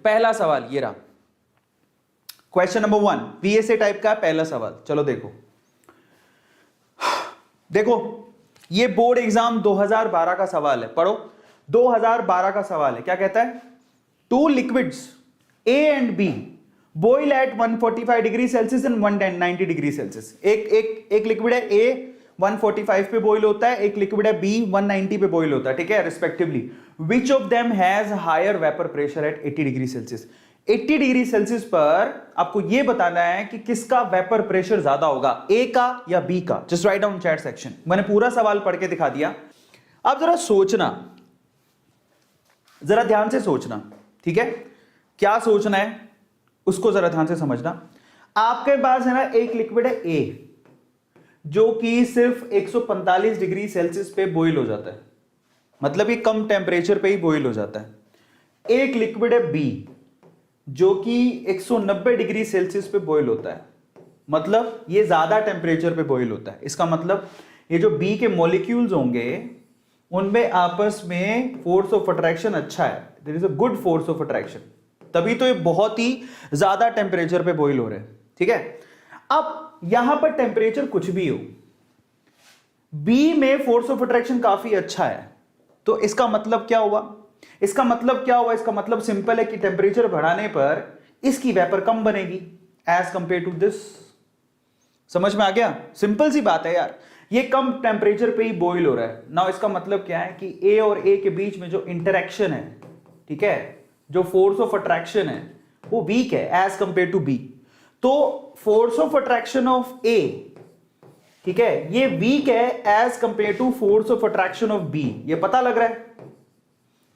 पहला सवाल ये रहा, क्वेश्चन नंबर 1 पीएसए टाइप का पहला सवाल। चलो देखो ये बोर्ड एग्जाम 2012 का सवाल है, पढ़ो। 2012 का सवाल है, क्या कहता है? Two liquids A and B boil at 145 degree Celsius and 190 degree Celsius. एक लिक्विड है ए 145 पे बॉयल होता है, एक लिक्विड है बी 190 पे बॉयल होता है, ठीक है, respectively. Which of them has higher vapour pressure at 80 degree Celsius. 80 degree Celsius पर आपको यह बताना है कि किसका वेपर प्रेशर ज्यादा होगा, ए का या बी का। Just write down chat section. मैंने पूरा सवाल पढ़ के दिखा दिया, अब जरा सोचना, जरा ध्यान से सोचना, ठीक है? क्या सोचना है उसको जरा ध्यान से समझना। आपके पास है ना एक लिक्विड है ए जो कि सिर्फ 145 डिग्री सेल्सियस पे बॉयल हो जाता है, मतलब ये कम टेम्परेचर पे ही बॉयल हो जाता है। एक लिक्विड है बी जो कि 190 डिग्री सेल्सियस पे बॉयल होता है, मतलब ये ज्यादा टेम्परेचर पे बॉयल होता है। इसका मतलब ये जो बी के मॉलिक्यूल्स होंगे उनमें आपस में फोर्स ऑफ अट्रैक्शन अच्छा है, there is a good force of attraction, तभी तो ये बहुत ही ज्यादा टेम्परेचर पे बॉयल हो रहे हैं, ठीक है? अब यहां पर टेम्परेचर कुछ भी हो, बी में फोर्स ऑफ अट्रैक्शन काफी अच्छा है, तो इसका मतलब क्या हुआ? इसका मतलब सिंपल है कि टेम्परेचर बढ़ाने पर इसकी वेपर कम बनेगी एज कंपेयर टू दिस। समझ में आ गया? सिंपल सी बात है यार, ये कम टेम्परेचर पे ही बॉयल हो रहा है ना। इसका मतलब क्या है कि ए और ए के बीच में जो इंटरेक्शन है, ठीक है, जो फोर्स ऑफ अट्रैक्शन है वो वीक है एज कंपेयर टू बी। तो force of attraction of A, ठीक है, ये वीक है as compare to force of attraction of B. ये पता लग रहा है?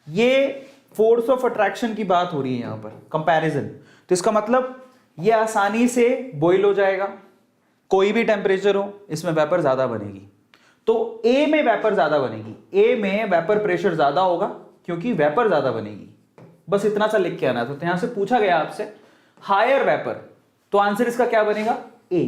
ये फोर्स ऑफ अट्रैक्शन की बात हो रही है यहां पर, कंपैरिजन। तो इसका मतलब ये आसानी से बॉयल हो जाएगा, कोई भी टेम्परेचर हो, इसमें वेपर ज्यादा बनेगी। तो ए में वेपर ज्यादा बनेगी, ए में वेपर प्रेशर ज्यादा होगा क्योंकि वेपर ज्यादा बनेगी। बस इतना सा लिख के आना। तो यहां से पूछा गया आपसे हायर वेपर, तो आंसर इसका क्या बनेगा? ए।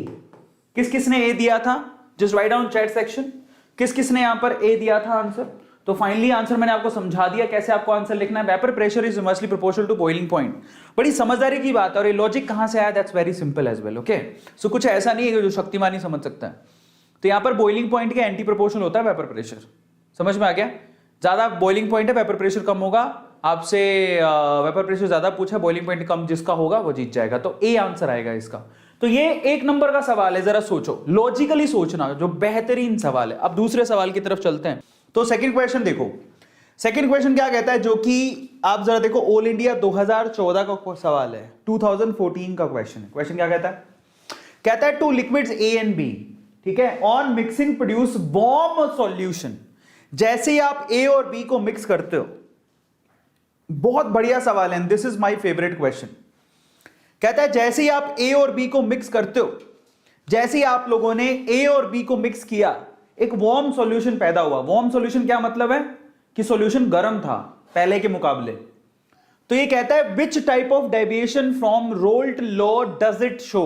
किस किसने ए दिया था? Just write down chat section. किस किसने यहां पर ए दिया था आंसर? तो फाइनली आंसर मैंने आपको समझा दिया कैसे आपको आंसर लिखना है। Vapour pressure is inversely proportional to boiling point. बड़ी समझदारी की बात है, और ये लॉजिक कहां से आया? That's very simple as well, okay. So कुछ ऐसा नहीं है जो शक्तिमान ही समझ सकता है। तो यहां पर बॉइलिंग पॉइंट के एंटी प्रोपोर्शनल होता है वेपर प्रेशर। समझ में आ गया? ज्यादा बॉइलिंग पॉइंट है, वेपर प्रेशर कम होगा। आपसे वेपर प्रेशर ज्यादा पूछा, बॉइलिंग पॉइंट कम जिसका होगा वो जीत जाएगा। तो ए आंसर आएगा इसका। तो ये एक नंबर का सवाल है, जरा सोचो, लॉजिकली सोचना, जो बेहतरीन सवाल है। अब दूसरे सवाल की तरफ चलते हैं। तो सेकंड क्वेश्चन देखो, सेकंड क्वेश्चन क्या कहता है, जो कि आप जरा देखो, ऑल इंडिया 2014 का सवाल है, 2014 का क्वेश्चन है। क्वेश्चन क्या कहता है? कहता है two liquids A and B, ठीक है, on mixing produce warm solution. जैसे ही आप ए और बी को मिक्स करते हो, बहुत बढ़िया सवाल है, this is my favourite question. कहता है जैसे ही आप ए और बी को मिक्स करते हो, जैसे ही आप लोगों ने ए और बी को मिक्स किया, एक वार्म सॉल्यूशन पैदा हुआ। वार्म सॉल्यूशन क्या मतलब है? कि सॉल्यूशन गर्म था पहले के मुकाबले। तो ये कहता है which type of deviation from Raoult law does it show.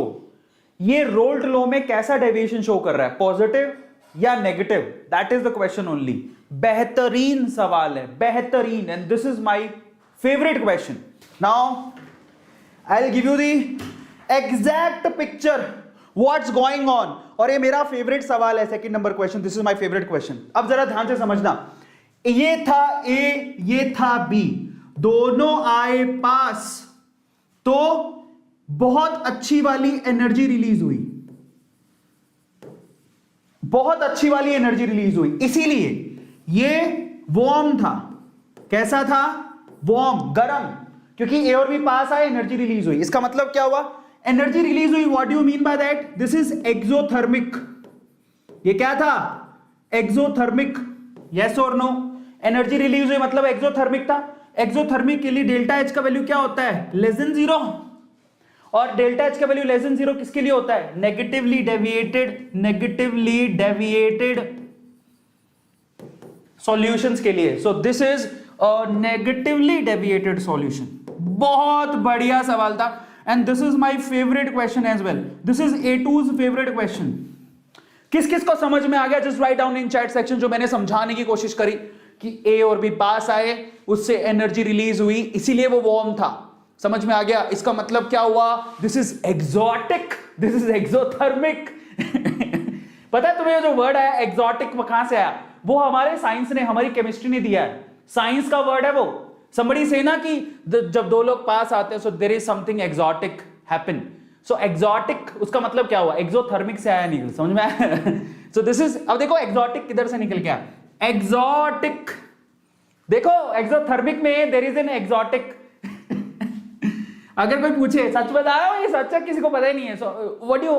ये रोल्ट लॉ में कैसा डेविएशन शो कर रहा है, पॉजिटिव या negative? That is the question only. बेहतरीन सवाल है, बेहतरीन, and this is my favourite question. Now I will give you the exact picture what's going on. और ये मेरा फेवरेट सवाल है, second number question, this is my favourite question. अब जरा ध्यान से समझना, ये था ए, ये था बी, दोनों आए पास, तो बहुत अच्छी वाली एनर्जी रिलीज हुई, बहुत अच्छी वाली एनर्जी रिलीज हुई। इसीलिए ये वार्म था। कैसा था? वार्म, गरम, क्योंकि ए और बी पास आए, एनर्जी रिलीज हुई। इसका मतलब क्या हुआ? एनर्जी रिलीज हुई। What do you mean by that? This is exothermic. ये क्या था? एक्सोथर्मिक। यस और नो? एनर्जी रिलीज हुई मतलब एक्सोथर्मिक था। एक्सोथर्मिक के लिए डेल्टा एच का वैल्यू क्या होता है? Less than 0। और डेल्टा एच का वैल्यू लेस देन 0 किसके लिए होता है? नेगेटिवली डेविएटेड सॉल्यूशंस के लिए। So this is a negatively deviated solution. बहुत बढ़िया सवाल था, and this is my favourite question as well. This is A2's favourite question. किस किस को समझ में आ गया? Just write down in chat section जो मैंने समझाने की कोशिश करी कि ए और बी पास आए, उससे एनर्जी रिलीज हुई, इसीलिए वो वार्म था। समझ में आ गया? इसका मतलब क्या हुआ? This is exotic, this is exothermic. पता है तुम्हें जो वर्ड आया एक्सोटिक वो कहां से आया? वो हमारे साइंस ने, हमारी केमिस्ट्री ने दिया है, साइंस का वर्ड है वो। somebody से ना कि जब दो लोग पास आते हैं, so there is something exotic happen. So exotic उसका मतलब क्या हुआ? एक्सोथर्मिक से आया निकल, समझ में आया? सो दिस इज, अब देखो एक्सोटिक किधर से निकल गया? एक्सोटिक, देखो एक्सोथर्मिक में देयर इज एन एक्सोटिक। अगर कोई पूछे सच बता रहा हूं, ये सच है, किसी को पता ही नहीं है, so what you,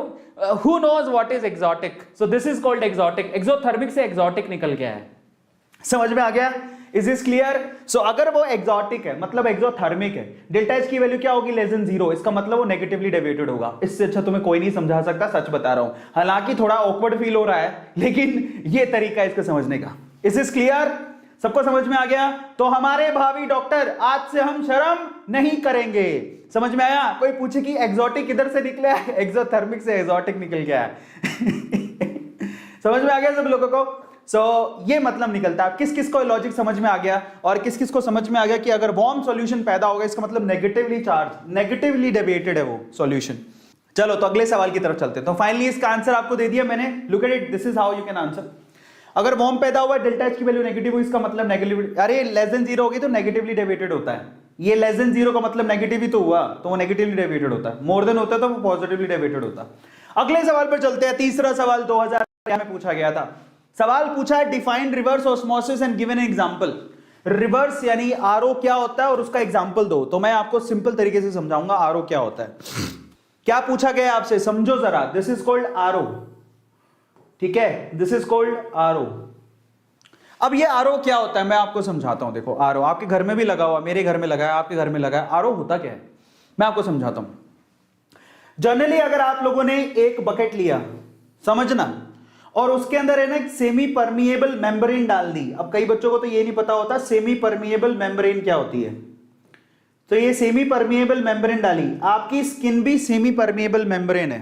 who knows what is exotic? So this is called exotic. Exothermic से एक्सोटिक निकल गया है, समझ में आ गया? Is this clear? सो अगर वो एक्सोटिक है मतलब एक्सोथर्मिक है, डेल्टा एच की वैल्यू क्या होगी? Less than 0। इसका मतलब वो नेगेटिवली डेविएटेड होगा। इससे अच्छा तुम्हें कोई नहीं समझा सकता, सच बता रहा हूं। हालांकि थोड़ा ऑकवर्ड फील हो रहा है, लेकिन ये तरीका है इसको समझने का। Is this clear? सबको समझ में आ गया? तो हमारे भावी डॉक्टर, आज से हम शर्म नहीं करेंगे। समझ में आया? कोई पूछे कि एक्सोटिक किधर से निकला है? एक्सोथर्मिक से एक्सोटिक निकल गया है। समझ में आ गया सब लोगों को? ये मतलब निकलता है। किस किस को लॉजिक समझ में आ गया? और किस किस को समझ में आ गया कि अगर वार्म सॉल्यूशन पैदा होगा, इसका मतलब नेगेटिवली चार्ज, नेगेटिवली डेविएटेड है वो सॉल्यूशन। चलो तो अगले सवाल की तरफ चलते हैं। तो फाइनली इसका आंसर आपको दे दिया मैंने। Look at it, this is how you can answer. अगर वार्म पैदा हुआ, डेल्टा एच की वैल्यू नेगेटिव हुई, इसका मतलब नेगेटिव, अरे लेस देन 0 होगी तो नेगेटिवली डेविएटेड होता है। ये लेस देन 0 का मतलब नेगेटिव ही तो हुआ, तो वो नेगेटिवली डेविएटेड होता है। मोर देन होता है तो वो पॉजिटिवली डेविएटेड होता है। अगले सवाल पर चलते हैं। तीसरा सवाल 2000 में पूछा गया था। सवाल पूछा है define reverse osmosis and given an example. Reverse यानी आरओ क्या होता है और उसका एग्जांपल दो। तो मैं आपको सिंपल तरीके से समझाऊंगा आरओ क्या होता है। क्या पूछा गया आपसे, समझो जरा। दिस इज कॉल्ड आरओ, ठीक है, दिस इज कॉल्ड आरओ। अब ये आरओ क्या होता है मैं आपको समझाता हूं। देखो आरओ आपके घर में भी लगा हुआ, मेरे घर में लगा है, आपके घर में लगा है। आरओ होता क्या है मैं आपको समझाता हूं। जनरली अगर आप लोगों ने एक बकेट लिया, समझना, और उसके अंदर है ना एक सेमी परमिएबल मेम्ब्रेन डाल दी। अब कई बच्चों को तो ये नहीं पता होता सेमी परमिएबल मेम्ब्रेन क्या होती है। तो ये सेमी परमिएबल मेम्ब्रेन डाली, आपकी स्किन भी सेमी परमिएबल मेम्ब्रेन है,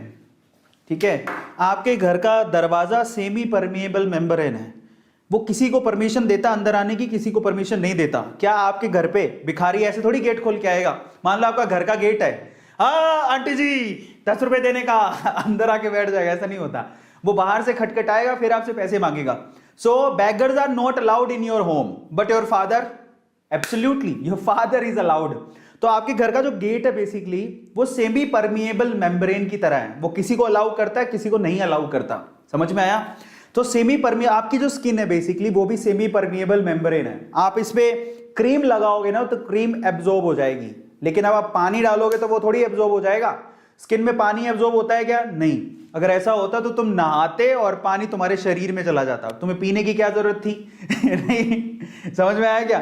ठीक है। आपके घर का दरवाजा सेमी परमिएबल मेम्ब्रेन है। वो किसी को परमिशन देता अंदर आने की, किसी को परमिशन नहीं देता। क्या आपके घर पे भिखारी ऐसे थोड़ी गेट खोल के आएगा? मान लो आपका घर का गेट है, हाँ आंटी जी 10 रुपए देने का, अंदर आके बैठ जाएगा, ऐसा नहीं होता। वो बाहर से खटखटाएगा, फिर आपसे पैसे मांगेगा। सो beggars are not allowed in your home, but your father, absolutely, your father is allowed. तो आपके घर का जो गेट है बेसिकली वो सेमी परमिएबल मेम्ब्रेन की तरह है। वो किसी को अलाउ करता है, किसी को नहीं अलाउ करता। समझ में आया? तो सेमी परमिएबल, आपकी जो स्किन है बेसिकली वो भी सेमी परमिएबल मेम्ब्रेन है। आप इस पे क्रीम लगाओगे ना तो क्रीम एब्जॉर्ब हो जाएगी, लेकिन अब आप पानी डालोगे तो वो थोड़ी एब्जॉर्ब हो जाएगा। स्किन में पानी एब्जॉर्ब होता है क्या? नहीं। अगर ऐसा होता तो तुम नहाते और पानी तुम्हारे शरीर में चला जाता, तुम्हें पीने की क्या जरूरत थी? नहीं, समझ में आया क्या?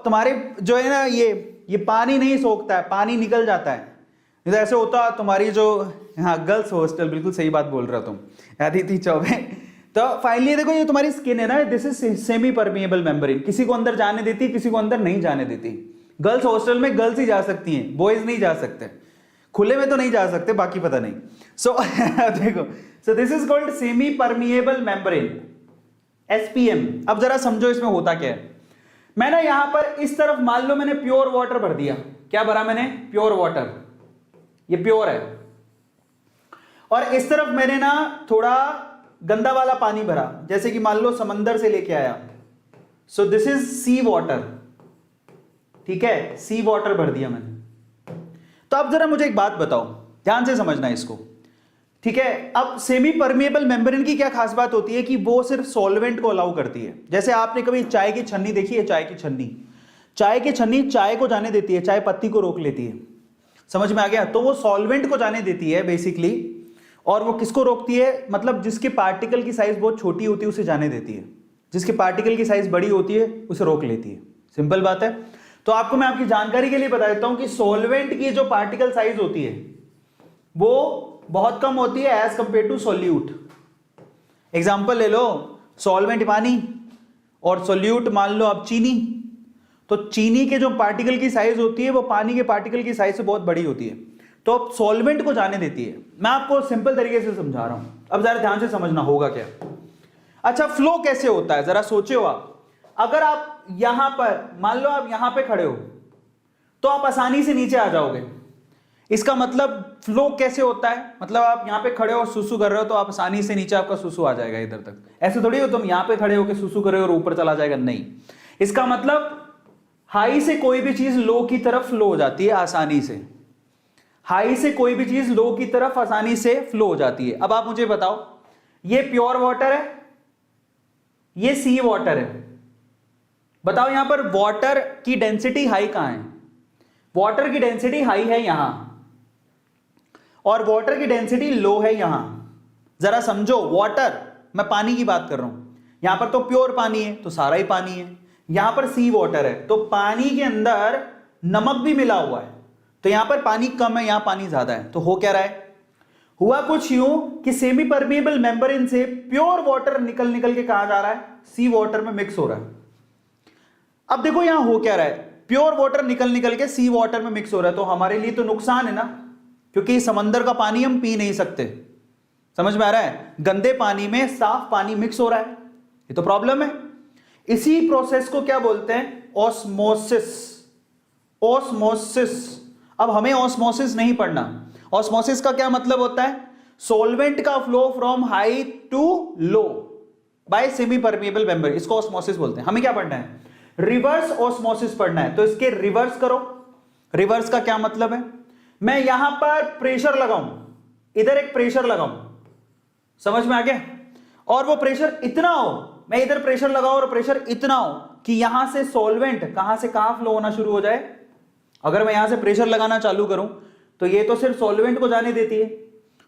तुम्हारे जो है ना ये पानी नहीं सोखता है, पानी निकल जाता है। नहीं तो ऐसे होता तुम्हारी जो, हाँ गर्ल्स हॉस्टल, बिल्कुल सही बात बोल रहा तुम अदिति चौबे। तो फाइनली देखो ये तुम्हारी स्किन है ना, this is semi permeable membrane. किसी को अंदर जाने देती, किसी को अंदर नहीं जाने देती। गर्ल्स हॉस्टल में गर्ल्स ही जा सकती हैं, बॉयज नहीं जा सकते। खुले में तो नहीं जा सकते, बाकी पता नहीं। देखो, this is called semi permeable membrane, SPM. अब जरा समझो इसमें होता क्या है। मैं ना यहां पर इस तरफ मान लो मैंने प्योर वाटर भर दिया। क्या भरा मैंने? प्योर वाटर, ये प्योर है। और इस तरफ मैंने ना थोड़ा गंदा वाला पानी भरा, जैसे कि मान लो समंदर से लेके आया। So this is sea water, ठीक है, सी वाटर भर दिया मैंने। तो अब जरा मुझे एक बात बताओ, ध्यान से समझना इसको, ठीक है। अब सेमी परमिएबल मेम्ब्रेन की क्या खास बात होती है कि वो सिर्फ सॉल्वेंट को अलाउ करती है। जैसे आपने कभी चाय की छन्नी देखी है? चाय की छन्नी, चाय की छन्नी चाय को जाने देती है, चाय पत्ती को रोक लेती है। समझ में आ गया? तो वो सॉल्वेंट को जाने देती है बेसिकली, और वो किसको रोकती है? मतलब जिसके पार्टिकल की साइज बहुत छोटी होती है उसे जाने देती है, जिसके पार्टिकल की साइज बड़ी होती है उसे रोक लेती है। सिंपल बात है। तो आपको मैं आपकी जानकारी के लिए बता देता हूं कि सॉल्वेंट की जो पार्टिकल साइज होती है वो बहुत कम होती है as compare to solute. Example ले लो, सॉल्वेंट पानी और सोल्यूट मान लो अब चीनी। तो चीनी के जो पार्टिकल की साइज होती है वो पानी के पार्टिकल की साइज से बहुत बड़ी होती है, तो अब सॉल्वेंट को जाने देती है। मैं आपको सिंपल तरीके से समझा रहा हूं, अब जरा ध्यान से समझना होगा क्या। अच्छा, फ्लो कैसे होता है जरा सोचो आप। अगर आप यहां पर मान लो आप यहां पे खड़े हो, तो आप आसानी से नीचे आ जाओगे। इसका मतलब फ्लो कैसे होता है, मतलब आप यहां पे खड़े हो और सुसु कर रहे हो तो आप आसानी से नीचे आपका सुसु आ जाएगा इधर तक। ऐसे थोड़ी हो तुम यहां पे खड़े होकर सुसु कर रहे हो और ऊपर चला जाएगा, नहीं। इसका मतलब हाई से कोई भी चीज लो की तरफ फ्लो हो जाती है आसानी से। हाई से कोई भी चीज लो की तरफ आसानी से फ्लो हो जाती है। अब आप मुझे बताओ, ये प्योर वाटर है, ये सी वाटर है, बताओ यहां पर वाटर की डेंसिटी हाई कहां है? वाटर की डेंसिटी हाई है यहां और वाटर की डेंसिटी लो है यहां। जरा समझो, वाटर, मैं पानी की बात कर रहा हूं, यहां पर तो प्योर पानी है तो सारा ही पानी है, यहां पर सी वाटर है तो पानी के अंदर नमक भी मिला हुआ है, तो यहां पर पानी कम है, यहां पानी ज्यादा है। तो हो क्या रहा है? हुआ कुछ यूं कि सेमी परमिएबल मेंब्रेन से प्योर वाटर निकल निकल के कहां जा रहा है? सी वाटर में मिक्स हो रहा है। अब देखो यहां हो क्या रहा है, प्योर वाटर निकल निकल के सी वाटर में मिक्स हो रहा है, तो हमारे लिए तो नुकसान है ना, क्योंकि समंदर का पानी हम पी नहीं सकते। समझ में आ रहा है? गंदे पानी में साफ पानी मिक्स हो रहा है, ये तो प्रॉब्लम है। इसी प्रोसेस को क्या बोलते हैं? ऑस्मोसिस। ऑस्मोसिस। अब हमें ऑस्मोसिस नहीं पढ़ना। ऑस्मोसिस का क्या मतलब होता है? सॉल्वेंट का flow from high to low by semi permeable membrane, इसको ऑस्मोसिस बोलते हैं। हमें क्या पढ़ना है? रिवर्स ऑस्मोसिस पढ़ना है। तो इसके रिवर्स करो। रिवर्स का क्या मतलब है? मैं यहां पर प्रेशर लगाऊं, इधर एक प्रेशर लगाऊं, समझ में आ गया? और वो प्रेशर इतना हो, मैं इधर प्रेशर लगाऊं और प्रेशर इतना हो कि यहां से सॉल्वेंट कहां से कहां फ्लो होना शुरू हो जाए। अगर मैं यहां से प्रेशर लगाना चालू करूं तो ये तो सिर्फ सॉल्वेंट को जाने देती है,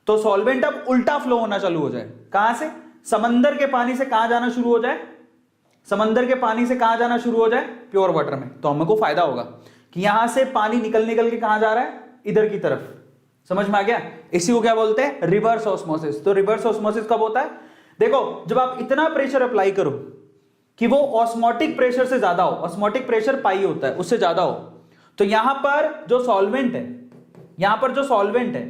तो सॉल्वेंट अब उल्टा फ्लो होना चालू हो जाए। कहां से? समंदर के पानी से कहां जाना शुरू हो जाए? समंदर के पानी से कहां जाना शुरू हो जाए? प्योर वाटर में। तो हमको फायदा होगा कि यहां से पानी निकल निकल के कहां जा रहा है? इधर की तरफ। समझ में आ गया? इसी को क्या बोलते हैं? Reverse osmosis. तो रिवर्स ऑस्मोसिस कब होता है? देखो, जब आप इतना प्रेशर अप्लाई करो कि वो ऑस्मोटिक प्रेशर से ज्यादा हो, ऑस्मोटिक प्रेशर पाई होता है उससे ज्यादा हो, तो यहां पर जो सॉल्वेंट है, यहां पर जो सॉल्वेंट है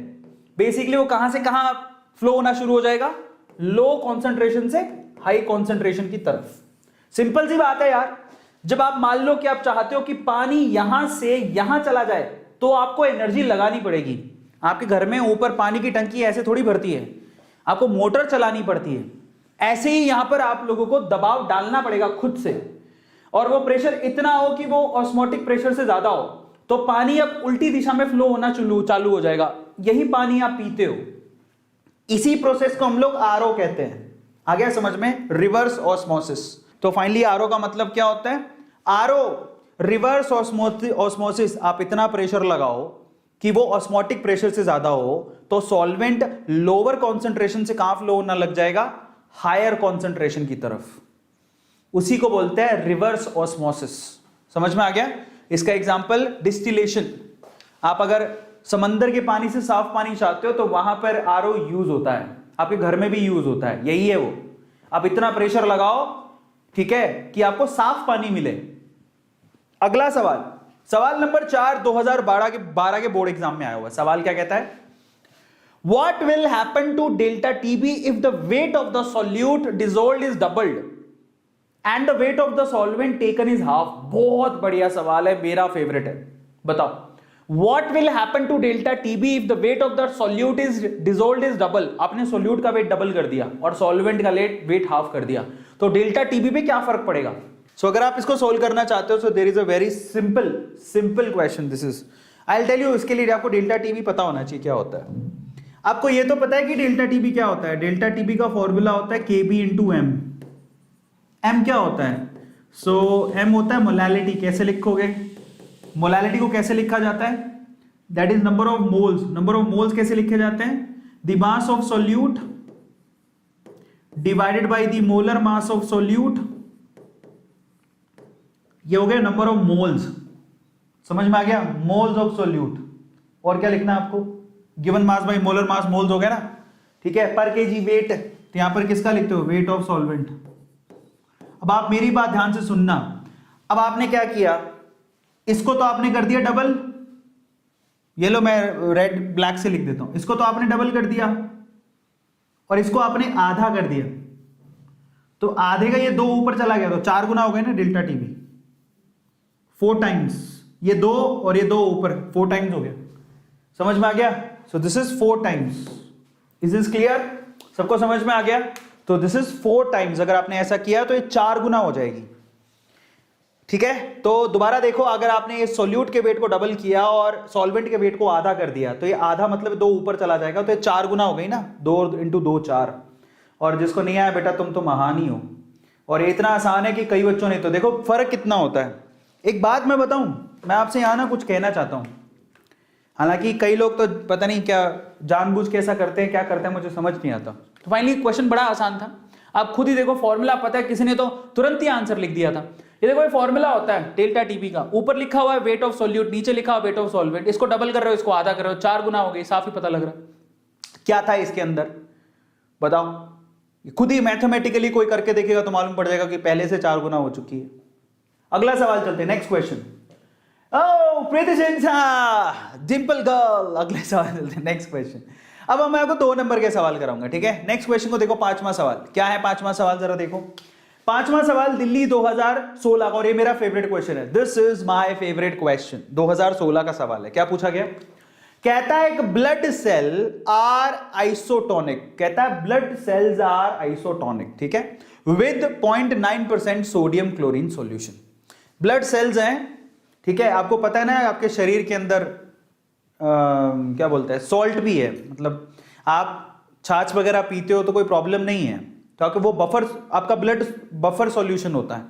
बेसिकली वो कहां से कहां फ्लो होना शुरू हो जाएगा? लो कॉन्सेंट्रेशन से हाई कॉन्सेंट्रेशन की तरफ। सिंपल सी बात है यार। जब आप मान लो कि आप चाहते हो कि पानी यहां से यहां चला जाए तो आपको एनर्जी लगानी पड़ेगी। आपके घर में ऊपर पानी की टंकी ऐसे थोड़ी भरती है, आपको मोटर चलानी पड़ती है। ऐसे ही यहां पर आप लोगों को दबाव डालना पड़ेगा खुद से, और वो प्रेशर इतना हो कि वो ऑस्मोटिक प्रेशर से ज्यादा हो, तो पानी अब उल्टी दिशा में फ्लो होना चालू हो जाएगा। यही पानी आप पीते हो। इसी प्रोसेस को हम लोग आरओ कहते हैं। आ गया समझ में? Reverse osmosis. तो फाइनली आरओ का मतलब क्या होता है? RO, reverse osmosis. आप इतना प्रेशर लगाओ कि वो ऑस्मोटिक प्रेशर से ज्यादा हो, तो सॉल्वेंट लोअर कॉन्सेंट्रेशन से कहां फ्लो होना लग जाएगा? हायर कॉन्सेंट्रेशन की तरफ। उसी को बोलते हैं रिवर्स ऑस्मोसिस। समझ में आ गया? इसका एग्जांपल डिस्टिलेशन। आप अगर समंदर के पानी से साफ पानी चाहते हो तो वहां पर आरओ यूज होता है, आपके घर में भी यूज होता है। यही है वो, आप इतना प्रेशर लगाओ, ठीक है, कि आपको साफ पानी मिले। अगला सवाल, सवाल नंबर 4, 2012 के बोर्ड एग्जाम में आया हुआ सवाल। क्या कहता है? What will happen to delta TB if the weight of the solute dissolved is doubled and the weight of the solvent taken is half? बहुत बढ़िया सवाल है, मेरा फेवरेट है। बताओ, What will happen to delta TB if the weight of the solute is dissolved is double? आपने solute का weight double कर दिया और solvent का weight हाफ कर दिया, तो डेल्टा टीबी पे क्या फर्क पड़ेगा? सो अगर आप इसको सोल्व करना चाहते हो, so there is a very simple question. This is, I will tell you. इसके लिए आपको डेल्टा टीबी पता होना चाहिए क्या होता है। आपको ये तो पता है कि डेल्टा टीबी क्या होता है? डेल्टा टीबी का फॉर्मूला होता है केबी इंटू एम। एम क्या होता है? सो एम होता है मोलैलिटी। कैसे लिखोगे? मोलैलिटी को कैसे लिखा जाता है? That is number of moles. Number of moles कैसे लिखे जाते हैं? The mass of solute divided by the molar mass of solute. ये हो गया नंबर ऑफ मोल्स। समझ में आ गया? Moles of solute. और क्या लिखना है आपको? Given mass by molar mass, moles हो गया ना, ठीक है। पर केजी वेट, तो यहां पर किसका लिखते हो? Weight of solvent. अब आप मेरी बात ध्यान से सुनना। अब आपने क्या किया? इसको तो आपने कर दिया डबल, ये लो मैं रेड ब्लैक से लिख देता हूं। इसको तो आपने डबल कर दिया और इसको आपने आधा कर दिया, तो आधे का ये 2 ऊपर चला गया, तो 4 गुना हो गया ना डेल्टा टीबी, 4 टाइम्स। ये 2 और ये 2 ऊपर, 4 टाइम्स हो गया। समझ में आ गया? सो this is 4 times. Is this clear? सबको समझ में आ गया? तो दिस इज 4 टाइम्स। अगर आपने ऐसा किया तो ये 4 गुना हो जाएगी। ठीक है, तो दोबारा देखो, अगर आपने ये सोल्यूट के वेट को डबल किया और सॉल्वेंट के वेट को आधा कर दिया तो ये आधा मतलब 2 ऊपर चला जाएगा, तो ये 4 गुना हो गई ना। 2 × 2 4। और जिसको नहीं आया बेटा तुम तो महान ही हो। और ये इतना आसान है कि कई बच्चों ने, तो देखो फर्क कितना होता है। एक बात मैं बताऊं, मैं आपसे यहां ना कुछ कहना चाहता हूं। हालांकि कई लोग तो पता नहीं क्या जानबूझ के ऐसा करते हैं, क्या करते हैं मुझे समझ नहीं आता। तो फाइनली क्वेश्चन बड़ा आसान था। आप खुद ही देखो, फॉर्मूला पता है, किसी ने तो तुरंत ही आंसर लिख दिया था। ये देखो, ये फॉर्मूला होता है डेल्टा टीपी का। ऊपर लिखा हुआ है वेट ऑफ सॉल्यूट, नीचे लिखा हुआ वेट ऑफ सॉल्वेंट। इसको डबल कर रहे हो, इसको आधा कर रहे हो, 4 गुना हो गई। साफ ही पता लग रहा है क्या था इसके अंदर। बताओ, खुद ही मैथमेटिकली कोई करके देखेगा तो मालूम पड़ जाएगा कि पहले से 4 गुना हो चुकी है। अगला सवाल चलते हैं, नेक्स्ट क्वेश्चन। ओह प्रीति सिंह डिंपल गर्ल। अगले सवाल चलते हैं, नेक्स्ट क्वेश्चन। अब मैं आपको 2 नंबर के सवाल कराऊंगा। ठीक है, नेक्स्ट क्वेश्चन को देखो। 5वां सवाल क्या है? 5वां सवाल जरा देखो। 5वां सवाल दिल्ली 2016 का, और ये मेरा फेवरेट क्वेश्चन है। This is my favourite question. 2016 का सवाल है। क्या पूछा गया? कहता है एक ब्लड सेल आर आइसोटोनिक। कहता है ब्लड सेल्स आर आइसोटोनिक। ठीक है, with 0.9% sodium chlorine solution. Blood cells हैं, ठीक है, आपको पता है ना आपके शरीर के अंदर क्या बोलते हैं, सॉल्ट भी है। मतलब आप छाछ वगैरह पीते हो तो कोई प्रॉब्लम नहीं है, क्योंकि वो बफर, आपका ब्लड बफर सॉल्यूशन होता है।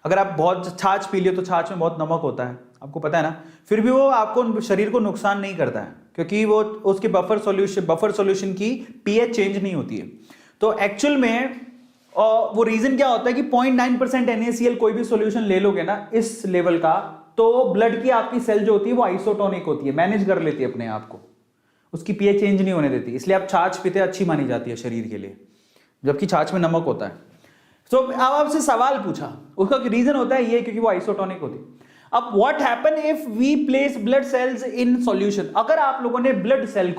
अगर आप बहुत छाछ पी लियो तो छाछ में बहुत नमक होता है, आपको पता है ना, फिर भी वो आपको शरीर को नुकसान नहीं करता है, क्योंकि वो उसके बफर सॉल्यूशन की पीएच चेंज नहीं होती है। तो एक्चुअल में वो रीजन क्या होता है कि 0.9% NaCl कोई भी सॉल्यूशन ले लोगे ना इस लेवल का, तो ब्लड की आपकी सेल जो होती है वो आइसोटोनिक होती है, मैनेज कर लेती है अपने आप को, उसकी पीएच चेंज नहीं होने देती। इसलिए आप छाछ पीते अच्छी मानी जाती है शरीर के लिए, जबकि छाछ में नमक होता है। तो अब आपसे सवाल पूछा, उसका रीजन होता है ये, क्योंकि वो आइसोटोनिक होती है। अब what happen if we place blood cells in solution. अगर आप लोगों ने ब्लड सेल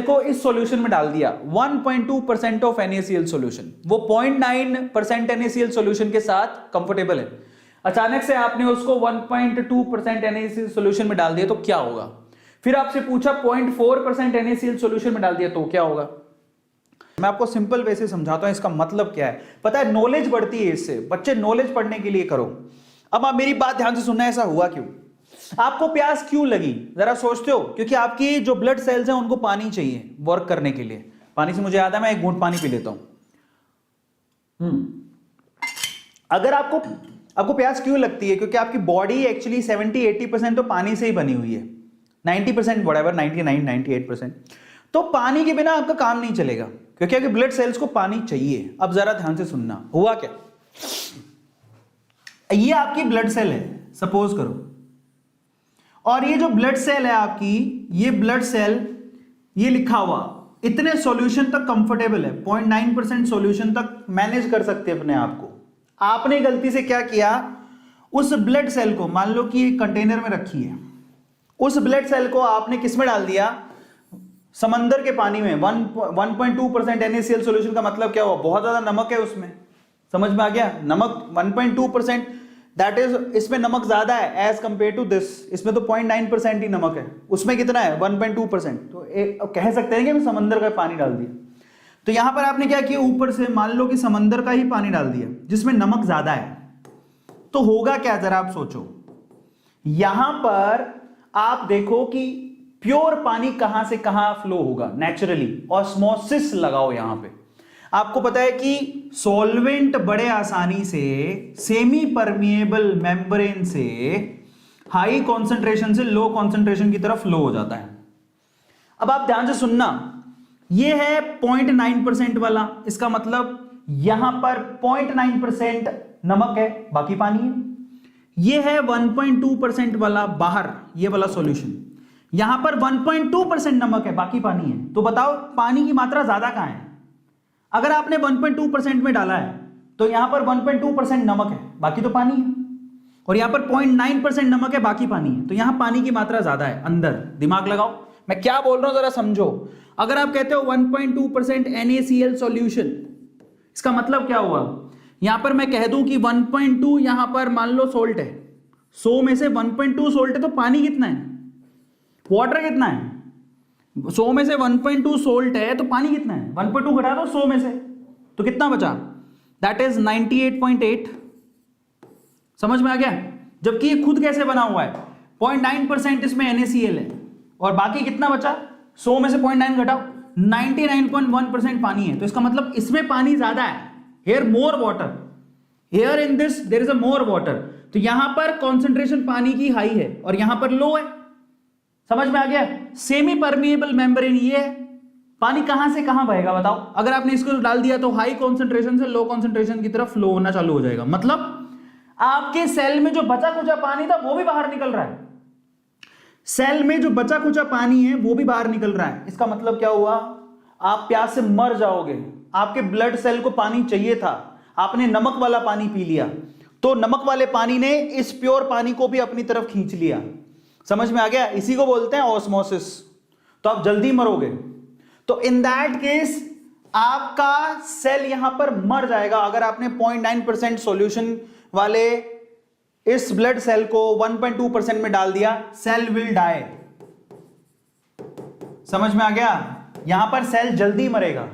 को इस सॉल्यूशन में डाल दिया, 1.2% ऑफ NaCl सॉल्यूशन, वो 0.9% NaCl सॉल्यूशन के साथ कंफर्टेबल है। अचानक से आपने उसको 1.2% NaCl सॉल्यूशन में डाल दिया तो क्या होगा? फिर आपसे पूछा 0.4% NaCl सॉल्यूशन में डाल दिया तो क्या होगा? मैं आपको सिंपल वे से समझाता हूं इसका मतलब क्या है। पता है, नॉलेज बढ़ती है इससे। बच्चे नॉलेज पढ़ने के लिए करो। अब आप मेरी बात ध्यान से सुनना, ऐसा हुआ क्यों? आपको प्यास क्यों लगी? जरा सोचते हो? क्योंकि आपकी जो ब्लड सेल्स हैं उनको पानी चाहिए वर्क करने के लिए। पानी से मुझे याद है, मैं एक घूंट पानी पी लेता हूं। अगर आपको प्यास क्यों लगती है? क्योंकि आपकी बॉडी एक्चुअली 70-80% तो पानी से ही बनी हुई है, 90% व्हाटएवर, 99-98%। तो पानी के बिना आपका काम नहीं चलेगा, क्योंकि अगर ब्लड सेल्स को पानी चाहिए। अब जरा ध्यान से सुनना, हुआ क्या? ये आपकी ब्लड सेल है सपोज करो, और ये जो ब्लड सेल है आपकी, ये ब्लड सेल, ये लिखा हुआ इतने सॉल्यूशन तक कंफर्टेबल है, 0.9% सॉल्यूशन तक मैनेज कर सकते हैं अपने आप को। आपने गलती से क्या किया, उस ब्लड सेल को, मान लो कि एक कंटेनर में रखी है, उस ब्लड सेल को आपने किस में डाल दिया? समंदर के पानी में। 1.2% NaCl सॉल्यूशन का मतलब क्या हुआ? बहुत ज्यादा नमक है उसमें। समझ में आ गया? नमक 1.2%, दैट इज, इसमें नमक ज्यादा है एज कंपेयर टू दिस। इसमें तो 0.9% ही नमक है, उसमें कितना है? 1.2%। तो कह सकते हैं कि समंदर का पानी डाल दिया। तो यहां पर आपने क्या किया, ऊपर से मान लो कि समंदर का ही पानी डाल दिया जिसमें नमक ज्यादा है, तो होगा क्या? जरा आप सोचो। यहां पर आप देखो कि प्योर पानी कहां से कहां फ्लो होगा नेचुरली। ऑस्मोसिस लगाओ यहां पे। आपको पता है कि सॉल्वेंट बड़े आसानी से सेमी परमिएबल मेम्ब्रेन से हाई कॉन्सेंट्रेशन से लो कॉन्सेंट्रेशन की तरफ फ्लो हो जाता है। अब आप ध्यान से सुनना, ये है 0.9% वाला, इसका मतलब यहां पर 0.9% नमक है, बाकी पानी है। ये है 1.2% वाला बाहर, ये वाला सॉल्यूशन, यहां पर 1.2% नमक है, बाकी पानी है। तो बताओ पानी की मात्रा ज्यादा कहां है? अगर आपने 1.2% में डाला है तो यहां पर 1.2% नमक है, बाकी तो पानी है, और यहां पर 0.9% नमक है, बाकी पानी है। तो यहां पानी की मात्रा ज्यादा है अंदर। दिमाग लगाओ, मैं क्या बोल रहा हूं जरा समझो। अगर आप कहते हो 1.2% NaCl सॉल्यूशन, इसका मतलब क्या हुआ? यहां पर मैं कह दूं कि 1.2 यहां पर मान लो सोल्ट है, 100 में से 1.2 सोल्ट है, तो पानी कितना है, वाटर कितना है, 100 में से 1.2 सोल्ट है तो पानी कितना है, 1.2 घटा दो 100 में से, तो कितना बचा, दैट इज 98.8। समझ में आ गया। जबकि ये खुद कैसे बना हुआ है, 0.9% इसमें NaCl है, और बाकी कितना बचा, 100 में से 0.9 घटाओ, 99.1% पानी है। तो इसका मतलब इसमें पानी ज्यादा है, here more water, here in this there is a more water. तो यहां पर कॉन्सेंट्रेशन पानी की हाई है और यहां पर लो है। समझ में आ गया। सेमी परमिएबल मेम्ब्रेन ये है, पानी कहां से कहां बहेगा बताओ। अगर आपने इसको डाल दिया तो हाई कॉन्सेंट्रेशन से लो कॉन्सेंट्रेशन की तरफ फ्लो होना चालू हो जाएगा, मतलब आपके सेल में जो बचा कुचा पानी था वो भी बाहर निकल रहा है, सेल में जो बचा कुचा पानी है वो भी बाहर निकल रहा है। इसका मतलब क्या हुआ, आप प्यास से मर जाओगे, आपके ब्लड सेल को पानी चाहिए था, आपने नमक वाला पानी पी लिया, तो नमक वाले पानी ने इस प्योर पानी को भी अपनी तरफ खींच लिया। समझ में आ गया। इसी को बोलते हैं ऑस्मोसिस। तो आप जल्दी मरोगे। तो इन दैट केस आपका सेल यहां पर मर जाएगा अगर आपने 0.9% सॉल्यूशन वाले इस ब्लड सेल को 1.2% में डाल दिया, सेल विल डाई। समझ में आ गया। यहां पर सेल जल्दी मरेगा।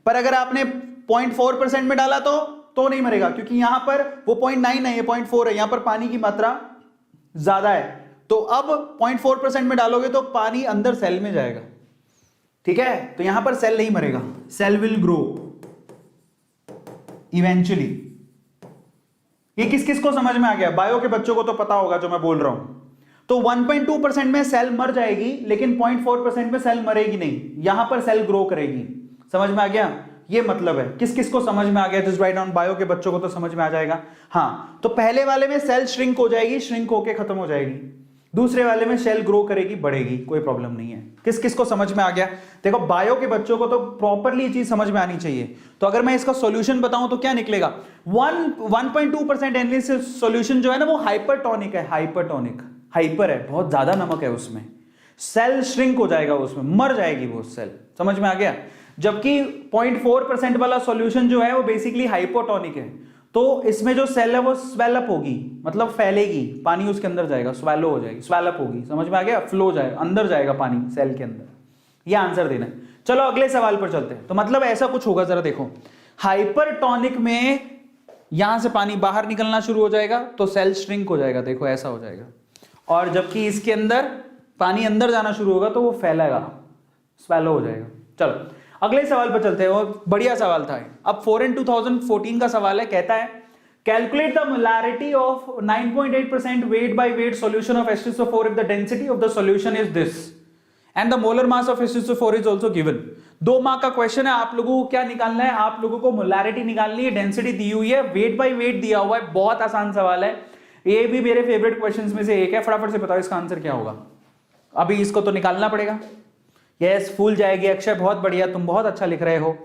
पर अगर आपने 0.4% में डाला तो नहीं मरेगा, क्योंकि यहां पर वो 0.9 है, ये 0.4 है, यहां पर पानी की मात्रा ज्यादा है। तो अब 0.4% में डालोगे तो पानी अंदर सेल में जाएगा, ठीक है। तो यहां पर सेल नहीं मरेगा, सेल विल ग्रो इवेंचुअली। ये किस किस को समझ में आ गया, बायो के बच्चों को तो पता होगा जो मैं बोल रहा हूं। तो 1.2% में सेल मर जाएगी, लेकिन 0.4% में सेल मरेगी नहीं, यहां पर सेल ग्रो करेगी। समझ में आ गया। ये मतलब है। किस किस को समझ में आ गया, जस्ट राइट डाउन। बायो के बच्चों को तो समझ में आ जाएगा। हाँ, तो पहले वाले में सेल श्रिंक हो जाएगी, श्रिंक होके खत्म हो जाएगी। दूसरे वाले में सेल ग्रो करेगी, बढ़ेगी, कोई प्रॉब्लम नहीं है। किस किस को समझ में आ गया। देखो बायो के बच्चों को तो प्रॉपरली चीज समझ में आनी चाहिए। तो अगर मैं इसका सॉल्यूशन बताऊं तो क्या निकलेगा, 1.2% एनालिसिस सॉल्यूशन जो है ना वो हाइपरटोनिक है, हाइपरटोनिक, हाइपर है, बहुत ज्यादा नमक है उसमें, सेल श्रिंक हो जाएगा, उसमें मर जाएगी वो सेल। समझ में आ गया। जबकि 0.4% वाला सॉल्यूशन जो है वो बेसिकली हाइपोटोनिक है, तो इसमें जो सेल है वो स्वेलअप होगी, मतलब फैलेगी, पानी उसके अंदर जाएगा, स्वेलो हो जाएगी, स्वेलअप होगी। समझ में आ गया। फ्लो जाएगा, अंदर जाएगा पानी सेल के अंदर। ये आंसर देना है। चलो अगले सवाल पर चलते हैं। तो मतलब ऐसा कुछ होगा, जरा देखो, हाइपरटोनिक में यहां से पानी बाहर निकलना शुरू हो जाएगा तो सेल श्रिंक हो जाएगा, देखो ऐसा हो जाएगा। और जबकि इसके अंदर पानी अंदर जाना शुरू होगा तो वो फैलेगा, स्वेलो हो जाएगा। चलो अगले सवाल पर चलते हैं। वो बढ़िया सवाल था। अब 2014 का सवाल है, कहता है calculate the molarity of 9.8% weight by weight solution of H2SO4 if the density of the solution is this and the molar mass of H2SO4 is also given। 2 mark का क्वेश्चन है। आप लोगों को क्या निकालना है, आप लोगों को मोलैरिटी निकालनी है, डेंसिटी दी हुई है, वेट बाय वेट दिया हुआ है। बहुत आसान सवाल है, ये भी मेरे फेवरेट क्वेश्चंस में से एक है। फटाफट से बताओ इसका आंसर क्या होगा। अभी इसको तो निकालना पड़ेगा। यस, फूल जाएगी। अक्षय बहुत बढ़िया, तुम बहुत अच्छा लिख रहे हो।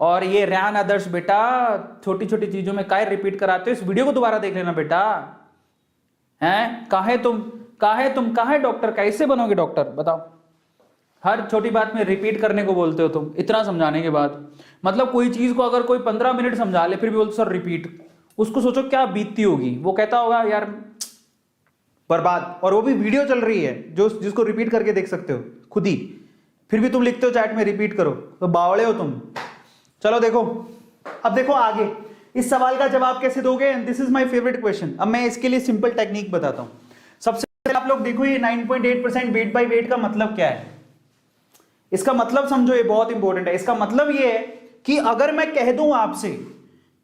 और ये रैन आदर्श बेटा, छोटी छोटी चीजों में काहे रिपीट कराते हो, इस वीडियो को दोबारा देख लेना बेटा। हैं काहे तुम डॉक्टर, कैसे बनोगे डॉक्टर बताओ। हर छोटी बात में रिपीट करने को बोलते हो तुम, इतना समझाने के बाद। मतलब कोई चीज को अगर कोई 15 मिनट समझा ले फिर भी बोलते सर रिपीट, उसको सोचो क्या बीतती होगी। वो कहता होगा यार बर्बाद, और वो भी वीडियो चल रही है जो जिसको रिपीट करके देख सकते हो खुद ही, फिर भी तुम लिखते हो चैट में रिपीट करो, तो बावड़े हो तुम। चलो देखो, अब देखो आगे इस सवाल का जवाब कैसे दोगे। This is my favourite question. अब मैं इसके लिए सिंपल टेक्निक बताता हूं। सबसे पहले आप लोग देखो ये 9.8% वेट बाय वेट का मतलब क्या है। इसका मतलब समझो, ये बहुत इंपॉर्टेंट है। इसका मतलब ये है कि अगर मैं कह दूं आपसे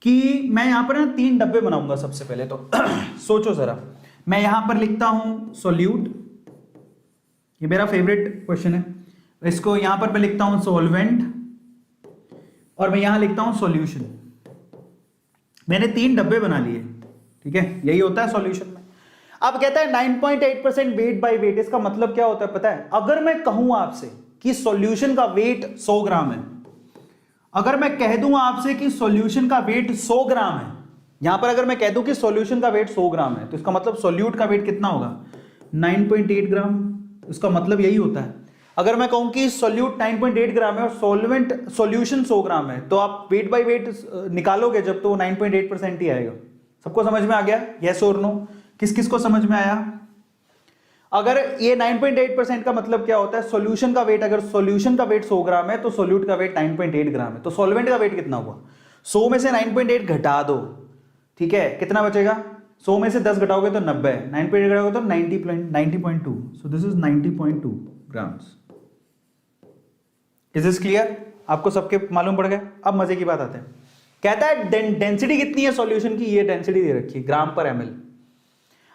कि मैं यहां पर ना 3 डब्बे बनाऊंगा, सबसे पहले तो सोचो जरा, मैं यहां पर लिखता हूं सोल्यूट, ये मेरा फेवरेट क्वेश्चन है। इसको यहां पर मैं लिखता हूं सॉल्वेंट, और मैं यहां लिखता हूं सॉल्यूशन। मैंने 3 डब्बे बना लिए, ठीक है, यही होता है सॉल्यूशन में। अब कहता है 9.8% वेट बाय वेट, इसका मतलब क्या होता है पता है। अगर मैं कहूं आपसे कि सॉल्यूशन का वेट 100 ग्राम है, अगर मैं कह दूं आपसे कि सॉल्यूशन का वेट 100 ग्राम है, यहां पर अगर मैं कह दूं कि सॉल्यूशन का वेट 100 ग्राम है, तो इसका मतलब सॉल्यूट का वेट कितना होगा, 9.8 ग्राम। इसका मतलब यही होता है। अगर मैं कहूं कि सॉल्यूट 9.8 ग्राम है और सॉल्यूशन 100 ग्राम है, तो आप वेट बाय वेट निकालोगे जब, तो 9.8% ही आएगा। सबको समझ में आ गया, यस और नो। किस किस को समझ में आया? अगर ये 9.8% का मतलब क्या होता है? सॉल्यूशन का वेट, अगर सॉल्यूशन का वेट 100 ग्राम है तो सॉल्यूट का वेट 9.8 ग्राम है, तो सॉल्वेंट का वेट कितना हुआ? 100 में से 9.8 घटा दो, ठीक है, कितना बचेगा? 100 में से 10 घटाओगे तो 90, 9.8 घटाओगे तो 90.2, सो this is 90.2 grams. Is this clear? आपको सबके मालूम पड़ गया? अब मजे की बात आते हैं, कहता है डेंसिटी कितनी है सॉल्यूशन की, ये डेंसिटी दे रखी है ग्राम पर एमएल।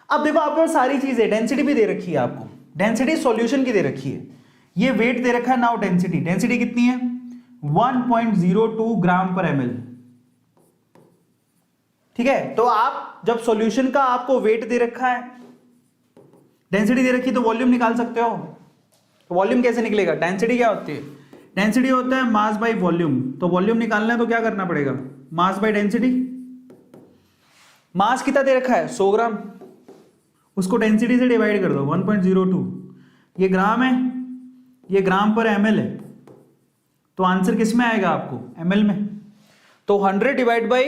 अब देखो आपके पास सारी चीजें, डेंसिटी भी दे रखी है आपको, डेंसिटी सॉल्यूशन की दे रखी है, ये वेट दे रखा है, नाउ डेंसिटी, डेंसिटी कितनी है? 1.02 ग्राम पर एमएल, ठीक है। तो आप जब सॉल्यूशन का आपको वेट दे रखा है, डेंसिटी दे रखी है, तो वॉल्यूम निकाल सकते हो। तो वॉल्यूम कैसे निकलेगा? डेंसिटी क्या होती है? डेंसिटी होता है मास बाय वॉल्यूम, तो वॉल्यूम निकालना है तो क्या करना पड़ेगा? Mass by density. मास कितना दे रखा है? 100 ग्राम, उसको डेंसिटी से डिवाइड कर दो, 1.02, ये ग्राम है, ये ग्राम पर एमएल है, तो आंसर किस में आएगा आपको? एमएल में। तो 100 डिवाइड बाई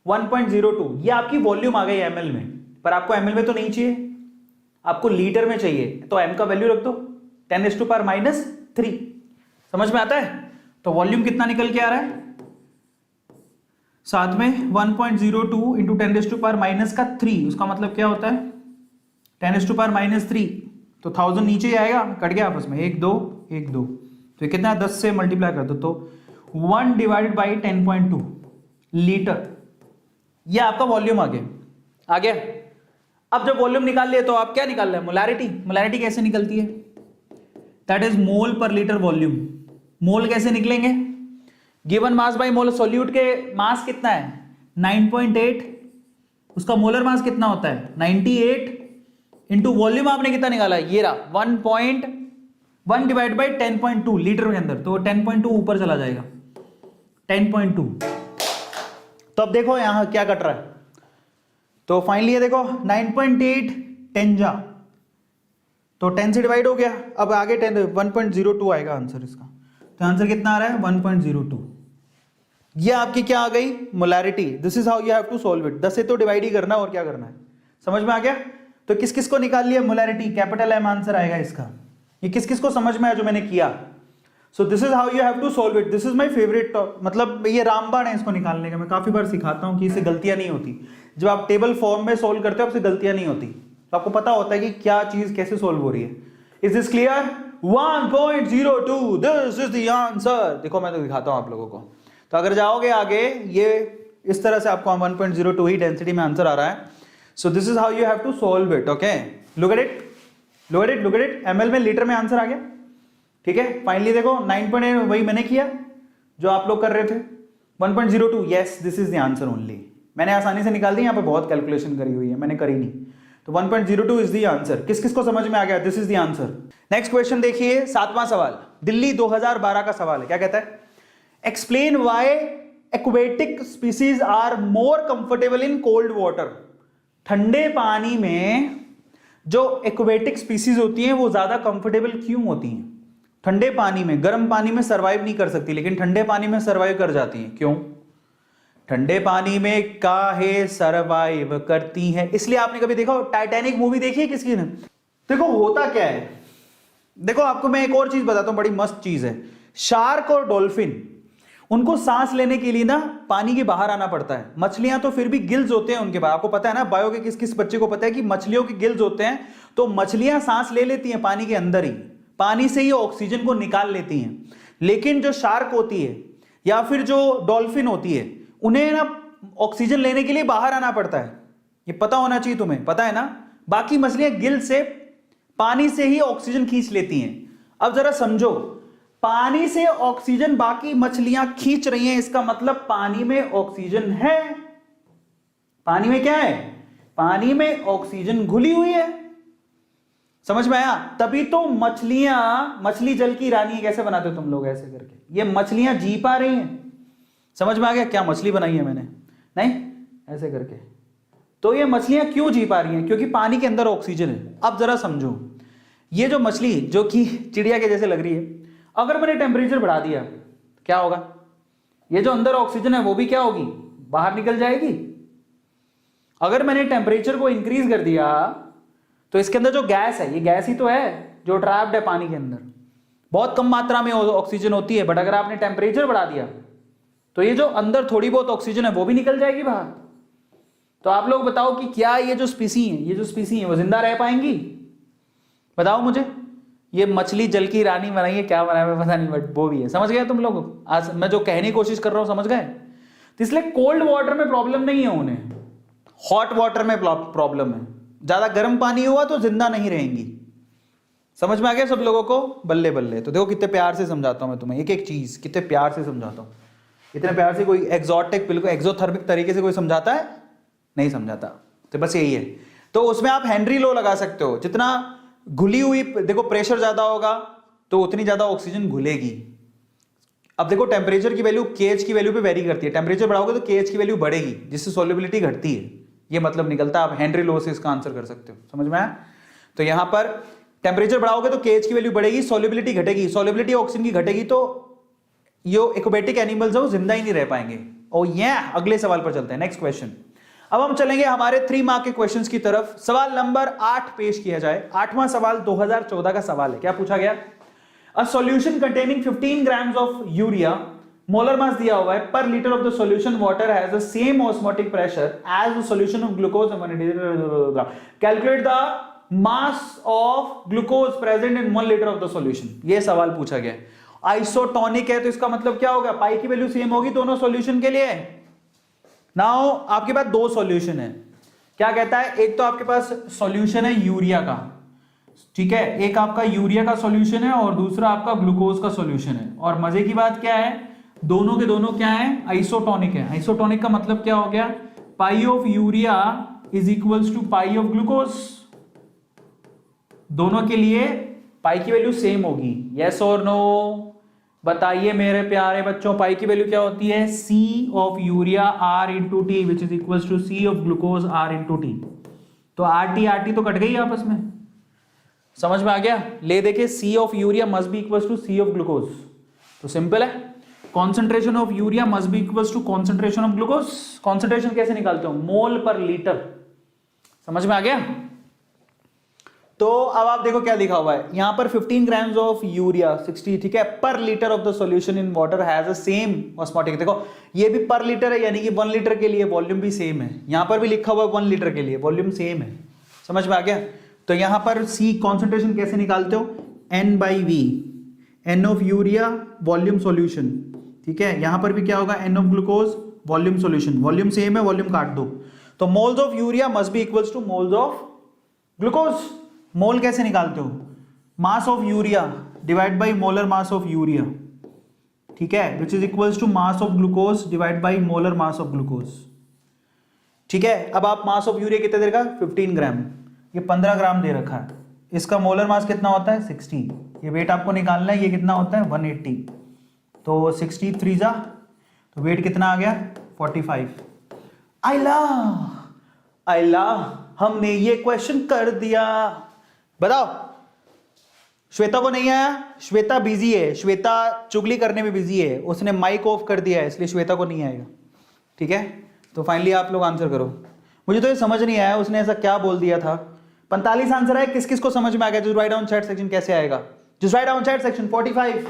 1.02, ये आपकी वॉल्यूम आ गई एमएल में, पर आपको एमएल में तो नहीं चाहिए, आपको लीटर में चाहिए, तो एम का वैल्यू रख दो 10⁻⁻3। समझ में आता है? तो वॉल्यूम कितना निकल के आ रहा है? साथ में 1.02 इंटू 10⁻⁻3, उसका मतलब क्या होता है? 10⁻⁻3, तो 1000 नीचे ही आएगा, कट गया आपस में, 1 2 1 2, तो कितना 10 से मल्टीप्लाई कर दो, तो 1 डिवाइडेड बाई 10.2 लीटर, ये आपका वॉल्यूम आ गया। अब जब वॉल्यूम निकाल लिया तो आप क्या निकाल रहे हैं? मोलैरिटी। मोलैरिटी कैसे निकलती है? दैट इज मोल पर लीटर वॉल्यूम। मोल कैसे निकलेंगे? Given mass by mole, solute के मास कितना है? 9.8, उसका मोलर मास कितना होता है? 98, इंटू वॉल्यूम आपने कितना निकाला है? ये रहा 1.1 डिवाइड बाई 10.2 लीटर के अंदर, तो 10.2 ऊपर चला जाएगा, 10.2। तो अब देखो यहां क्या कट रहा है, तो फाइनली ये देखो 9.8 10 जा, तो 10 से डिवाइड हो गया, अब आगे 1.02 आएगा आंसर इसका। तो आंसर कितना आ रहा है? 1.02। ये आपकी क्या आ गई? Molarity. This is how you have to solve it. 10 से तो डिवाइड ही करना, और क्या करना है? समझ में आ गया? तो किस किस को निकाल लिया? मोलैरिटी, कैपिटल एम आंसर आएगा इसका। ये किस किस को समझ में आया जो मैंने किया? So this is how you have to solve it. This is my favourite, मतलब ये रामबाण है इसको निकालने का, मैं काफी बार सिखाता हूं कि इससे गलतियां नहीं होती। जब आप टेबल फॉर्म में सोल्व करते हो आपसे गलतियां नहीं होती, तो आपको पता होता है कि क्या चीज कैसे सोल्व हो रही है। Is this clear? 1.02, this is the answer. देखो मैं तो दिखाता हूं आप लोगों को, तो अगर जाओगे आगे, ये इस तरह से आपको 1.02 ही डेंसिटी में आंसर आ रहा है। So this is how you have to solve it. Okay, look at it, look at it, look at it. Ml में लीटर में आंसर आ गया, ठीक है। फाइनली देखो 9.8 वही मैंने किया जो आप लोग कर रहे थे, 1.02, yes this is the answer only. मैंने आसानी से निकाल दी, यहाँ पे बहुत कैलकुलेशन करी हुई है, मैंने करी नहीं। तो 1.02 इज द आंसर। किस किस को समझ में आ गया? This is the answer. Next question देखिए, 7वां सवाल, दिल्ली 2012 का सवाल है। क्या कहता है? Explain why aquatic species are more comfortable in cold water. ठंडे पानी में जो एक्वेटिक स्पीसीज होती हैं वो ज्यादा कंफर्टेबल क्यों होती हैं? ठंडे पानी में, गर्म पानी में सरवाइव नहीं कर सकती, लेकिन ठंडे पानी में सरवाइव कर जाती हैं। क्यों? ठंडे पानी में काहे सरवाइव करती हैं? इसलिए आपने कभी देखा टाइटैनिक मूवी देखी है किसकी ने? देखो होता क्या है, देखो आपको मैं एक और चीज बताता हूं, बड़ी मस्त चीज है। शार्क और डॉल्फिन, उनको सांस लेने के लिए ना पानी के बाहर आना पड़ता है। मछलियां तो फिर भी गिल्स होते हैं उनके पास, आपको पता है ना, बायो के किस किस बच्चे को पता है कि मछलियों के गिल्स होते हैं, तो मछलियां सांस ले लेती हैं पानी के अंदर ही, पानी से ही ऑक्सीजन को निकाल लेती हैं। लेकिन जो शार्क होती है या फिर जो डॉल्फिन होती है, उन्हें ना ऑक्सीजन लेने के लिए बाहर आना पड़ता है। ये पता होना चाहिए तुम्हें, पता है ना। बाकी मछलियां गिल से पानी से ही ऑक्सीजन खींच लेती हैं। अब जरा समझो, पानी से ऑक्सीजन बाकी मछलियां खींच रही हैं, इसका मतलब पानी में ऑक्सीजन है। पानी में क्या है? पानी में ऑक्सीजन घुली हुई है। समझ में आया? तभी तो मछलियां, मछली जल की रानी कैसे बनाते हो तुम लोग ऐसे करके, ये मछलियां जी पा रही हैं। समझ में आ गया? क्या मछली बनाई है मैंने? नहीं, ऐसे करके। तो ये मछलियां क्यों जी पा रही हैं? क्योंकि पानी के अंदर ऑक्सीजन है। अब जरा समझो, ये जो मछली जो कि चिड़िया के जैसे लग रही है, अगर मैंने टेम्परेचर बढ़ा दिया क्या होगा? ये जो अंदर ऑक्सीजन है वो भी क्या होगी? बाहर निकल जाएगी। अगर मैंने टेम्परेचर को इंक्रीज कर दिया तो इसके अंदर जो गैस है, ये गैस ही तो है जो ट्रैप्ड है पानी के अंदर, बहुत कम मात्रा में ऑक्सीजन होती है, बट अगर आपने टेम्परेचर बढ़ा दिया तो ये जो अंदर थोड़ी बहुत ऑक्सीजन है वो भी निकल जाएगी बाहर। तो आप लोग बताओ कि क्या ये जो स्पीसी है वो जिंदा रह पाएंगी? बताओ मुझे। ये मछली जल की रानी बनाई है, क्या बनाया पता नहीं, बट वो भी है। समझ गए तुम लोग? आज मैं जो कहने की कोशिश कर रहा हूं समझ गए? तो इसलिए कोल्ड वाटर में प्रॉब्लम नहीं है उन्हें, हॉट वाटर में प्रॉब्लम है। ज्यादा गर्म पानी हुआ तो जिंदा नहीं रहेंगी। समझ में आ गया सब लोगों को? बल्ले बल्ले। तो देखो कितने प्यार से समझाता हूं मैं तुम्हें, एक एक चीज कितने प्यार से समझाता हूं। इतने प्यार से कोई एक्सोटिक बिल्कुल एक्सोथर्मिक तरीके से कोई समझाता है? नहीं समझाता। तो बस यही है। तो उसमें आप हेनरी लॉ लगा सकते हो, जितना घुली हुई, देखो प्रेशर ज्यादा होगा तो उतनी ज्यादा ऑक्सीजन घुलेगी। अब देखो टेम्परेचर की वैल्यू केएच की वैल्यू पे वेरी करती है, टेम्परेचर बढ़ाओगे तो केएच की वैल्यू बढ़ेगी जिससे सॉल्युबिलिटी घटती है, ये मतलब निकलता है। आप हेनरी लॉ से इसका आंसर कर सकते हो। समझ में आया? तो यहां पर टेम्परेचर बढ़ाओगे तो केएच की वैल्यू बढ़ेगी, सॉल्युबिलिटी घटेगी, सॉल्युबिलिटी ऑक्सीजन की घटेगी तो ये एक्वेटिक एनिमल्स है वो जिंदा ही नहीं रह पाएंगे। और ये अगले सवाल पर चलते हैं, नेक्स्ट क्वेश्चन। अब हम चलेंगे हमारे 3 मार्क के क्वेश्चंस की तरफ। सवाल नंबर 8 पेश किया जाए। 8वां सवाल 2014 का सवाल है। क्या पूछा गया? A solution containing 15 grams of urea, molar mass दिया हुआ है, पर litre of the solution water has the same osmotic pressure as the solution of glucose. Calculate the mass of glucose present in 1 litre of the solution. ये सवाल पूछा गया। Isotonic है तो इसका मतलब क्या होगा? पाई की वैल्यू सेम होगी दोनों सॉल्यूशन के लिए। नाउ आपके पास 2 सॉल्यूशन है। क्या कहता है? एक तो आपके पास सॉल्यूशन है यूरिया का, ठीक है, एक आपका यूरिया का सॉल्यूशन है और दूसरा आपका ग्लूकोज का सॉल्यूशन है। और मजे की बात क्या है, दोनों के दोनों क्या है? आइसोटोनिक है। आइसोटोनिक का मतलब क्या हो गया? Pi of urea is equals to pi of glucose. दोनों के लिए पाई की वैल्यू सेम होगी। यस और नो? बताइए मेरे प्यारे बच्चों, पाई की वैल्यू क्या होती है? C of urea R into T which is equal to C of glucose R into T. तो RT तो कट गई आपस में। समझ में आ गया? ले देखिए, C of urea must be equal to C of glucose. तो सिंपल है, concentration of urea must be equal to concentration of glucose. Concentration कैसे निकालते हो? मोल पर लीटर। समझ में आ गया? तो अब आप देखो क्या लिखा हुआ है यहां पर, 15 ग्राम्स ऑफ यूरिया 60, ठीक है, पर litre of the solution in water has a same osmotic. देखो ये भी पर लीटर है, यानी कि 1 लीटर के लिए वॉल्यूम भी सेम है। यहां पर भी लिखा हुआ है 1 लीटर के लिए वॉल्यूम सेम है। समझ में आ गया? तो यहां पर C कॉन्सेंट्रेशन कैसे निकालते हो? N/V, N of urea volume solution, ठीक है। यहां पर भी क्या होगा? N of glucose volume solution. Volume same है, वॉल्यूम काट दो। तो moles of urea must be equals to moles of glucose. Mole कैसे निकालते हो? Mass of urea divide by molar mass of urea, ठीक है, which is equals to mass of glucose divide by molar mass of glucose, ठीक है। अब आप मास of urea कितना दे रखा? 15 ग्राम। ये 15 ग्राम दे रखा है। इसका मोलर मास कितना होता है? 60। ये वेट आपको निकालना है, ये कितना होता है? 180। तो 63 जा, तो वेट कितना आ गया? 45। आइला हमने ये क्वेश्चन कर दिया। बताओ, श्वेता को नहीं आया? श्वेता बिजी है, श्वेता चुगली करने में बिजी है, उसने माइक ऑफ कर दिया है, इसलिए श्वेता को नहीं आएगा, ठीक है। तो फाइनली आप लोग आंसर करो। मुझे तो ये समझ नहीं आया उसने ऐसा क्या बोल दिया था। 45 आंसर है, किस किस को समझ में आ गया? Just write down chat section. कैसे आएगा? Just write down chat section 45।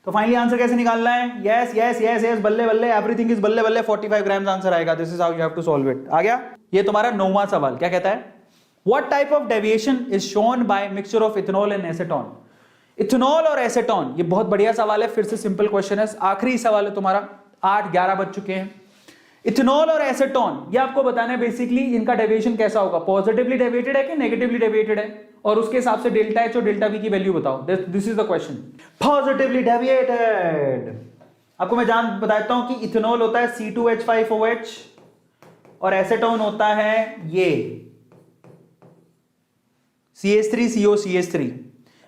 तो फाइनली आंसर कैसे निकालना है? यस यस यस यस, बल्ले बल्ले, एवरीथिंग इज बल्ले बल्ले। 45 ग्राम्स आंसर आएगा। This is how you have to solve it. आ गया? ये तुम्हारा 9वां सवाल। क्या कहता है? What type of deviation is shown by mixture of ethanol and acetone? Ethanol और एसेटोन, ये बहुत बढ़िया सवाल है। फिर से सिंपल क्वेश्चन है, आखिरी सवाल है तुम्हारा। 8-11 बज चुके हैं। इथेनॉल और एसेटोन, ये आपको बताना है बेसिकली इनका डेविएशन कैसा होगा। पॉजिटिवली डेविएटेड है कि नेगेटिवली डेविएटेड है, और उसके हिसाब से डेल्टा एच और डेल्टा वी की वैल्यू बताओ। This is the question. Positively deviated, आपको मैं बताता हूं कि इथेनॉल होता है C2H5OH और एसेटोन होता है ये CH3COCH3।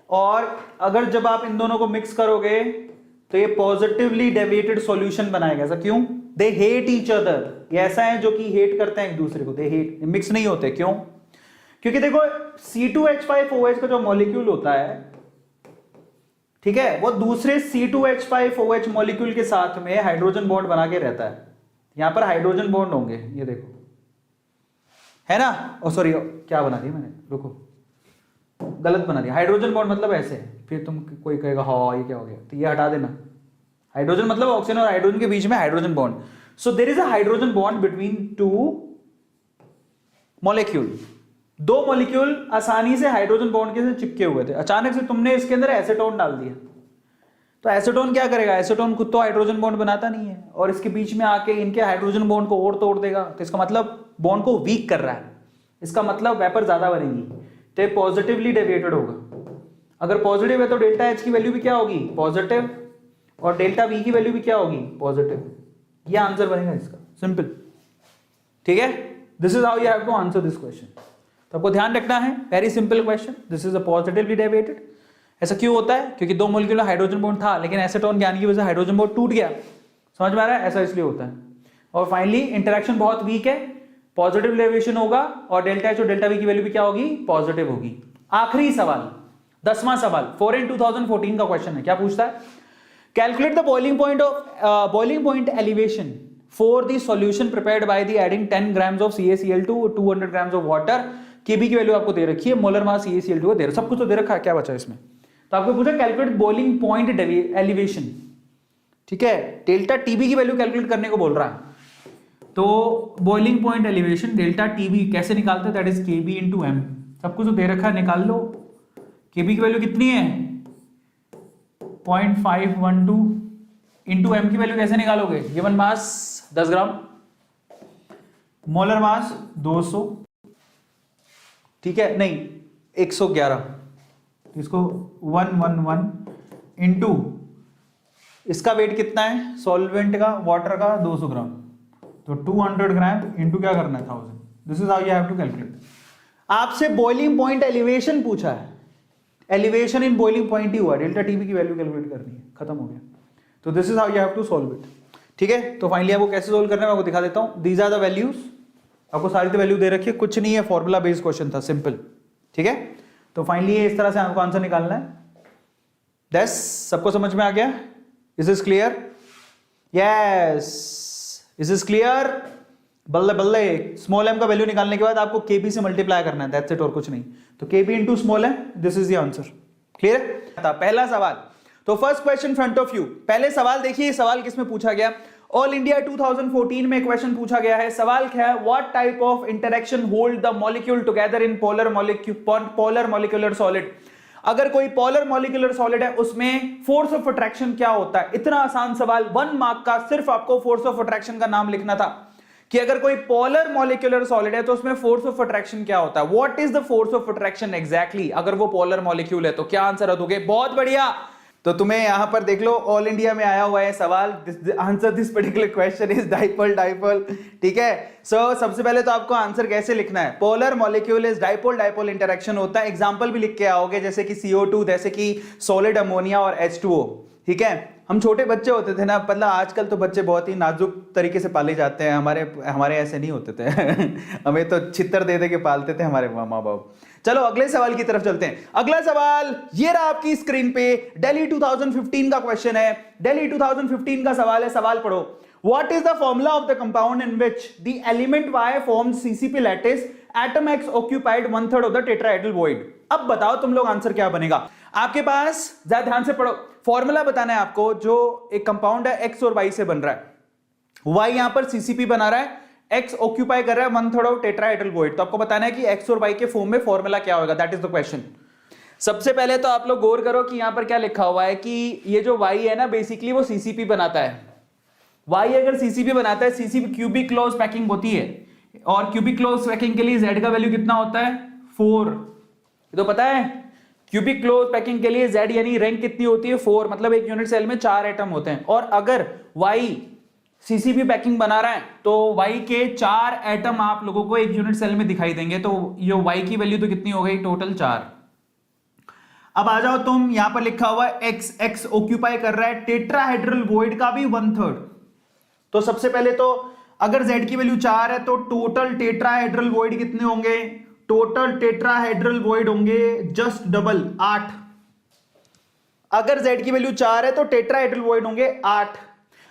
और अगर जब आप इन दोनों को मिक्स करोगे तो ये पॉजिटिवली डेविएटेड सॉल्यूशन बनाएगा। ऐसा क्यों? They hate each other. ये ऐसा है जो कि हेट करते हैं एक दूसरे को, दे हेट, मिक्स नहीं होते। क्यों? क्योंकि देखो C2H5OH का जो मॉलिक्यूल होता है, ठीक है, वो दूसरे C2H5OH मॉलिक्यूल के साथ में हाइड्रोजन बॉन्ड बना के रहता है। यहां पर हाइड्रोजन बॉन्ड होंगे, ये देखो, है ना। ओ सॉरी, क्या बना दिया मैंने, रुको, गलत बना दिया। हाइड्रोजन बॉन्ड मतलब ऐसे है, फिर तुम कोई कहेगा हाँ ये क्या हो गया, तो ये हटा देना। हाइड्रोजन मतलब ऑक्सीजन और हाइड्रोजन के बीच में hydrogen bond. So there is a hydrogen bond between two molecule. दो मॉलिक्यूल आसानी से हाइड्रोजन बॉन्ड के साथ चिपके हुए थे, अचानक से तुमने इसके अंदर एसीटोन डाल दिया, तो एसीटोन क्या करेगा, एसीटोन खुद तो हाइड्रोजन बॉन्ड बनाता नहीं है और इसके बीच में आके इनके हाइड्रोजन बॉन्ड को और तोड़ देगा, तो इसका मतलब बॉन्ड को वीक कर रहा है, इसका मतलब वेपर ज्यादा बनेगी, तो ये पॉजिटिवली डेविएटेड होगा। अगर पॉजिटिव है तो डेल्टा एच की वैल्यू भी क्या होगी, पॉजिटिव, और डेल्टा वी की वैल्यू भी क्या होगी, पॉजिटिव। ये आंसर बनेगा इसका, सिंपल। ठीक है, this is how you have to answer this question. तो आपको ध्यान रखना है, very simple question, this is a positively deviated. ऐसा क्यों होता है, क्योंकि दो मॉलिक्यूल में हाइड्रोजन बॉन्ड था लेकिन एसीटोन के आने की वजह से हाइड्रोजन बॉन्ड टूट गया, समझ में आ रहा है, ऐसा इसलिए होता है। और फाइनली इंटरेक्शन बहुत वीक है, पॉजिटिव डेविएशन होगा और डेल्टा एच और डेल्टा वी की वैल्यू भी क्या होगी, पॉजिटिव होगी। आखिरी सवाल, 10वां सवाल, फॉरेन 2014 का क्वेश्चन है। क्या पूछता है, calculate the boiling point elevation for the solution prepared by the adding 10 grams of CaCl2 200 grams of water. Kb की वैल्यू आपको दे रखी है, मोलर मास CaCl2 को दे रखा, सब कुछ तो दे रखा है, क्या बचा इसमें। तो आपको पूछा कैलकुलेट बॉइलिंग पॉइंट एलिवेशन, ठीक है, डेल्टा टीबी की वैल्यू कैलकुलेट करने को बोल रहा है। तो boiling point elevation delta TB कैसे निकालते हैं, that is Kb into m, सब कुछ तो दे रखा है, निकाल लो। Kb की वैल्यू कितनी है, 0.512 इंटू एम की वैल्यू कैसे निकालोगे, गिवन मास 10 ग्राम, मोलर मास 200, ठीक है, नहीं 111, इसको 111 इंटू इसका वेट कितना है सॉल्वेंट का, वाटर का 200 ग्राम, तो 200 ग्राम इंटू क्या करना है 1000। This is how you have to calculate. आपसे बॉइलिंग पॉइंट एलिवेशन पूछा है, एलिवेशन इन बॉइलिंग पॉइंट ही हुआ, डेल्टा टीबी की वैल्यू कैलकुलेट करनी है, खत्म हो गया। तो this is how you have to solve it, ठीक है। तो फाइनली आपको कैसे सोल्व करना है मैं आपको दिखा देता हूं। दीज आर द वैल्यूज, आपको सारी तो वैल्यू दे रखी है, कुछ नहीं है, फॉर्मूला बेस्ड क्वेश्चन था, सिंपल, ठीक है। तो फाइनली इस तरह से आपको आंसर निकालना है। दस सबको समझ में आ गया, is this clear, yes, is this clear, बल्ले बल्ले। स्मॉल एम का वैल्यू निकालने के बाद आपको केबी से मल्टीप्लाई करना है, दैट्स इट, और कुछ नहीं। तो KB into small m, this is the answer, clear है। पहला सवाल, तो first question front of you, पहले सवाल देखिए, सवाल किसमें पूछा गया, ऑल इंडिया 2014 में क्वेश्चन पूछा गया है। सवाल क्या है, what type of interaction hold the molecule together in polar molecular solid. अगर कोई पोलर मॉलिक्यूलर सॉलिड है उसमें फोर्स ऑफ अट्रैक्शन क्या होता है। इतना आसान सवाल, 1 मार्क का, सिर्फ आपको फोर्स ऑफ अट्रैक्शन का नाम लिखना था कि अगर कोई पोलर मॉलिक्यूलर सॉलिड है तो उसमें फोर्स ऑफ अट्रैक्शन क्या होता है, what is the force of attraction exactly, अगर वो पोलर मॉलिक्यूल है तो क्या आंसर दोगे। बहुत बढ़िया, तो तुम्हें यहां पर देख लो ऑल इंडिया में आया हुआ है सवाल, answer this particular question is dipole dipole, ठीक है। सो सबसे पहले तो आपको आंसर कैसे लिखना है, polar molecule is dipole dipole interaction होता है। एग्जांपल भी लिख के आओगे, जैसे कि CO2, जैसे कि सॉलिड अमोनिया और H2O, ठीक है। हम छोटे बच्चे होते थे ना, मतलब आजकल तो बच्चे बहुत ही नाजुक तरीके से पाले जाते हैं, हमारे ऐसे नहीं होते थे हमें तो छितर दे दे के पालते थे हमारे माँ बाप। चलो अगले सवाल की तरफ चलते हैं। अगला सवाल ये रहा आपकी स्क्रीन पे, दिल्ली 2015 का क्वेश्चन है। दिल्ली 2015 का सवाल है, सवाल पढ़ो। What is the formula of the compound in which the element Y forms CCP lattice, atom X occupied 1/3 of the tetrahedral void? अब बताओ तुम लोग आंसर क्या बनेगा आपके पास, ज्यादा ध्यान से पढ़ो। फॉर्मूला बताना है आपको, जो एक कंपाउंड है X और Y से बन रहा है, Y यहां पर CCP बना रहा है, X ऑक्यूपाई कर रहा है 1/3 ऑफ टेट्राहेड्रल वॉइड। तो आपको बताना है कि X और Y के फॉर्म में फॉर्मूला क्या होगा, दैट इज द क्वेश्चन। सबसे पहले तो आप लोग गौर करो कि यहां पर क्या लिखा हुआ है कि ये जो Y है ना, बेसिकली वो CCP बनाता है। Y अगर CCP बनाता है, CCP क्यूबिक क्लोज पैकिंग होती है, और क्यूबिक क्लोज पैकिंग के लिए Z का वैल्यू कितना होता है, 4। ये तो पता है, क्यूबिक क्लोज पैकिंग के लिए Z यानी रैंक कितनी होती है, 4, मतलब एक यूनिट सेल में 4 एटम होते हैं। और अगर Y CCP पैकिंग बना रहा है तो Y के 4 एटम आप लोगों को एक यूनिट सेल में दिखाई देंगे, तो ये Y की वैल्यू तो कितनी हो गई, टोटल 4। अब आ जाओ तुम, यहां पर लिखा हुआ है X ऑक्यूपाई कर रहा है टेट्राहेड्रल वॉइड का भी 1/3। तो सबसे पहले तो अगर Z की वैल्यू 4 है तो टोटल टेट्राहेड्रल वॉइड कितने होंगे, टोटल टेट्राहेड्रल वॉइड होंगे जस्ट डबल 8। अगर Z की वैल्यू 4 है तो टेट्राहेड्रल वॉइड होंगे 8।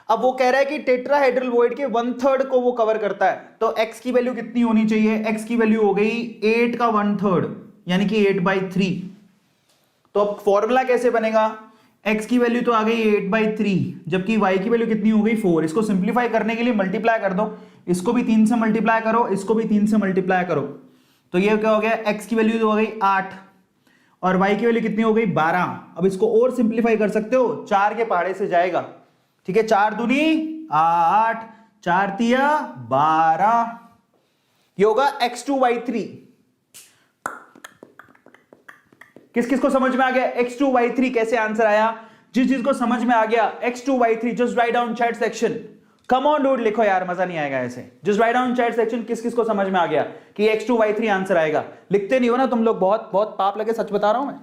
अब वो कह रहा है कि टेट्राहेड्रल वॉइड के 1/3 को वो कवर करता है, तो x की वैल्यू कितनी होनी चाहिए? x की वैल्यू हो गई 8 का 1/3 यानी कि 8/3। तो अब फॉर्मूला कैसे बनेगा? x की वैल्यू तो आ गई 8/3, जबकि y की वैल्यू कितनी हो गई 4। इसको सिंप्लीफाई करने के लिए मल्टीप्लाई कर दो, इसको भी 3 से मल्टीप्लाई करो, इसको भी 3 से मल्टीप्लाई करो, तो ये क्या हो गया? x की वैल्यू तो हो गई 8 और y की वैल्यू कितनी हो गई 12। अब इसको और सिंप्लीफाई कर सकते हो, 4 के पहाड़े से जाएगा, ठीक है, 4 दूनी 8, 4 तिया 12, ये होगा x2y3। किस किस को समझ में आ गया x2y3 कैसे आंसर आया? जिस चीज को समझ में आ गया x2y3 just write down chat section. Come on dude लिखो यार, मजा नहीं आएगा ऐसे। Just write down chat section किस किस को समझ में आ गया कि x2y3 आंसर आएगा। लिखते नहीं हो ना तुम लोग, बहुत बहुत पाप लगे, सच बता रहा हूं मैं।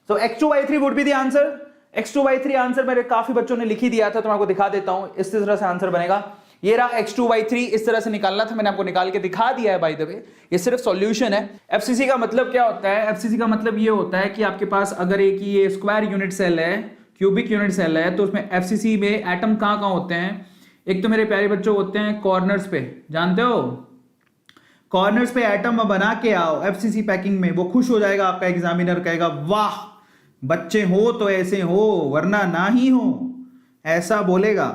तो x2y3 would be the answer. x2y3 answer मेरे काफी बच्चों ने लिख ही दिया था, तो मैं आपको दिखा देता हूं। इस तरह से आंसर बनेगा, ये रहा x2y3, इस तरह से निकालना था, मैंने आपको निकाल के दिखा दिया है बाय द वे। ये सिर्फ सॉल्यूशन है। एफसीसी का मतलब क्या होता है? एफसीसी का मतलब ये होता है कि आपके पास अगर एक ये स्क्वायर यूनिट सेल है, क्यूबिक यूनिट सेल है, तो उसमें एफसीसी में एटम कहां कहां होते हैं? एक तो मेरे प्यारे बच्चों होते हैं कॉर्नर्स पे, जानते हो, कॉर्नर्स पे एटम बना के आओ एफसीसी पैकिंग में, वो खुश हो जाएगा। आपका एग्जामिनर कहेगा वाह बच्चे हो तो ऐसे हो, वरना ना ही हो, ऐसा बोलेगा।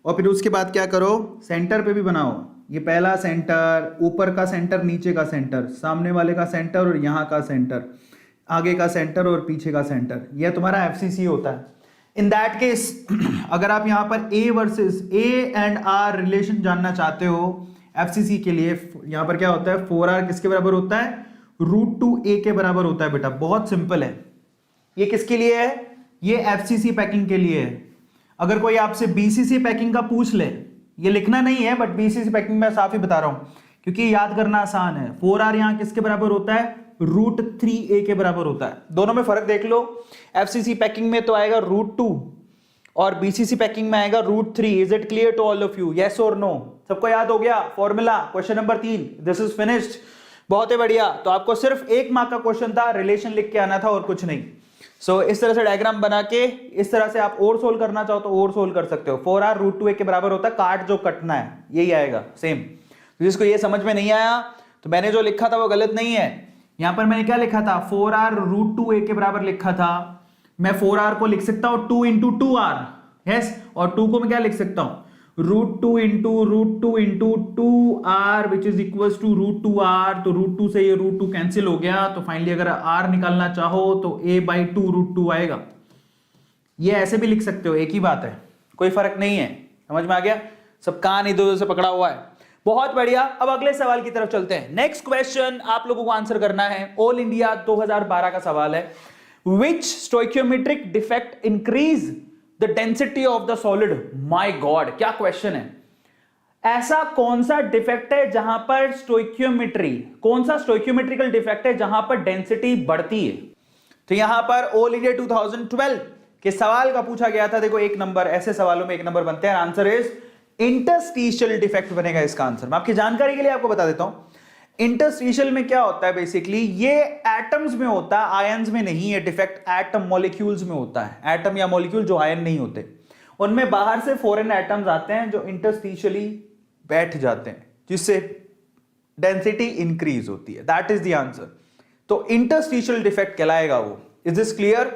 और फिर उसके बाद क्या करो? सेंटर पे भी बनाओ। ये पहला सेंटर, ऊपर का सेंटर, नीचे का सेंटर, सामने वाले का सेंटर और यहाँ का सेंटर, आगे का सेंटर और पीछे का सेंटर, यह तुम्हारा एफसीसी होता है। इन दैट केस अगर आप यहाँ पर A versus A and R relation जानना चाहते हो एफसीसी के लिए, यहाँ पर क्या होता है? 4R किसके बराबर होता है? √2A के बराबर होता है बेटा। बहुत सिंपल है। ये किसके लिए है? ये एफसीसी पैकिंग के लिए है। अगर कोई आपसे बीसीसी पैकिंग का पूछ ले, ये लिखना नहीं है बट बीसीसी पैकिंग में साफ ही बता रहा हूं क्योंकि याद करना आसान है। 4R यहां किसके बराबर होता है? √3A के बराबर होता है। दोनों में फर्क देख लो, एफसीसी पैकिंग में तो आएगा √2 और बीसीसी पैकिंग में आएगा √3। Is it clear to all of you? Yes और नो? सबको याद हो गया formula? Question number 3, this is finished. बहुत ही बढ़िया। तो आपको सिर्फ 1 मार्क का क्वेश्चन था, रिलेशन लिख के आना था और कुछ नहीं। सो इस तरह से डायग्राम बना के, इस तरह से आप और सोल्व करना चाहो तो और सोल्व कर सकते हो। 4R √2A के बराबर होता है, काट जो कटना है यही आएगा सेम। तो जिसको ये समझ में नहीं आया तो मैंने जो लिखा था वो गलत नहीं है। यहां पर मैंने क्या लिखा था? 4R √2A के बराबर लिखा था। मैं 4R को लिख सकता हूं 2 × 2R, यस, और 2 को मैं क्या लिख सकता हूं? √2 × 2R which is equal to √2R। तो √2 से ये √2 कैंसिल हो गया, तो फाइनली अगर R निकालना चाहो तो A/2 √2 आएगा। ये ऐसे भी लिख सकते हो, एक ही बात है, कोई फर्क नहीं है। समझ में आ गया? सब कान इधर उधर से पकड़ा हुआ है। बहुत बढ़िया। अब अगले सवाल की तरफ चलते हैं। नेक्स्ट क्वेश्चन आप लोगों को आंसर करना है। ऑल इंडिया 2012 का सवाल है। Which stoichiometric defect increase the density of the solid? My God, क्या क्वेश्चन है। ऐसा कौन सा डिफेक्ट है जहां पर स्टोइकियोमेट्री, कौन सा स्टोइकियोमेट्रिकल डिफेक्ट है जहां पर डेंसिटी बढ़ती है? तो यहां पर ऑल इंडिया 2012 के सवाल का पूछा गया था। देखो 1 नंबर, ऐसे सवालों में 1 नंबर बनते हैं। आंसर इज इंटरस्टिशियल डिफेक्ट बनेगा इसका आंसर। मैं आपकी जानकारी के लिए आपको बता देता हूं, इंटरस्टिशियल में क्या होता है बेसिकली, ये एटम्स में होता है, आयंस में नहीं है। डिफेक्ट एटम मॉलिक्यूल्स में होता है। एटम या मॉलिक्यूल जो आयन नहीं होते, उनमें बाहर से फॉरेन एटम्स आते हैं जो इंटरस्टिशियली बैठ जाते हैं, जिससे डेंसिटी इंक्रीज होती है। That is the answer. तो इंटरस्टिशियल डिफेक्ट कहलाएगा वो। Is this clear?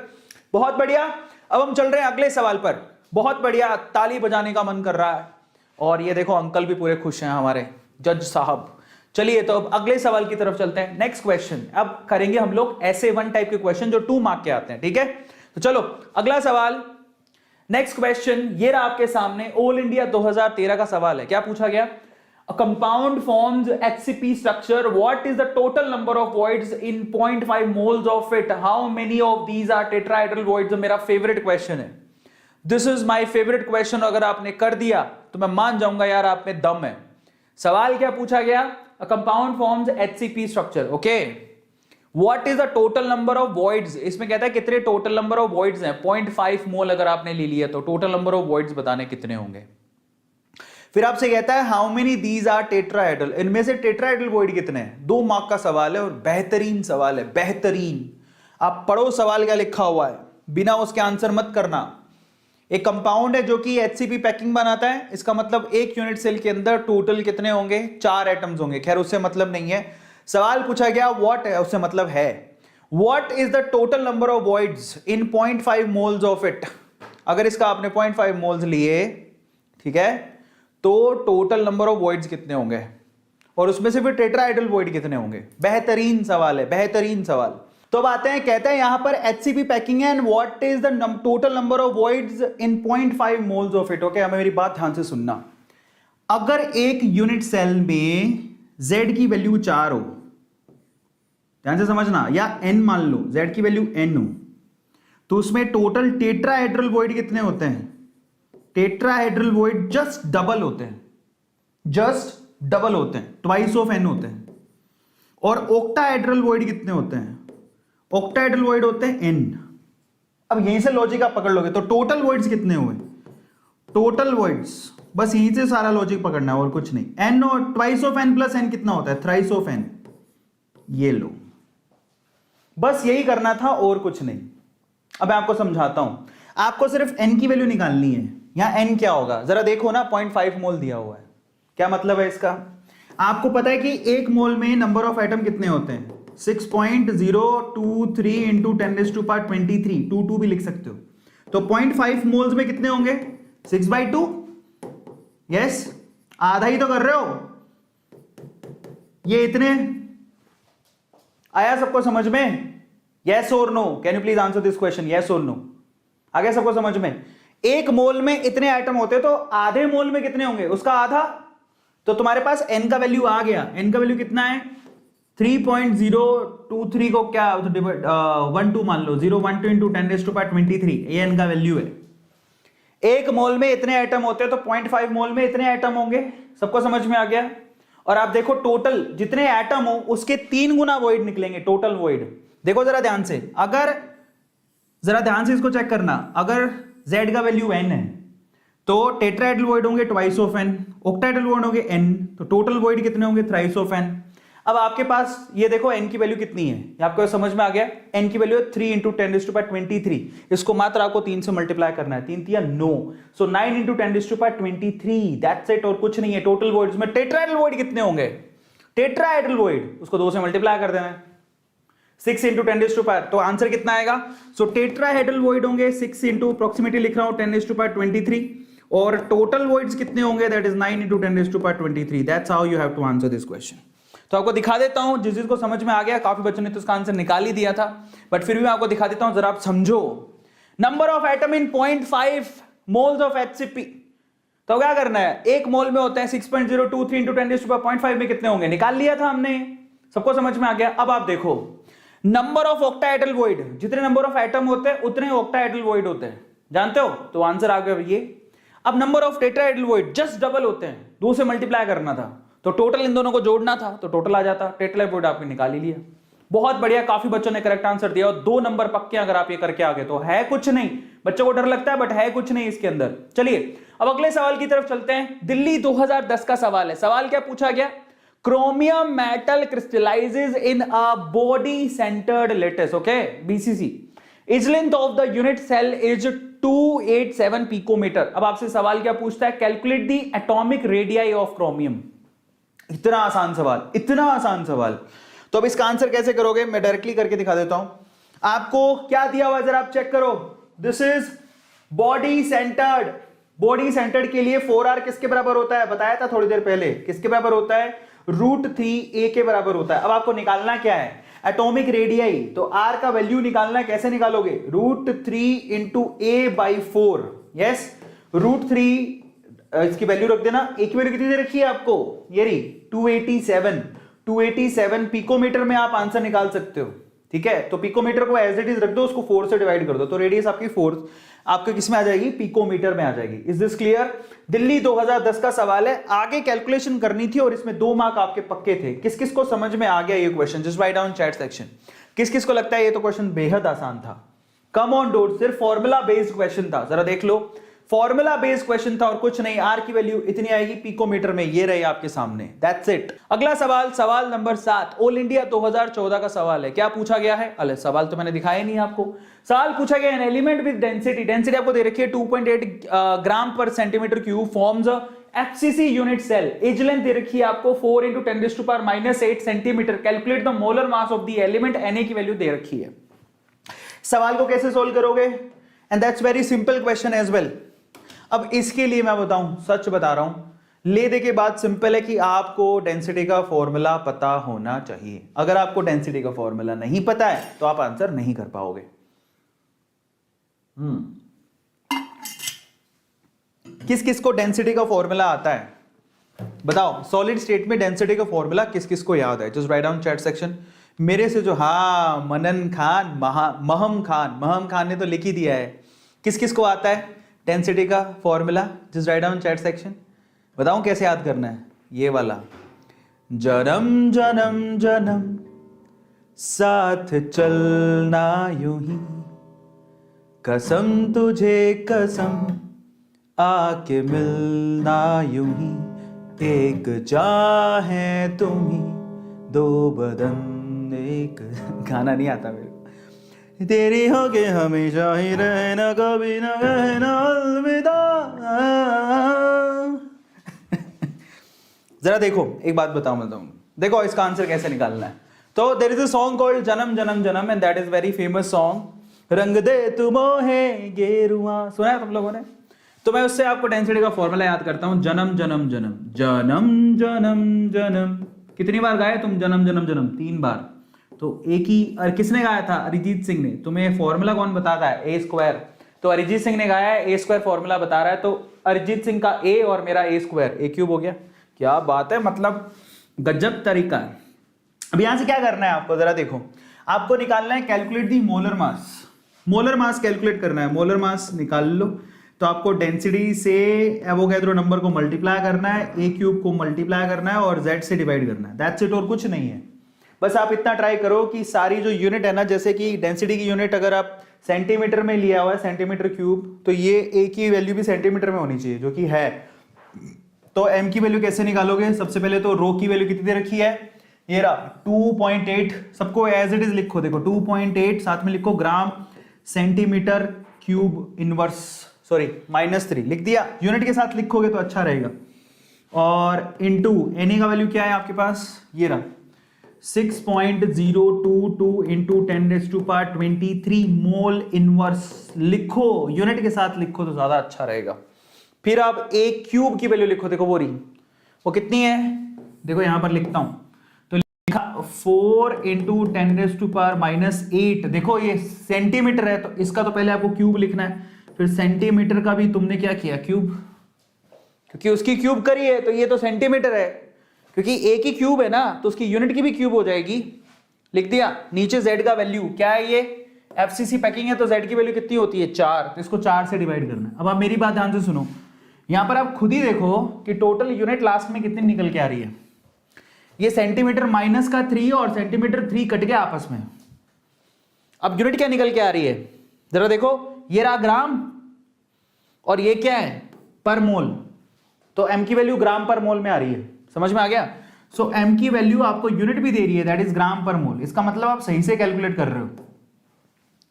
बहुत बढ़िया। अब हम चल रहे हैं अगले सवाल पर। बहुत बढ़िया, ताली बजाने का मन कर रहा है। और ये देखो अंकल भी पूरे खुश हैं हमारे जज साहब। चलिए तो अब अगले सवाल की तरफ चलते हैं। नेक्स्ट क्वेश्चन अब करेंगे हम लोग ऐसे 1 टाइप के क्वेश्चन जो 2 मार्क के आते हैं, ठीक है? तो चलो अगला सवाल, नेक्स्ट क्वेश्चन ये रहा आपके सामने। ऑल इंडिया 2013 का सवाल है। क्या पूछा गया? A compound forms HCP structure. What is the total number of voids in 0.5 moles of it? How many of these are tetrahedral voids? मेरा फेवरेट क्वेश्चन है। This is my favorite question। अगर आपने कर दिया तो मैं मान जाऊंगा यार आप में दम है। सवाल क्या पूछा गया? A compound forms HCP structure. Okay. What is the total number of voids? इसमें कहता है कितने total number of voids हैं। 0.5 मोल अगर आपने ले लिया तो total number of voids बताने कितने होंगे। फिर आपसे कहता है how many these are tetrahedral, इनमें से टेट्राहेड्रल वॉइड कितने हैं। 2 मार्क का सवाल है और बेहतरीन सवाल है, बेहतरीन। आप पढ़ो सवाल क्या लिखा हुआ है, बिना उसके आंसर मत करना। एक कंपाउंड है जो कि HCP पैकिंग बनाता है, इसका मतलब एक यूनिट सेल के अंदर टोटल कितने होंगे, 4 एटम्स होंगे। खैर उससे मतलब नहीं है, सवाल पूछा गया व्हाट है, उससे मतलब है what is the total number of voids in 0.5 moles of it. अगर इसका आपने 0.5 मोल्स लिए, ठीक है, तो टोटल नंबर ऑफ वॉइड्स कितने होंगे, और उसमें से फिर टेट्राहेड्रल वॉइड कितने होंगे। बेहतरीन सवाल है, बेहतरीन सवाल। तो अब आते हैं, कहते हैं यहां पर HCP पैकिंग है and what is the total number of voids in 0.5 moles of it. Okay, हमें मेरी बात ध्यान से सुनना। अगर एक यूनिट सेल में Z की वैल्यू 4 हो, ध्यान से समझना, या N मान लो, Z की वैल्यू N हो, तो उसमें टोटल टेट्राहेड्रल वॉइड कितने होते हैं। टेट्राहेड्रल वॉइड जस्ट डबल होते हैं, जस्ट डबल होते हैं, ट्वाइस ऑफ N होते हैं। और ऑक्टाहेड्रल वॉइड कितने होते हैं, ऑक्टाहेड्रल वॉइड होते हैं N। अब यहीं से लॉजिक आप पकड़ लोगे तो टोटल वॉइड्स कितने हुए, टोटल वॉइड्स, बस यहीं से सारा लॉजिक पकड़ना है और कुछ नहीं। N और twice of N plus N कितना होता है, थ्राइस ऑफ N। ये लो, बस यही करना था और कुछ नहीं। अब मैं आपको समझाता हूं, आपको सिर्फ N की वैल्यू निकालनी है। यहां N क्या होगा जरा देखो ना, 0.5 मोल दिया हुआ है। क्या मतलब है इसका, आपको पता है कि एक मोल में नंबर ऑफ एटम कितने होते हैं, 6.023 इंटू 10⁻23, 22 भी लिख सकते हो। तो 0.5 मोल्स में कितने होंगे, 6/2। यस, आधा ही तो कर रहे हो। ये इतने आया सबको समझ में, यस और no, can you please answer this question, yes और नो, आ गया सबको समझ में। एक मोल में इतने आइटम होते तो आधे मोल में कितने होंगे, उसका आधा। तो तुम्हारे पास N का वैल्यू आ गया, N का वैल्यू कितना है, 3.023 को क्या 12 मान लो, 012 इंटू 10⁻23, ये N का वैल्यू है। एक मोल में इतने आइटम होते तो 0.5 मोल में इतने आइटम होंगे। सबको समझ में आ गया। और आप देखो टोटल जितने एटम हो उसके 3 गुना वॉइड निकलेंगे, टोटल वॉइड। देखो जरा ध्यान से, अगर जरा ध्यान से इसको चेक करना, अगर Z का वैल्यू N है तो टेट्राहेड्रल वॉइड होंगे twice of N, octahedral void होंगे N, तो टोटल वॉइड कितने होंगे, थ्राइस ऑफ N। अब आपके पास ये देखो N की वैल्यू कितनी है, ये आपको समझ में आ गया। N की वैल्यू है 3 इंटू 10⁻23, इसको मात्र आपको 3 से मल्टीप्लाई करना है, 3 3 9, सो 9 इंटू 10⁻23, दैट्स इट, और कुछ नहीं है। टोटल वॉइड्स में टेट्राहेड्रल वॉइड कितने होंगे, टेट्राहेड्रल वॉइड उसको 2 से मल्टीप्लाई कर देना है, 6 इंटू 10⁻, तो आंसर कितना आएगा। सो टेट्राहेड्रल वॉइड होंगे 6 इंटू, अप्रोक्सीमेटली लिख रहा हूं 10⁻23, और टोटल वॉइड्स कितने होंगे, that is 9 into 10⁻23। That's how you have to answer this question. तो आपको दिखा देता हूं, जिस जिसको समझ में आ गया, काफी बच्चों ने तो इसका आंसर निकाल ही दिया था, बट फिर भी मैं आपको दिखा देता हूं, जरा आप समझो। Number of atom in 0.5 moles of HCP, तो क्या करना है, एक मोल में होता है 6.023 इंटू 10⁻0.5 में कितने होंगे, निकाल लिया था हमने। सबको समझ में आ गया। अब आप देखो नंबर ऑफ ऑक्टाहेड्रल वॉइड, जितने नंबर ऑफ एटम होते हैं उतने ऑक्टाहेड्रल वॉइड होते हैं, जानते हो, तो आंसर आ गया ये। अब number of tetrahedral void just double होते हैं, 2 से मल्टीप्लाई करना था, तो टोटल इन दोनों को जोड़ना था, तो टोटल आ जाता। टेट्राहेड्रल वॉइड आपने निकाल ही लिया। बहुत बढ़िया, काफी बच्चों ने करेक्ट आंसर दिया, और 2 नंबर पक्के अगर आप ये करके आ गए तो है कुछ नहीं। बच्चों को डर लगता है बट है कुछ नहीं इसके अंदर। चलिए अब अगले सवाल की तरफ चलते हैं। दिल्ली 2010 का सवाल है। सवाल क्या पूछा गया, chromium metal crystallizes in a body centred lattice, okay, BCC, is length of the unit cell is 287 picometre. अब आपसे सवाल क्या पूछता है, calculate the atomic radii of chromium. इतना आसान सवाल, इतना आसान सवाल। तो अब इसका आंसर कैसे करोगे, मैं डायरेक्टली करके दिखा देता हूं। आपको क्या दिया हुआ है जरा आप चेक करो, this is body centred. Body centred के लिए 4R किसके बराबर होता है, बताया था थोड़ी देर पहले, किसके बराबर होता है, √3a के बराबर होता है। अब आपको निकालना क्या है, एटॉमिक रेडियाई, तो R का वैल्यू निकालना है। कैसे निकालोगे, √3 इंटू a/4, यस, √3 इसकी वैल्यू रख देना। एक की वैल्यू कितनी दे रखी है आपको, ये रही 287 पिकोमीटर में आप आंसर निकाल सकते हो, ठीक है। तो पिकोमीटर को एज इट इज रख दो, उसको 4 से डिवाइड कर दो, तो रेडियस आपकी 4 आपके किस में आ जाएगी, पिकोमीटर में आ जाएगी। Is this clear. दिल्ली 2010 का सवाल है, आगे कैलकुलेशन करनी थी और इसमें 2 मार्क आपके पक्के थे। किस किस को समझ में आ गया ये question, just write down chat section. किस किस को लगता है ये तो क्वेश्चन बेहद आसान था। कम ऑन डोट, सिर्फ फॉर्मूला बेस्ड क्वेश्चन था। जरा देख लो, फॉर्मूला बेस्ड क्वेश्चन था और कुछ नहीं। आर की वैल्यू इतनी आएगी पिकोमीटर में, ये रही आपके सामने, दैट्स इट। अगला सवाल, सवाल नंबर 7, ऑल इंडिया 2014 का सवाल है। क्या पूछा गया है? अरे सवाल तो मैंने दिखाया नहीं आपको। सवाल पूछा गया है, एलिमेंट विद डेंसिटी, डेंसिटी आपको दे रखी है 2.8 gram per centimetre cube, forms FCC unit cell, edge length दे रखी है आपको 4 × 10⁻⁻8 centimetre, calculate the molar mass of the element, Na की वैल्यू दे रखी है। सवाल को कैसे सोल्व करोगे? And that's very simple question as well. अब इसके लिए मैं बताऊं, सच बता रहा हूं, ले दे के बाद सिंपल है कि आपको डेंसिटी का फॉर्मूला पता होना चाहिए। अगर आपको डेंसिटी का फॉर्मूला नहीं पता है तो आप आंसर नहीं कर पाओगे। किस किस को डेंसिटी का फॉर्मूला आता है बताओ? सॉलिड स्टेट में डेंसिटी का फॉर्मूला किस किस को याद है? Just write down chat section. मेरे से जो, हाँ मनन खान, महम खान ने तो लिख ही दिया है। किस किस को आता है डेंसिटी का formula? Just write down chat section. बताऊं कैसे याद करना है? ये वाला, जन्म जन्म जन्म साथ चलना यूं ही, कसम तुझे कसम आके मिलना यूं ही, एक चाहे तुम ही दो बदन एक। गाना नहीं आता मेरे को। तेरी होके हमेशा ही रहना, कभी ना कहना अलविदा। जरा देखो, एक बात बताऊं मैं तुम, देखो इसका आंसर कैसे निकालना है। तो there is a song called जनम जनम जनम and that is very famous song. रंग दे तू मोहे गेरुआ, सुना है तुम लोगों ने? तो मैं उससे आपको डेंसिटी का फॉर्मूला याद करता हूं, जनम जनम जनम जनम जनम जनम। कितनी बार गाए तुम जनम जनम जनम? 3 बार। तो एक ही, और किसने गाया था? अरिजीत सिंह ने। तुम्हें फॉर्मूला कौन बताता है? ए स्क्वायर। तो अरिजीत सिंह ने गाया है, ए स्क्वायर फॉर्मूला बता रहा है, तो अरिजीत सिंह का ए और मेरा ए स्क्वायर, ए क्यूब हो गया। क्या बात है, मतलब गजब तरीका है। अब यहां से क्या करना है आपको, जरा देखो, आपको निकालना है calculate the molar mass. Molar mass calculate करना है, मोलर मास निकाल लो। तो आपको डेंसिटी से एवोगैड्रो नंबर को मल्टीप्लाई करना है, ए क्यूब को मल्टीप्लाई करना है और जेड से डिवाइड करना है, दैट्स इट, और कुछ नहीं है। बस आप इतना ट्राई करो कि सारी जो यूनिट है ना, जैसे कि डेंसिटी की यूनिट अगर आप सेंटीमीटर में लिया हुआ है, सेंटीमीटर क्यूब, तो ये ए की वैल्यू भी सेंटीमीटर में होनी चाहिए, जो कि है। तो एम की वैल्यू कैसे निकालोगे? सबसे पहले तो रो की वैल्यू कितनी दे रखी है? ये रहा 2.8, सबको एज इट इज लिखो। देखो 2.8 साथ में लिखो gram centimetre cube inverse, sorry -3 लिख दिया। यूनिट के साथ लिखोगे तो अच्छा रहेगा। और इनटू Na का वैल्यू क्या है आपके पास? ये रहा 6.022 इंटू 10⁻23 मोल इनवर्स। लिखो, यूनिट के साथ लिखो तो ज्यादा अच्छा रहेगा। फिर आप ए क्यूब की वैल्यू लिखो, देखो वो रही, वो कितनी है? देखो यहां पर लिखता हूं, तो लिखा 4 इंटू 10⁻⁸। देखो ये सेंटीमीटर है, तो इसका तो पहले आपको क्यूब लिखना है, फिर सेंटीमीटर का भी तुमने क्या किया? क्यूब, क्योंकि उसकी क्यूब करी है तो ये तो सेंटीमीटर है, क्योंकि ए की क्यूब है ना, तो उसकी यूनिट की भी क्यूब हो जाएगी। लिख दिया। नीचे जेड का वैल्यू क्या है? ये एफसीसी पैकिंग है, तो जेड की वैल्यू कितनी होती है? 4, तो इसको 4 से डिवाइड करना है। अब आप मेरी बात ध्यान से सुनो, यहां पर आप खुद ही देखो कि टोटल यूनिट लास्ट में कितनी निकल के आ रही है। ये सेंटीमीटर माइनस का 3 और सेंटीमीटर 3 कट गया आपस में। अब यूनिट क्या निकल के आ रही है? जरा देखो, ये रहा ग्राम और ये क्या है? पर मोल। तो एम की वैल्यू ग्राम पर मोल में आ रही है, समझ में आ गया? सो एम की वैल्यू आपको यूनिट भी दे रही है, दैट इज ग्राम पर मोल। इसका मतलब आप सही से कैलकुलेट कर रहे हो।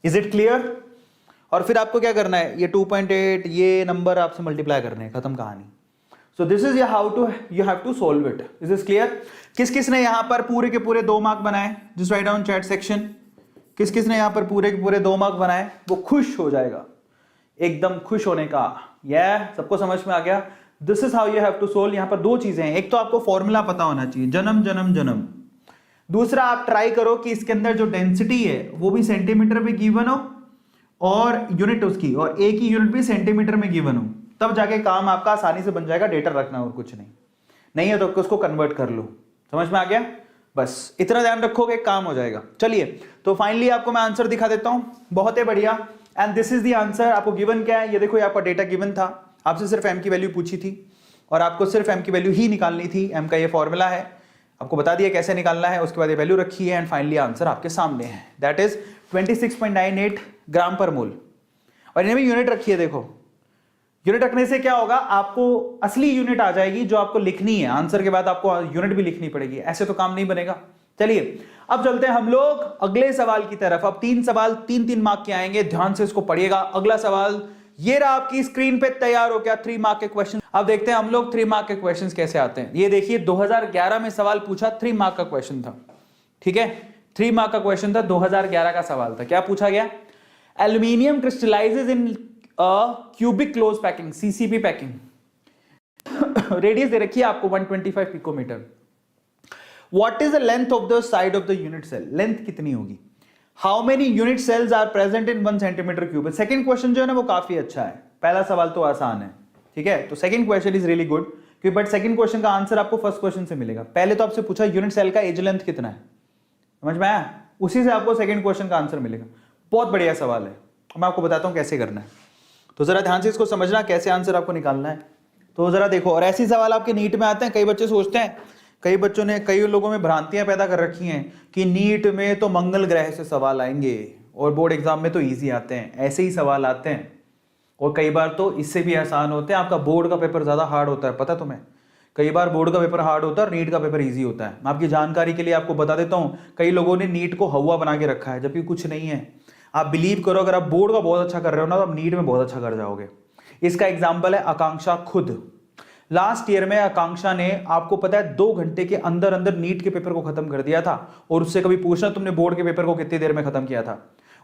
Is it clear? और फिर आपको क्या करना है? ये 2.8 ये नंबर आपसे मल्टीप्लाई करने हैं, खत्म कहानी। So this is how to you have to solve it. Is this clear? किस किस ने यहां पर पूरे के पूरे 2 मार्क बनाए? Just write down chat section. किस किस ने यहां पर पूरे के पूरे 2 मार्क बनाए? वो खुश हो जाएगा, एकदम खुश होने का। सबको समझ में आ गया? This is how you have to solve. यहां पर 2 चीजें हैं, एक तो आपको फॉर्मूला पता होना चाहिए, जन्म जन्म जन्म। दूसरा आप ट्राई करो कि इसके अंदर जो डेंसिटी है वो भी सेंटीमीटर में गिवन हो और यूनिट उसकी, और ए की यूनिट भी सेंटीमीटर में गिवन हो, तब जाके काम आपका आसानी से बन जाएगा। डेटा रखना और कुछ नहीं है तो उसको कन्वर्ट कर लो। समझ में आ गया? बस इतना ध्यान रखोगे, काम हो जाएगा। चलिए, तो फाइनली आपको मैं आंसर दिखा देता हूं। बहुत ही बढ़िया, and this is the answer. आपको गिवन क्या है? ये देखो, ये आपका डेटा गिवन था, आपसे सिर्फ एम की वैल्यू पूछी थी और आपको सिर्फ एम की वैल्यू ही निकालनी थी। एम का ये फॉर्मूला है, आपको बता दिया कैसे निकालना है, उसके बाद ये वैल्यू रखी है, एंड फाइनली आंसर आपके सामने है, दैट इज 26.98 ग्राम पर मोल। और इन्हें भी यूनिट रखी है, देखो यूनिट रखने से क्या होगा, आपको असली यूनिट आ जाएगी जो आपको लिखनी है, आंसर के बाद आपको यूनिट भी लिखनी पड़ेगी, ऐसे तो काम नहीं बनेगा। चलिए अब चलते हैं हम लोग अगले सवाल की तरफ। अब 3 सवाल 3-3 मार्क के आएंगे, ध्यान से इसको पढ़िएगा। अगला सवाल ये रहा आपकी स्क्रीन पे तैयार हो गया, 3 मार्क के क्वेश्चन। अब देखते हैं हम लोग 3 मार्क के क्वेश्चन कैसे आते हैं। ये देखिए 2011 में सवाल पूछा, 3 मार्क का क्वेश्चन था, ठीक है, 3 मार्क का क्वेश्चन था, 2011 का सवाल था। क्या पूछा गया, aluminium crystallises in cubic close packing, CCP packing, radius दे रखी है आपको 125 picometre. What is the length of the side of the unit cell, length कितनी होगी। How many unit cells are present in 1 centimetre cube. Second question जो है ना वो काफी अच्छा है, पहला सवाल तो आसान है, ठीक है, तो second question is really good, क्योंकि बट सेकंड क्वेश्चन का आंसर आपको फर्स्ट क्वेश्चन से मिलेगा। पहले तो आपसे पूछा यूनिट सेल का एज लेंथ कितना है, समझ में आया, उसी से आपको सेकंड क्वेश्चन का आंसर मिलेगा। बहुत बढ़िया सवाल है, मैं आपको बताता हूं कैसे करना है, तो जरा ध्यान से इसको समझना कैसे आंसर आपको निकालना है। तो जरा देखो, और ऐसे सवाल आपके नीट में आते हैं। कई बच्चे सोचते हैं, कई बच्चों ने, कई लोगों में भ्रांतियां पैदा कर रखी हैं कि नीट में तो मंगल ग्रह से सवाल आएंगे और बोर्ड एग्जाम में तो इजी आते हैं, ऐसे ही सवाल आते हैं, और कई बार तो इससे भी आसान होते हैं। आपका बोर्ड का पेपर ज्यादा हार्ड होता है, पता तुम्हें, कई बार बोर्ड का पेपर हार्ड होता है और नीट का पेपर इजी होता है। मैं आपकी जानकारी के लिए आपको बता देता हूं, कई लोगों ने नीट को हवा बना के रखा है, जबकि कुछ नहीं है। आप बिलीव करो, अगर आप बोर्ड का बहुत अच्छा कर रहे हो ना, तो आप नीट में बहुत अच्छा कर जाओगे। इसका एग्जाम्पल है आकांक्षा खुद। लास्ट ईयर में आकांक्षा ने, आपको पता है, 2 घंटे के अंदर अंदर नीट के पेपर को खत्म कर दिया था। और उससे कभी पूछना तुमने बोर्ड के पेपर को कितनी देर में खत्म किया था।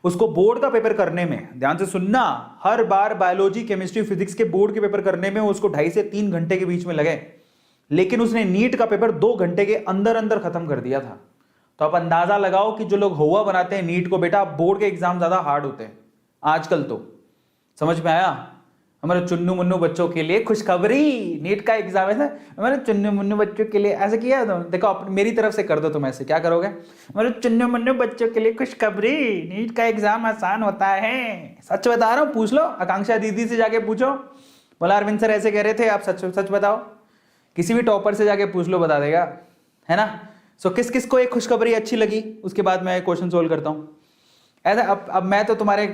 उसको बोर्ड का पेपर करने में, ध्यान से सुनना, हर बार बायोलॉजी, केमिस्ट्री, फिजिक्स के बोर्ड के पेपर करने में उसको 2.5 से 3 घंटे के बीच में लगे, लेकिन उसने नीट का पेपर 2 घंटे के अंदर अंदर खत्म कर दिया था। तो आप अंदाजा लगाओ कि जो लोग हुआ बनाते हैं नीट को, बेटा बोर्ड के एग्जाम ज्यादा हार्ड होते हैं आजकल। तो समझ में आया। हमारे चुन्नू मुन्नू बच्चों के लिए खुशखबरी, नीट का एग्जाम है ना, हमारे चुन्नू मुन्नू बच्चों के लिए। ऐसे किया तो देखो, मेरी तरफ से कर दो तुम, ऐसे क्या करोगे, हमारे चुन्नू मुन्नू बच्चों के लिए खुशखबरी, नीट का एग्जाम आसान होता है। सच बता रहा हूँ, पूछ लो, आकांक्षा दीदी से जाके पूछो, बोला अरविंद सर ऐसे कह रहे थे, आप सच सच बताओ। किसी भी टॉपर से जाके पूछ लो, बता देगा, है ना। सो किस किस को एक खुशखबरी अच्छी लगी, उसके बाद मैं क्वेश्चन सोल्व करता हूँ। ऐसा अब मैं तो तुम्हारे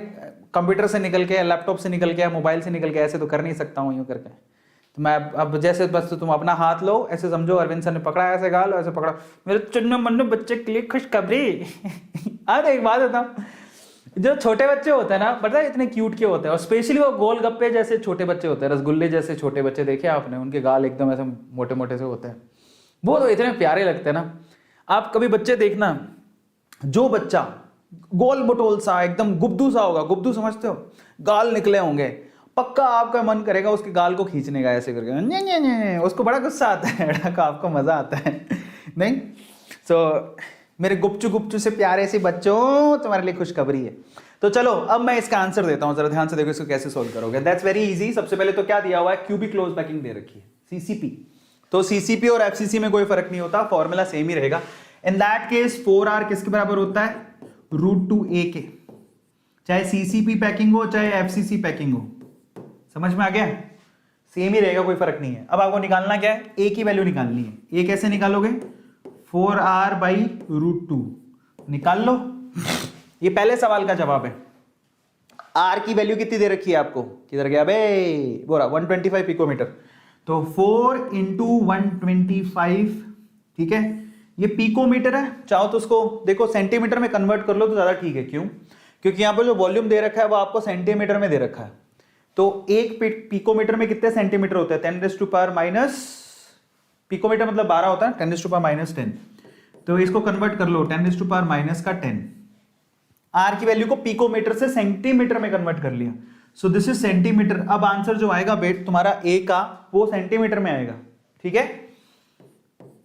कंप्यूटर से निकल के, लैपटॉप से निकल के, मोबाइल से निकल के ऐसे तो कर नहीं सकता हूँ यूं करके। तो मैं अब जैसे, बस तुम अपना हाथ लो, ऐसे समझो अरविंद सर ने पकड़ा, ऐसे गाल ऐसे पकड़ा, मेरे चुन्नू मुन्नू बच्चे के लिए खुशखबरी। अरे एक बात बताऊं, जो छोटे बच्चे होते हैं ना, पता है इतने क्यूट के होते हैं, और स्पेशली वो गोलगप्पे जैसे छोटे बच्चे होते हैं, रसगुल्ले जैसे छोटे बच्चे देखे आपने, उनके गाल एकदम ऐसे मोटे मोटे से होते हैं, वो तो इतने प्यारे लगते हैं ना। आप कभी बच्चे देखना, जो बच्चा गोल मटोल सा एकदम गुब्दू सा होगा, गुब्दू समझते हो, गाल निकले होंगे, पक्का आपका मन करेगा उसके गाल को खींचने का, ऐसे करके ने ने ने, उसको बड़ा गुस्सा आता है, आपको मजा आता है नहीं। सो मेरे गुपचू गुपचू से प्यारे से बच्चों, तुम्हारे लिए खुशखबरी है। तो चलो अब मैं इसका आंसर देता हूं, जरा ध्यान से देखो इसको कैसे सोल्व करोगे। That's very easy. सबसे पहले तो क्या दिया हुआ है, क्यूबिक क्लोज पैकिंग दे रखी है, सीसीपी। तो सीसीपी और एफसीसी में कोई फर्क नहीं होता, फॉर्मूला सेम ही रहेगा। इन दैट केस 4R किसके बराबर होता है, √2a के, चाहे सीसीपी पैकिंग हो चाहे एफसीसी पैकिंग हो। समझ में आ गया, सेम ही रहेगा, कोई फर्क नहीं है। अब आपको निकालना क्या है, ए की वैल्यू निकालनी है। ए कैसे निकालोगे, 4R/√2 निकाल लो। ये पहले सवाल का जवाब है। आर की वैल्यू कितनी दे रखी है आपको, किधर गया बे, बोरा 125 पिकोमीटर। तो 4 × 125, ठीक है, ये पिकोमीटर है। चाहो तो उसको देखो सेंटीमीटर में कन्वर्ट कर लो तो ज्यादा ठीक है। क्यों, क्योंकि यहां पर जो वॉल्यूम दे रखा है वो आपको सेंटीमीटर में दे रखा है। तो एक पिकोमीटर में कितने सेंटीमीटर होते हैं, 10⁻⁻, पिकोमीटर मतलब 12 होता है, 10⁻⁻10। तो इसको कन्वर्ट कर लो 10⁻⁻10। आर की वैल्यू को पिकोमीटर से सेंटीमीटर में कन्वर्ट कर लिया। सो दिस इज सेंटीमीटर। अब आंसर जो आएगा बेट तुम्हारा ए का, वो सेंटीमीटर में आएगा, ठीक है।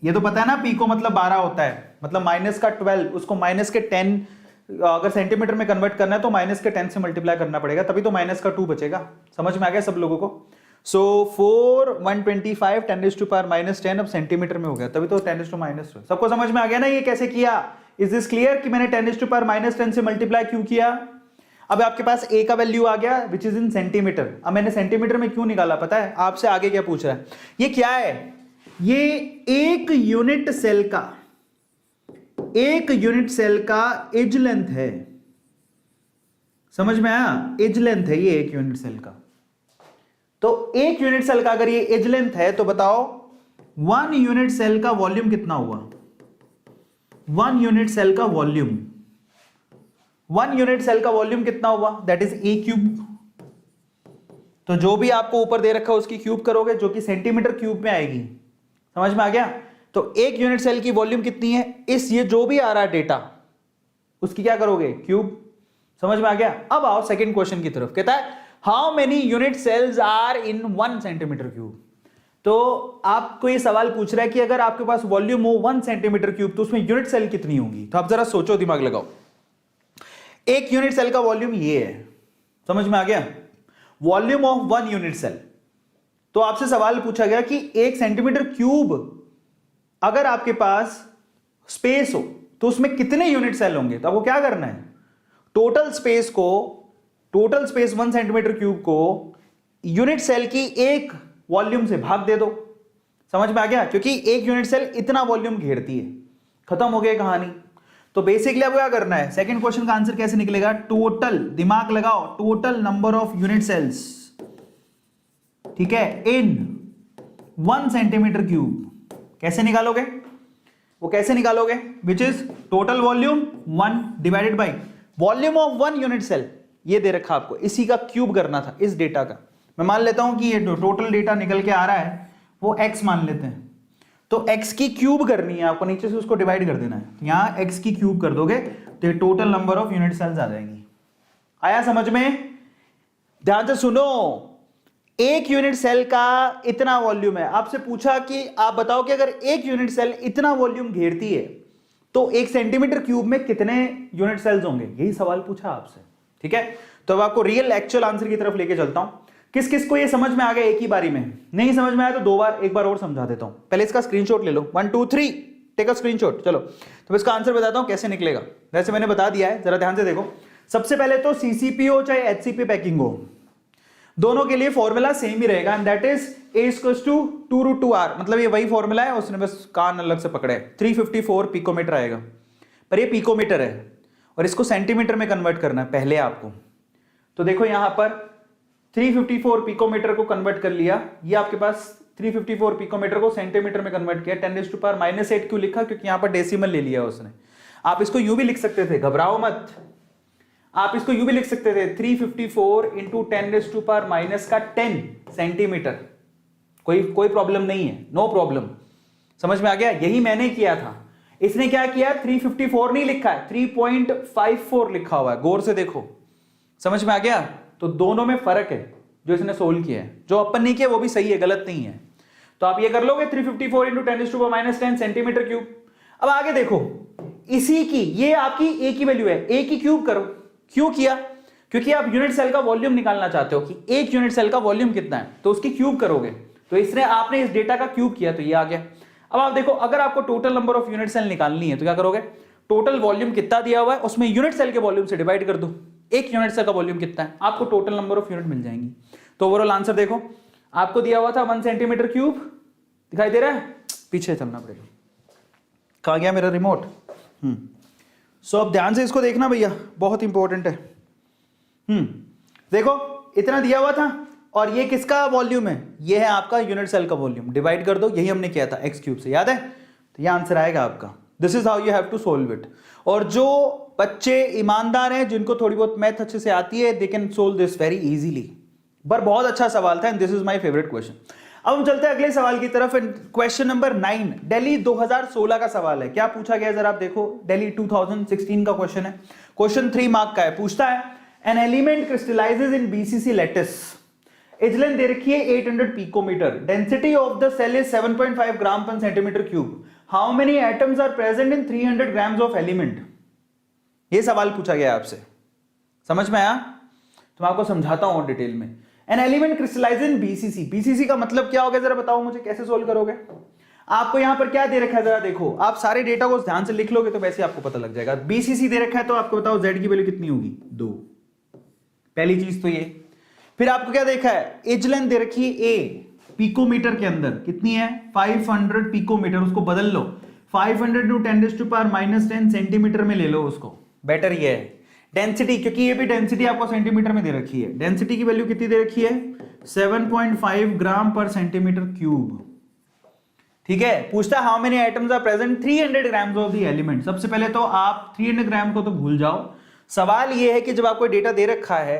ये तो पता है ना, पिको मतलब 12 होता है, मतलब -12, उसको -10 अगर सेंटीमीटर में कन्वर्ट करना है तो -10 से मल्टीप्लाई करना पड़ेगा, तभी तो -2 बचेगा। समझ में आ गया सब लोगों को। सो 4 125 10⁻⁻10 अब सेंटीमीटर में हो गया, तभी तो 10⁻⁻2। सबको समझ में आ गया ना ये कैसे किया। इज दिस क्लियर कि मैंने 10⁻⁻10 से मल्टीप्लाई क्यों किया। अब आपके पास ए का वैल्यू आ गया विच इज इन सेंटीमीटर। अब मैंने सेंटीमीटर में क्यों निकाला पता है, आपसे आगे क्या पूछ रहा है, ये क्या है, ये एक यूनिट सेल का एज लेंथ है। समझ में आया, एज लेंथ है ये एक यूनिट सेल का। तो एक यूनिट सेल का अगर ये एज लेंथ है तो बताओ 1 यूनिट सेल का वॉल्यूम कितना हुआ? 1 यूनिट सेल का वॉल्यूम, 1 यूनिट सेल का वॉल्यूम कितना हुआ? That is a cube. तो जो भी आपको ऊपर दे रखा है उसकी क्यूब करोगे, जो कि सेंटीमीटर क्यूब में आएगी। समझ में आ गया? तो एक यूनिट सेल की वॉल्यूम कितनी है? इस ये जो भी आ रहा है डेटा उसकी क्या करोगे? क्यूब। समझ में आ गया? अब आओ सेकंड क्वेश्चन की तरफ। कहता है how many unit cells are in 1 centimetre cube. तो आपको ये सवाल पूछ रहा है कि अगर आपके पास वॉल्यूम हो 1 सेंटीमीटर क्यूब तो उसमें यूनिट सेल कितनी होंगी? तो आप जरा सोचो, दिमाग लगाओ। एक यूनिट सेल का वॉल्यूम ये है। समझ में आ गया? Volume of 1 unit cell. तो आपसे सवाल पूछा गया कि 1 सेंटीमीटर क्यूब अगर आपके पास स्पेस हो तो उसमें कितने यूनिट सेल होंगे? तो आपको क्या करना है? टोटल स्पेस 1 सेंटीमीटर क्यूब को यूनिट सेल की एक वॉल्यूम से भाग दे दो। समझ में आ गया? क्योंकि एक यूनिट सेल इतना वॉल्यूम घेरती है। खत्म हो गई कहानी। तो बेसिकली आपको क्या करना है? सेकंड क्वेश्चन का आंसर कैसे निकलेगा? टोटल, दिमाग लगाओ, total number of unit cells, ठीक है, इन 1 सेंटीमीटर क्यूब। कैसे निकालोगे? वो कैसे निकालोगे? Which is total volume 1 divided by volume of 1 unit cell. ये दे रखा आपको, इसी का क्यूब करना था, इस डेटा का। मैं मान लेता हूं कि ये टोटल डेटा निकल के आ रहा है वो x मान लेते हैं। तो x की क्यूब करनी है आपको, नीचे से उसको डिवाइड कर देना है। यहां x की क्यूब कर दोगे तो ये total number of unit cells आ जाएंगी। आया समझ में? ध्यान से सुनो, एक यूनिट सेल का इतना वॉल्यूम है। आपसे पूछा कि आप बताओ कि अगर एक यूनिट सेल इतना वॉल्यूम घेरती है तो 1 सेंटीमीटर क्यूब में कितने यूनिट सेल्स होंगे? यही सवाल पूछा आपसे, ठीक है? तो अब आपको रियल एक्चुअल आंसर की तरफ लेके चलता हूं। किस किस को ये समझ में आ गया एक ही बारी में? नहीं समझ में आया तो एक बार और समझा देता हूं। पहले इसका स्क्रीनशॉट ले लो, 1 2 3 टेक अ स्क्रीनशॉट। चलो तो इसका आंसर बताता हूं कैसे निकलेगा। वैसे मैंने बता दिया है, जरा ध्यान से देखो। सबसे पहले तो सीसीपी हो चाहे एचसीपी पैकिंग हो, दोनों के लिए फॉर्मूला सेम ही रहेगा, एंड दैट इज A=2√2R। मतलब ये वही फॉर्मूला है, उसने बस कान अलग से पकड़े। 354 पिकोमीटर आएगा, पर ये पिकोमीटर है और इसको सेंटीमीटर में कन्वर्ट करना है पहले आपको। तो देखो यहां पर 354 पिकोमीटर को कन्वर्ट कर लिया। ये आपके पास 354 पिकोमीटर को सेंटीमीटर में कन्वर्ट किया। 10⁻⁸ क्यों लिखा? क्योंकि यहां पर डेसिमल ले लिया उसने। आप इसको यूं भी लिख सकते थे, घबराओ मत। आप इसको यूं भी लिख सकते थे 354 इंटू 10⁻⁻10 सेंटीमीटर। कोई प्रॉब्लम नहीं है, नो प्रॉब्लम। समझ में आ गया? यही मैंने किया था। इसने क्या किया? 354 नहीं लिखा है, 3.54 लिखा हुआ है। गौर से देखो, समझ में आ गया? तो दोनों में फर्क है जो इसने सोल्व किया है। जो अपन नहीं किया वो भी सही है, गलत नहीं है। तो आप ये कर लोगे 354 इंटू 10⁻⁻10 सेंटीमीटर क्यूब। अब आगे देखो, इसी की ये आपकी ए की वैल्यू है, ए की क्यूब करो। क्यों किया? क्योंकि आप यूनिट सेल का वॉल्यूम निकालना चाहते हो कि एक यूनिट सेल का वॉल्यूम कितना है, तो उसकी क्यूब करोगे। तो इसने आपने इस डेटा का क्यूब किया तो ये आ गया। अब आप देखो, अगर आपको total number of unit cell निकालनी है तो क्या करोगे? टोटल वॉल्यूम कितना दिया हुआ है उसमें यूनिट सेल के वॉल्यूम से डिवाइड कर दो। एक यूनिट सेल का वॉल्यूम कितना है, आपको टोटल नंबर ऑफ यूनिट मिल जाएंगी। तो ओवरऑल आंसर देखो, आपको दिया हुआ था 1 सेंटीमीटर क्यूब, दिखाई दे रहा है? पीछे चलना पड़ेगा। कहां गया मेरा रिमोट? सो अब ध्यान से इसको देखना भैया, बहुत इंपॉर्टेंट है। देखो इतना दिया हुआ था और ये किसका वॉल्यूम है? ये है आपका यूनिट सेल का वॉल्यूम। डिवाइड कर दो, यही हमने किया था x क्यूब से, याद है? तो ये आंसर आएगा आपका। This is how you have to solve it. और जो बच्चे ईमानदार हैं, जिनको थोड़ी बहुत मैथ अच्छे से आती है, they can solve this very easily. पर बहुत अच्छा सवाल था and this is my favourite question. अब हम चलते हैं अगले सवाल की तरफ। क्वेश्चन नंबर 9 दिल्ली 2016 का सवाल है। क्या पूछा गया जरा आप देखो, दिल्ली 2016 का क्वेश्चन है। क्वेश्चन 3 मार्क का है। पूछता है an element crystallises in BCC lattice, edge length दे रखी है 800 picometre, density of the cell is 7.5 gram per centimetre cube, how many atoms are present in 300 grams of element. ये सवाल पूछा गया आपसे, समझ में आया? तो मैं आपको समझाता हूं डिटेल में। An element crystallize in BCC, BCC का मतलब क्या हो गया जरा बताओ मुझे, कैसे सोल्व करोगे? आपको यहां पर क्या दे रखा है जरा देखो, आप सारे डेटा को ध्यान से लिख लोगे तो वैसे आपको पता लग जाएगा। बीसीसी दे रखा है तो आपको बताओ z की वैल्यू कितनी होगी? 2। पहली चीज तो ये। फिर आपको क्या देखा है? एज लेंथ दे रखी है a पिकोमीटर के अंदर, कितनी है? 500 पिकोमीटर। उसको बदल लो, 500 × 10⁻⁻10 सेंटीमीटर में ले लो उसको, बेटर ये है। डेंसिटी, क्योंकि ये भी डेंसिटी आपको सेंटीमीटर में दे रखी है, डेंसिटी की वैल्यू कितनी दे रखी है 7.5 ग्राम पर सेंटीमीटर क्यूब। ठीक है, पूछता how many items are present 300 grams of the element. सबसे पहले तो आप 300 ग्राम को तो भूल जाओ, सवाल ये है कि जब आपको डेटा दे रखा है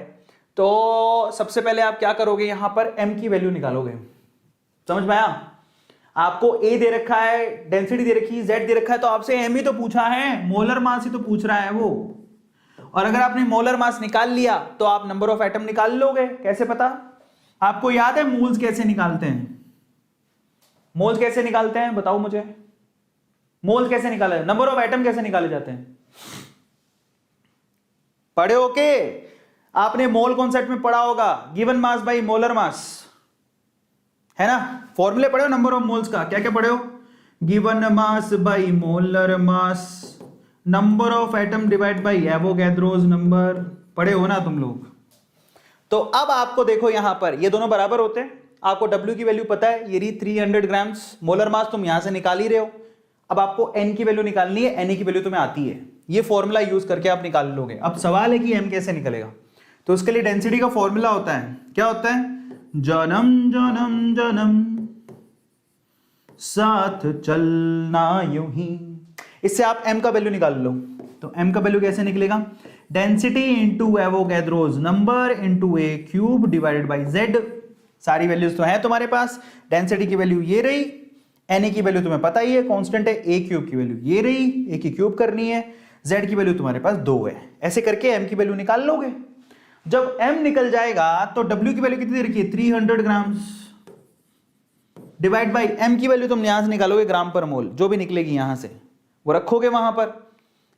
तो सबसे पहले आप क्या करोगे, यहां पर m की वैल्यू निकालोगे। समझ में आया? आपको a दे रखा है, डेंसिटी दे रखी है, z दे रखा है, तो आपसे m ही तो पूछा है, मोलर मास ही तो पूछ रहा है वो। और अगर आपने मोलर मास निकाल लिया तो आप नंबर ऑफ एटम निकाल लोगे। कैसे पता? आपको याद है मोल्स कैसे निकालते हैं? मोल्स कैसे निकालते हैं बताओ मुझे, मोल्स कैसे निकाले, नंबर ऑफ एटम कैसे निकाले जाते हैं? पढ़े हो के आपने मोल कॉन्सेप्ट में पढ़ा होगा, गिवन मास बाई मोलर मास, है ना? फॉर्मूले पढ़े हो नंबर ऑफ मोल्स का? क्या क्या पढ़े हो? Given mass by molar mass, number of atom divide by Avogadro's number, पढ़े हो ना तुम लोग? तो अब आपको देखो यहां पर ये दोनों बराबर होते हैं, आपको W की वैल्यू पता है, ये रही 300 ग्राम्स, मोलर मास तुम यहां से निकाल ही रहे हो। अब आपको N की वैल्यू निकालनी है, Na की वैल्यू तुम्हें आती है, ये फॉर्मूला यूज करके आप निकाल लोगे। अब सवाल है कि M कैसे निकलेगा, तो उसके लिए डेंसिटी का फॉर्मूला होता है, क्या होता है? जन्म जन्म जन्म साथ चलना यूं ही। इससे आप M का वैल्यू निकाल लो, तो M का वैल्यू कैसे निकलेगा? Density into Avogadro's number into A cube divided by Z। सारी वैल्यूज तो हैं तुम्हारे पास, डेंसिटी की वैल्यू ये रही, Na की वैल्यू तुम्हें पता ही है, कांस्टेंट है, ए क्यूब की वैल्यू ये रही, ए की क्यूब करनी है, Z की वैल्यू तुम्हारे पास 2 है। ऐसे करके M की वैल्यू निकाल लोगे। जब M निकल जाएगा तो W की वैल्यू कितनी रखी है 300 ग्राम्स, डिवाइड बाई M की वैल्यू तुम यहां से निकालोगे ग्राम पर मोल, जो भी निकलेगी यहां से वो रखोगे वहां पर।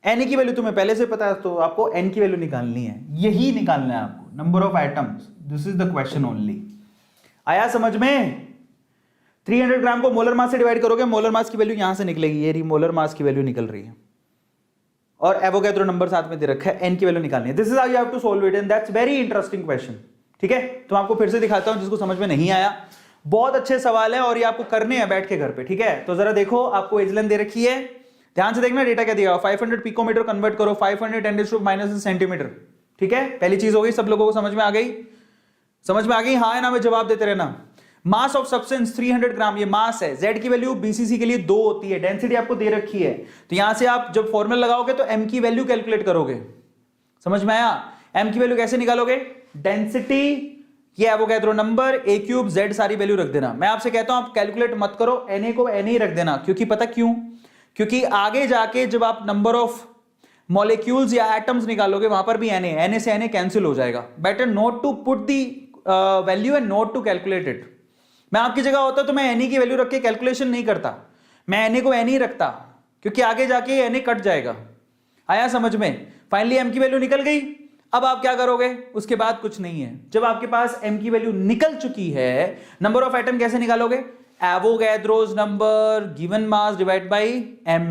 Na की वैल्यू तुम्हें पहले से पता है, तो आपको N की वैल्यू निकालनी है, यही निकालना है आपको, number of atoms. This is the question only. आया समझ में? 300 ग्राम को मोलर मास से डिवाइड करोगे, मोलर मास की वैल्यू यहां से निकलेगी, ये रही मोलर मास की वैल्यू निकल रही है, और एवोगैड्रो नंबर साथ में दे रखा है, N की वैल्यू निकालनी है। This is how you have to solve it, and that's very interesting question. ठीक है, तो आपको फिर से दिखाता हूं जिसको समझ में नहीं आया, बहुत अच्छे सवाल है और ये आपको करने हैं बैठ के घर पे। ठीक है, तो जरा देखो, आपको एज लेंथ दे रखी है, ध्यान से देखना डेटा क्या दिया, 500 पिकोमीटर कन्वर्ट करो 510 सेंटीमीटर। ठीक है, पहली चीज हो गई, सब लोगों को समझ में आ गई? समझ में आ गई? हाँ है ना, मैं जवाब देते रहना। मास ऑफ सब्सटेंस 300 ग्राम, ये मास है। Z की वैल्यू BCC के लिए 2 होती है, डेंसिटी आपको दे रखी है, तो यहां से आप जब फॉर्मूला लगाओगे तो M की वैल्यू कैलकुलेट करोगे। समझ में आया? M की वैल्यू कैसे निकालोगे? डेंसिटी, ये एवोगैड्रो नंबर, ए क्यूब, Z सारी वैल्यू रख देना। मैं आपसे कहता हूं आप कैलकुलेट मत करो, Na को Na ही रख देना, क्योंकि पता क्यों? क्योंकि आगे जाके जब आप नंबर ऑफ मॉलिक्यूल्स या एटम्स निकालोगे वहां पर भी Na से Na कैंसिल हो जाएगा। Better not to put the value and not to calculate it. मैं आपकी जगह होता तो मैं Na की वैल्यू रख के कैलकुलेशन नहीं करता, मैं Na को Na ही रखता, क्योंकि आगे जाके Na कट जाएगा। आया समझ में? फाइनली M की वैल्यू निकल गई। अब आप क्या करोगे? उसके बाद कुछ नहीं है। जब आपके पास M की वैल्यू निकल चुकी है, नंबर ऑफ एटम कैसे निकालोगे? Avogadro's number given mass divide by M।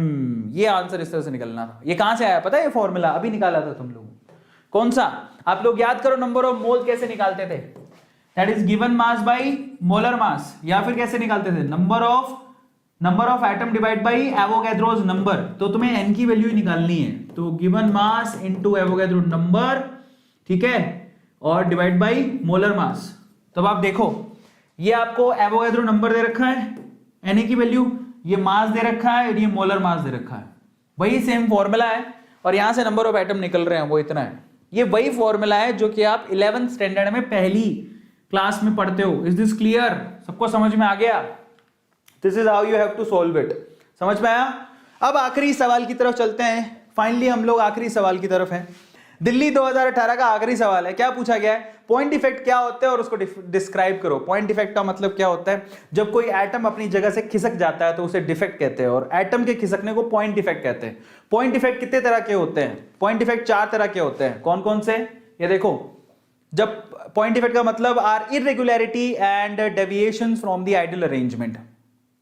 ये आंसर इस तरह से निकलना था। ये कहां से आया पता है? ये फॉर्मूला अभी निकाला था तुम लोग। कौन सा? आप लोग याद करो, नंबर ऑफ मोल कैसे निकालते थे? That is given mass by molar मास, या फिर कैसे निकालते थे? Number of atom divide by Avogadro's number. तो तुम्हें N की वैल्यू निकालनी है, तो given mass into Avogadro number, ठीक है, और डिवाइड बाई मोलर मास। तब आप देखो, ये आपको एवोगैड्रो नंबर दे रखा है, Na की वैल्यू, ये मास दे रखा है और ये मोलर मास दे रखा है, वही सेम फॉर्मूला है, और यहां से नंबर ऑफ एटम निकल रहे हैं वो इतना है। ये वही फॉर्मूला है जो कि आप 11th स्टैंडर्ड में पहली क्लास में पढ़ते हो। Is this clear? सबको समझ में आ गया? This is how you have to solve it. समझ में आया? अब आखिरी सवाल की तरफ चलते हैं। फाइनली हम लोग आखिरी सवाल की तरफ हैं। दिल्ली 2018 का आखिरी सवाल है। क्या पूछा गया है? पॉइंट इफेक्ट क्या होता है और उसको डिस्क्राइब करो। पॉइंट इफेक्ट का मतलब क्या होता है? जब कोई एटम अपनी जगह से खिसक जाता है तो उसे डिफेक्ट कहते हैं, और एटम के खिसकने को पॉइंट इफेक्ट कहते हैं। पॉइंट इफेक्ट कितने तरह के होते हैं? पॉइंट इफेक्ट 4 तरह के होते हैं। कौन कौन से? ये देखो, जब पॉइंट इफेक्ट का मतलब are irregularity and deviation from the ideal arrangement,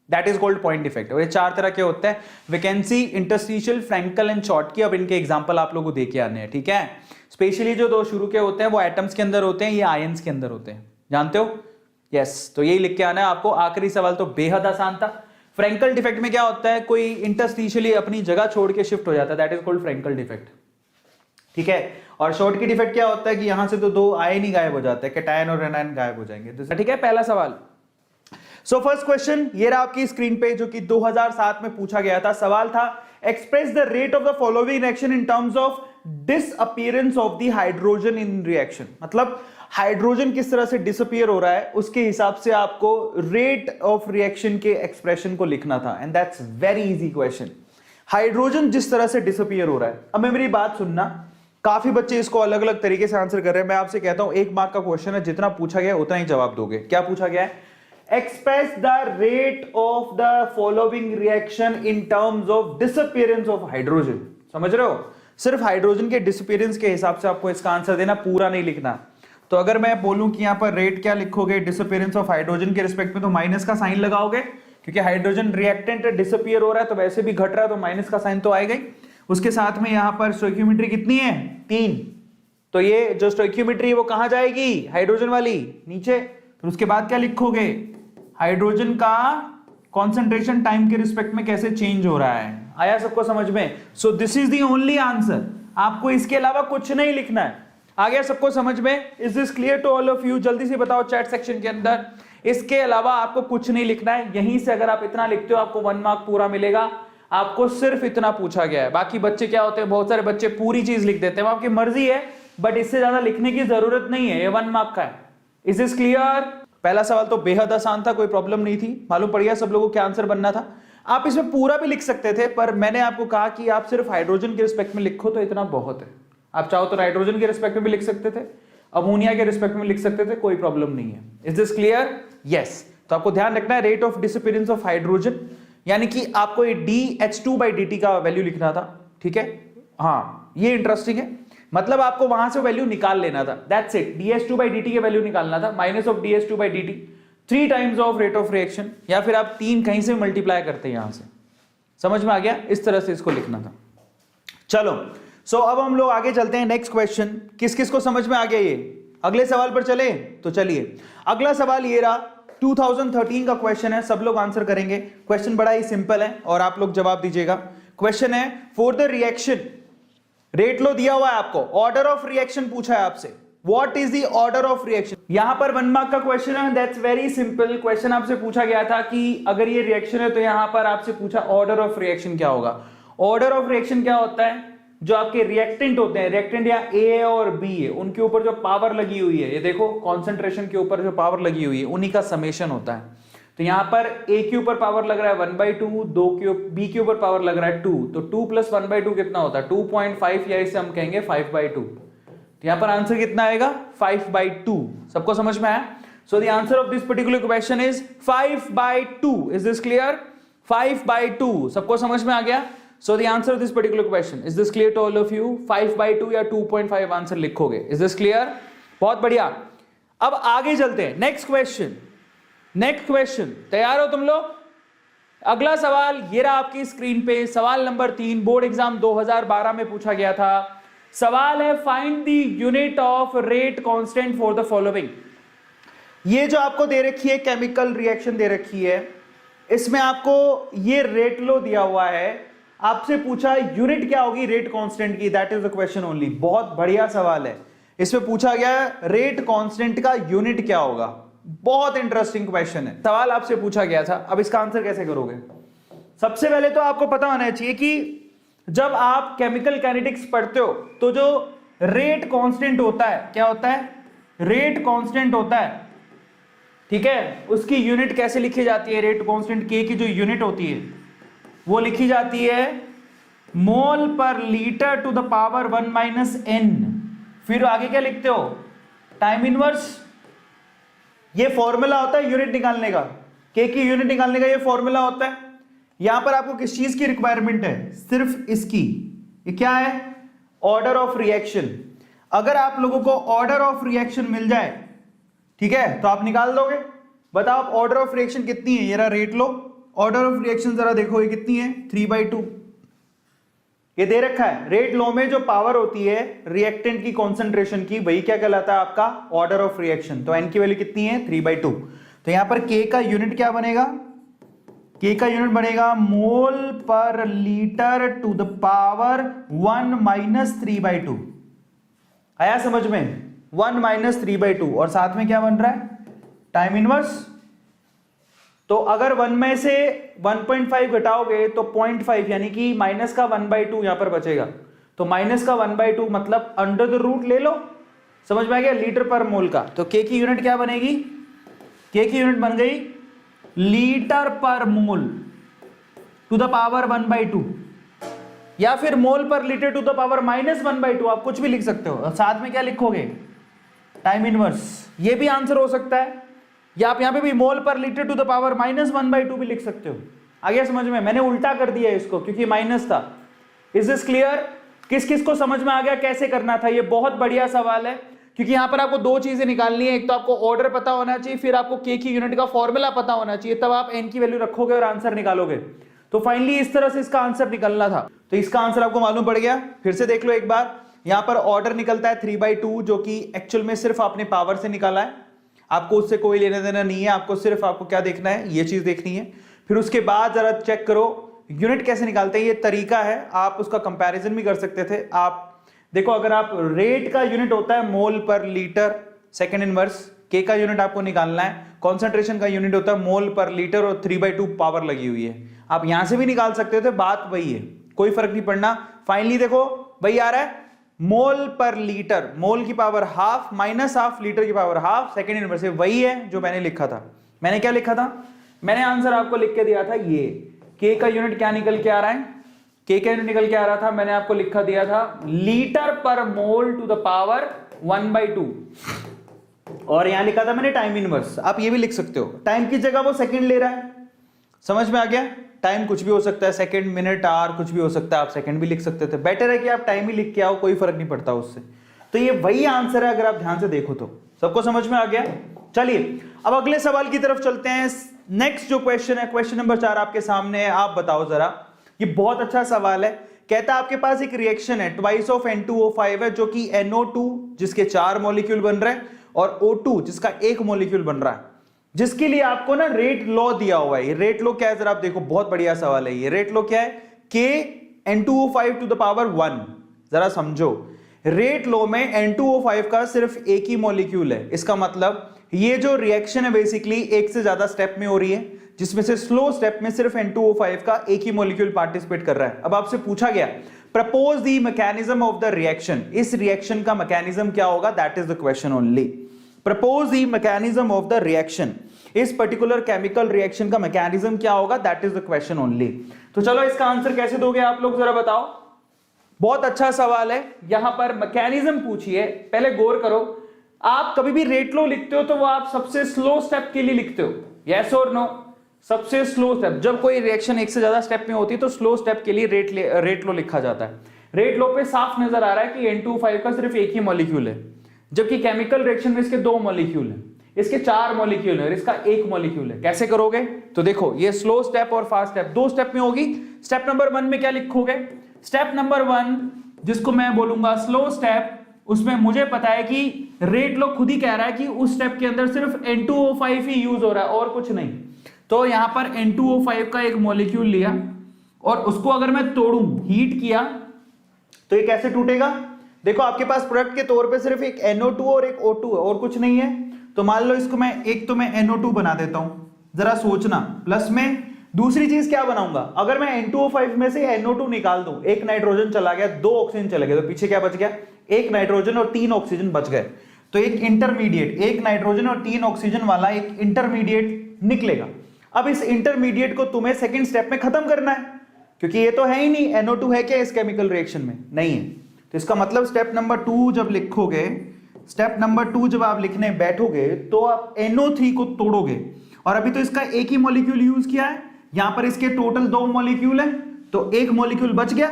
that is called point effect. और ये 4 तरह के होते हैं, vacancy, interstitial, Frenkel and Schottky. अब इनके एग्जांपल आप लोगों को देके आने हैं, ठीक है। स्पेशली जो 2 शुरू के होते हैं वो एटम्स के अंदर होते हैं, ये आयंस के अंदर होते हैं, जानते हो? यस, तो यही लिख के आना है आपको। आखिरी सवाल तो बेहद आसान था। फ्रैंकल डिफेक्ट में क्या होता है? कोई इंटरस्टिशियली अपनी जगह छोड़ के शिफ्ट हो जाता है, that is called Frenkel defect. ठीक है। और शॉर्टकट इफेक्ट क्या होता है कि यहां से तो दो आयन ही गायब हो जाते हैं, कैटायन और एनायन गायब हो जाएंगे। ठीक है, पहला सवाल। सो फर्स्ट क्वेश्चन ये रहा आपकी स्क्रीन पे, जो कि 2007 में पूछा गया था। सवाल था express the rate of the following reaction in terms of disappearance of the hydrogen in reaction. मतलब हाइड्रोजन किस तरह से डिसअपीयर हो रहा है उसके हिसाब से आपको रेट ऑफ रिएक्शन के एक्सप्रेशन को लिखना था। And that's very easy question. Hydrogen जिस तरह से डिसअपीयर हो रहा है, अब मैं मेरी बात सुनना, काफी बच्चे इसको अलग अलग तरीके से आंसर कर रहे हैं। मैं आपसे कहता हूं 1 मार्क का क्वेश्चन है, जितना पूछा गया उतना ही जवाब दोगे। क्या पूछा गया है? Express the rate of the following reaction in terms of disappearance of hydrogen. समझ रहे हो? सिर्फ हाइड्रोजन के डिसअपीयरेंस के हिसाब से आपको इसका आंसर देना, पूरा नहीं लिखना। तो अगर मैं बोलूं कि यहां पर रेट क्या लिखोगे डिसअपीयरेंस ऑफ हाइड्रोजन के रिस्पेक्ट में, तो माइनस का साइन लगाओगे, क्योंकि हाइड्रोजन रिएक्टेंट डिसअपीयर हो रहा है तो वैसे भी घट रहा है, तो माइनस का साइन तो आएगा ही। उसके साथ में यहां पर स्टोइकियोमेट्री कितनी है? 3। तो ये जो स्टोइकियोमेट्री वो कहां जाएगी? हाइड्रोजन वाली नीचे। फिर उसके बाद क्या लिखोगे? हाइड्रोजन का कॉन्सेंट्रेशन टाइम के रिस्पेक्ट में कैसे चेंज हो रहा है। आया सबको समझ में? सो this is the only answer, आपको इसके अलावा कुछ नहीं लिखना है। आ गया सबको समझ में? Is this clear to all of you? जल्दी से बताओ चैट सेक्शन के अंदर। इसके अलावा आपको कुछ नहीं लिखना है। यहीं से अगर आप इतना लिखते हो आपको 1 मार्क पूरा मिलेगा। आपको सिर्फ इतना पूछा गया है। बाकी बच्चे क्या होते हैं, बहुत सारे बच्चे पूरी चीज लिख देते हैं, आपकी मर्जी है, बट इससे ज्यादा लिखने की जरूरत नहीं है। ये 1 मार्क का है। Is this clear? पहला सवाल तो बेहद आसान था, कोई प्रॉब्लम नहीं थी। मालूम पड़ गया सब लोगों को क्या आंसर बनना था। आप इसमें पूरा भी लिख सकते थे, पर मैंने आपको कहा कि आप सिर्फ हाइड्रोजन के रिस्पेक्ट में लिखो तो इतना बहुत है। आप चाहो तो नाइट्रोजन के रिस्पेक्ट में भी लिख सकते थे, अमोनिया के रिस्पेक्ट में लिख सकते थे, कोई प्रॉब्लम नहीं है। Is this clear? यस। तो आपको ध्यान रखना है rate of disappearance of hydrogen, यानी कि आपको ये DH2/dt का वैल्यू लिखना था। ठीक है, हाँ ये इंटरेस्टिंग है। मतलब आपको वहां से वैल्यू निकाल लेना था, दैट्स इट। DH2/dt के वैल्यू निकालना था, minus of DH2/dt 3 times of rate of reaction, या फिर आप 3 कहीं से मल्टीप्लाई करते हैं यहां से। समझ में आ गया? इस तरह से इसको लिखना था। चलो सो अब हम लोग आगे चलते हैं। नेक्स्ट क्वेश्चन किस किस को समझ में आ गया? ये अगले सवाल पर चले तो चलिए। अगला सवाल ये रहा, 2013 का क्वेश्चन है, सब लोग आंसर करेंगे। क्वेश्चन बड़ा ही सिंपल है और आप लोग जवाब दीजिएगा। क्वेश्चन है फॉर द रिएक्शन, रेट लो दिया हुआ है आपको, ऑर्डर ऑफ रिएक्शन पूछा है आपसे। What is the order of reaction? यहां पर 1 मार्क का क्वेश्चन है, दैट्स वेरी सिंपल। क्वेश्चन आपसे पूछा गया था कि अगर ये रिएक्शन है तो यहां पर आपसे पूछा ऑर्डर ऑफ रिएक्शन क्या होगा। ऑर्डर ऑफ रिएक्शन क्या होता है? जो आपके रिएक्टेंट होते हैं, रिएक्टेंट या A और B है, उनके ऊपर जो पावर लगी हुई है, ये देखो कॉन्सेंट्रेशन के ऊपर जो पावर लगी हुई है उन्हीं का समेशन होता है। तो यहां पर A के ऊपर पावर लग रहा है 1/2, B के ऊपर पावर लग रहा है 2, तो 2 + 1/2 कितना होता है? 2.5, या इसे हम कहेंगे 5/2। तो यहां पर आंसर कितना आएगा? 5/2। सबको समझ में आया? So the answer of this particular question is 5/2। Is this clear? 5/2 सबको समझ में आ गया? So the answer of this particular question, is this clear to all of you? 5/2 या 2.5 आंसर लिखोगे। Is this clear? बहुत बढ़िया। अब आगे चलते हैं। नेक्स्ट क्वेश्चन, तैयार हो तुम लोग? अगला सवाल ये रहा आपकी स्क्रीन पे, सवाल नंबर 3, बोर्ड एग्जाम 2012 में पूछा गया था। सवाल है find the unit of rate constant for the following. ये जो आपको दे रखी है केमिकल रिएक्शन दे रखी है, इसमें आपको ये रेट लो दिया हुआ है। आपसे पूछा यूनिट क्या होगी रेट कांस्टेंट की, that is the question only. बहुत बढ़िया सवाल है। इसमें पूछा गया रेट कांस्टेंट का यूनिट क्या होगा। बहुत इंटरेस्टिंग क्वेश्चन है। सवाल आपसे पूछा गया था, अब इसका आंसर कैसे करोगे? सबसे पहले तो आपको पता होना चाहिए कि जब आप केमिकल काइनेटिक्स पढ़ते हो तो जो रेट कांस्टेंट होता है, क्या होता है? रेट कांस्टेंट होता है। ठीक है, उसकी यूनिट कैसे लिखी जाती है? रेट कांस्टेंट के की जो यूनिट होती है वो लिखी जाती है मोल पर litre to the power 1 - n। फिर आगे क्या लिखते हो? Time inverse. ये फॉर्मूला होता है यूनिट निकालने का, के की यूनिट निकालने का ये फॉर्मूला होता है। यहां पर आपको किस चीज की रिक्वायरमेंट है? सिर्फ इसकी। ये क्या है? Order of reaction. अगर आप लोगों को ऑर्डर ऑफ रिएक्शन मिल जाए, ठीक है, तो आप निकाल दोगे। बताओ ऑर्डर ऑफ रिएक्शन कितनी है? ये रहा rate low. Order of reaction जरा देखो ये कितनी है? 3/2। ये दे रखा है। रेट लॉ में जो पावर होती है रिएक्टेंट की कॉन्सेंट्रेशन की, वही क्या कहलाता है? आपका ऑर्डर ऑफ रिएक्शन। तो n की वैल्यू कितनी है? 3/2। तो यहां पर k का यूनिट क्या बनेगा? k का यूनिट बनेगा मोल पर लीटर टू द पावर 1 - 3/2। आया समझ में? 1 माइनस 3/2 और साथ में क्या बन रहा है? Time inverse. तो अगर 1 में से 1.5 घटाओगे तो 0.5 यानी कि माइनस का 1/2 यहां पर बचेगा। तो माइनस का 1/2 मतलब अंडर द रूट ले लो। समझ में आ गया? लीटर पर मोल का। तो के की यूनिट क्या बनेगी? के की यूनिट बन गई लीटर पर मोल टू द पावर 1/2 या फिर मोल पर लीटर टू द पावर -1/2, आप कुछ भी लिख सकते हो। साथ में क्या लिखोगे? Time inverse. ये भी आंसर हो सकता है, या आप यहां पे भी मोल पर लीटर टू द पावर -1/2 भी लिख सकते हो। आ गया समझ में? मैंने उल्टा कर दिया इसको क्योंकि माइनस था। Is this clear? किस किस को समझ में आ गया कैसे करना था? ये बहुत बढ़िया सवाल है क्योंकि यहां पर आपको दो चीजें निकालनी है। एक तो आपको ऑर्डर पता होना चाहिए, फिर आपको के की यूनिट का फॉर्मूला पता होना चाहिए, तब आप एन की वैल्यू रखोगे और आंसर निकालोगे। तो फाइनली इस तरह से इसका आंसर निकलना था। तो इसका आंसर आपको मालूम पड़ गया। फिर से देख लो एक बार, यहां पर ऑर्डर निकलता है 3/2 जो कि एक्चुअल में सिर्फ आपने पावर से निकाला है, आपको उससे कोई लेना देना नहीं है। आपको सिर्फ आपको क्या देखना है? ये चीज देखनी है। फिर उसके बाद जरा चेक करो यूनिट कैसे निकालते हैं। ये तरीका है, आप उसका कंपैरिजन भी कर सकते थे। आप देखो, अगर आप रेट का यूनिट होता है मोल पर लीटर सेकंड इनवर्स, के का यूनिट आपको निकालना है, कॉन्सेंट्रेशन का यूनिट होता है मोल पर लीटर और 3/2 पावर लगी हुई है। आप यहां से भी निकाल सकते थे, बात वही है, कोई फर्क नहीं पड़ना। फाइनली देखो वही आ रहा है, मोल पर लीटर, मोल की power half minus half litre की पावर हाफ सेकंड इनवर्स, वही है जो मैंने लिखा था। मैंने क्या लिखा था? मैंने आंसर आपको लिख के दिया था ये। के का यूनिट क्या निकल के आ रहा है? के का यूनिट निकल के आ रहा था, मैंने आपको लिखा दिया था लीटर पर मोल टू द पावर 1/2 और यहां लिखा था मैंने टाइम इनवर्स। आप ये भी लिख सकते हो, टाइम की जगह वो सेकंड ले रहा है। समझ में आ गया? टाइम कुछ भी हो सकता है, सेकंड, मिनट, आवर कुछ भी हो सकता है। आप सेकंड भी लिख सकते थे, बेटर है कि आप टाइम ही लिख के आओ, कोई फर्क नहीं पड़ता उससे। तो ये वही आंसर है अगर आप ध्यान से देखो तो। सबको समझ में आ गया? चलिए अब अगले सवाल की तरफ चलते हैं। नेक्स्ट जो क्वेश्चन है, क्वेश्चन नंबर 4 आपके सामने है। आप बताओ जरा, ये बहुत अच्छा सवाल है। कहता है आपके पास एक रिएक्शन है ट्वाइस ऑफ N2O5 है, जो कि NO2 जिसके 4 मॉलिक्यूल बन रहे हैं और O2 जिसका 1 मॉलिक्यूल बन रहा है, जिसके लिए आपको ना रेट लॉ दिया हुआ है। ये रेट लॉ क्या है जरा आप देखो, बहुत बढ़िया सवाल है ये। रेट लॉ क्या है? K N2O5 to the power 1। जरा समझो, रेट लॉ में N2O5 का सिर्फ एक ही मॉलिक्यूल है। इसका मतलब ये जो रिएक्शन है बेसिकली एक से ज्यादा स्टेप में हो रही है, जिसमें से स्लो स्टेप में सिर्फ N2O5 का एक ही मॉलिक्यूल पार्टिसिपेट कर रहा है। अब आपसे पूछा गया propose the mechanism of the reaction. इस रिएक्शन का मैकेनिज्म क्या होगा? That is the question only. Propose the mechanism of the reaction, इस पर्टिकुलर केमिकल रिएक्शन का मैकेनिज्म क्या होगा? That is the question only. तो चलो इसका आंसर कैसे दोगे आप लोग जरा बताओ। बहुत अच्छा सवाल है। यहां पर मैकेनिज्म पूछिए, पहले गौर करो। आप कभी भी रेट लो लिखते हो तो वो आप सबसे स्लो स्टेप के लिए लिखते हो, यस और नो? सबसे स्लो स्टेप, जब कोई रिएक्शन एक से ज्यादा स्टेप में होती है तो स्लो स्टेप के लिए रेट लो लिखा जाता है। रेट लो पे साफ नजर आ रहा है कि N2O5 का सिर्फ एक ही मॉलिक्यूल है, जबकि केमिकल रिएक्शन में इसके 2 मॉलिक्यूल हैं, इसके 4 मॉलिक्यूल है और इसका 1 मॉलिक्यूल है। कैसे करोगे? तो देखो, ये स्लो स्टेप और फास्ट स्टेप 2 स्टेप में होगी। स्टेप नंबर 1 में क्या लिखोगे? स्टेप नंबर 1 जिसको मैं बोलूंगा स्लो स्टेप, उसमें मुझे पता है कि रेट लो खुद ही कह रहा है कि उस स्टेप के अंदर सिर्फ N2O5 ही यूज हो रहा है और कुछ नहीं। तो यहां पर N2O5 का एक मॉलिक्यूल लिया और उसको अगर मैं तोड़ूं, हीट किया, तो ये कैसे टूटेगा? देखो आपके पास प्रोडक्ट के तौर पे सिर्फ एक NO2 और एक O2 है और कुछ नहीं है। तो मान लो इसको मैं एक तो मैं NO2 बना देता हूं, जरा सोचना। प्लस में दूसरी चीज क्या बनाऊंगा? अगर मैं N2O5 में से NO2 निकाल दूं, एक नाइट्रोजन चला गया, 2 ऑक्सीजन चले गए, तो पीछे क्या बच गया? एक नाइट्रोजन और 3 ऑक्सीजन बच गए। तो एक इंटरमीडिएट, एक नाइट्रोजन और 3 ऑक्सीजन वाला एक इंटरमीडिएट निकलेगा। अब इस इंटरमीडिएट को तुम्हें सेकंड स्टेप में खत्म करना है, क्योंकि ये तो है ही नहीं, NO2 है क्या इस केमिकल रिएक्शन में? नहीं है। तो इसका मतलब स्टेप नंबर 2 जब लिखोगे, स्टेप नंबर 2 जब आप लिखने बैठोगे तो आप NO3 को तोड़ोगे। और अभी तो इसका एक ही मॉलिक्यूल यूज किया है, यहां पर इसके टोटल 2 मॉलिक्यूल है, तो एक मॉलिक्यूल बच गया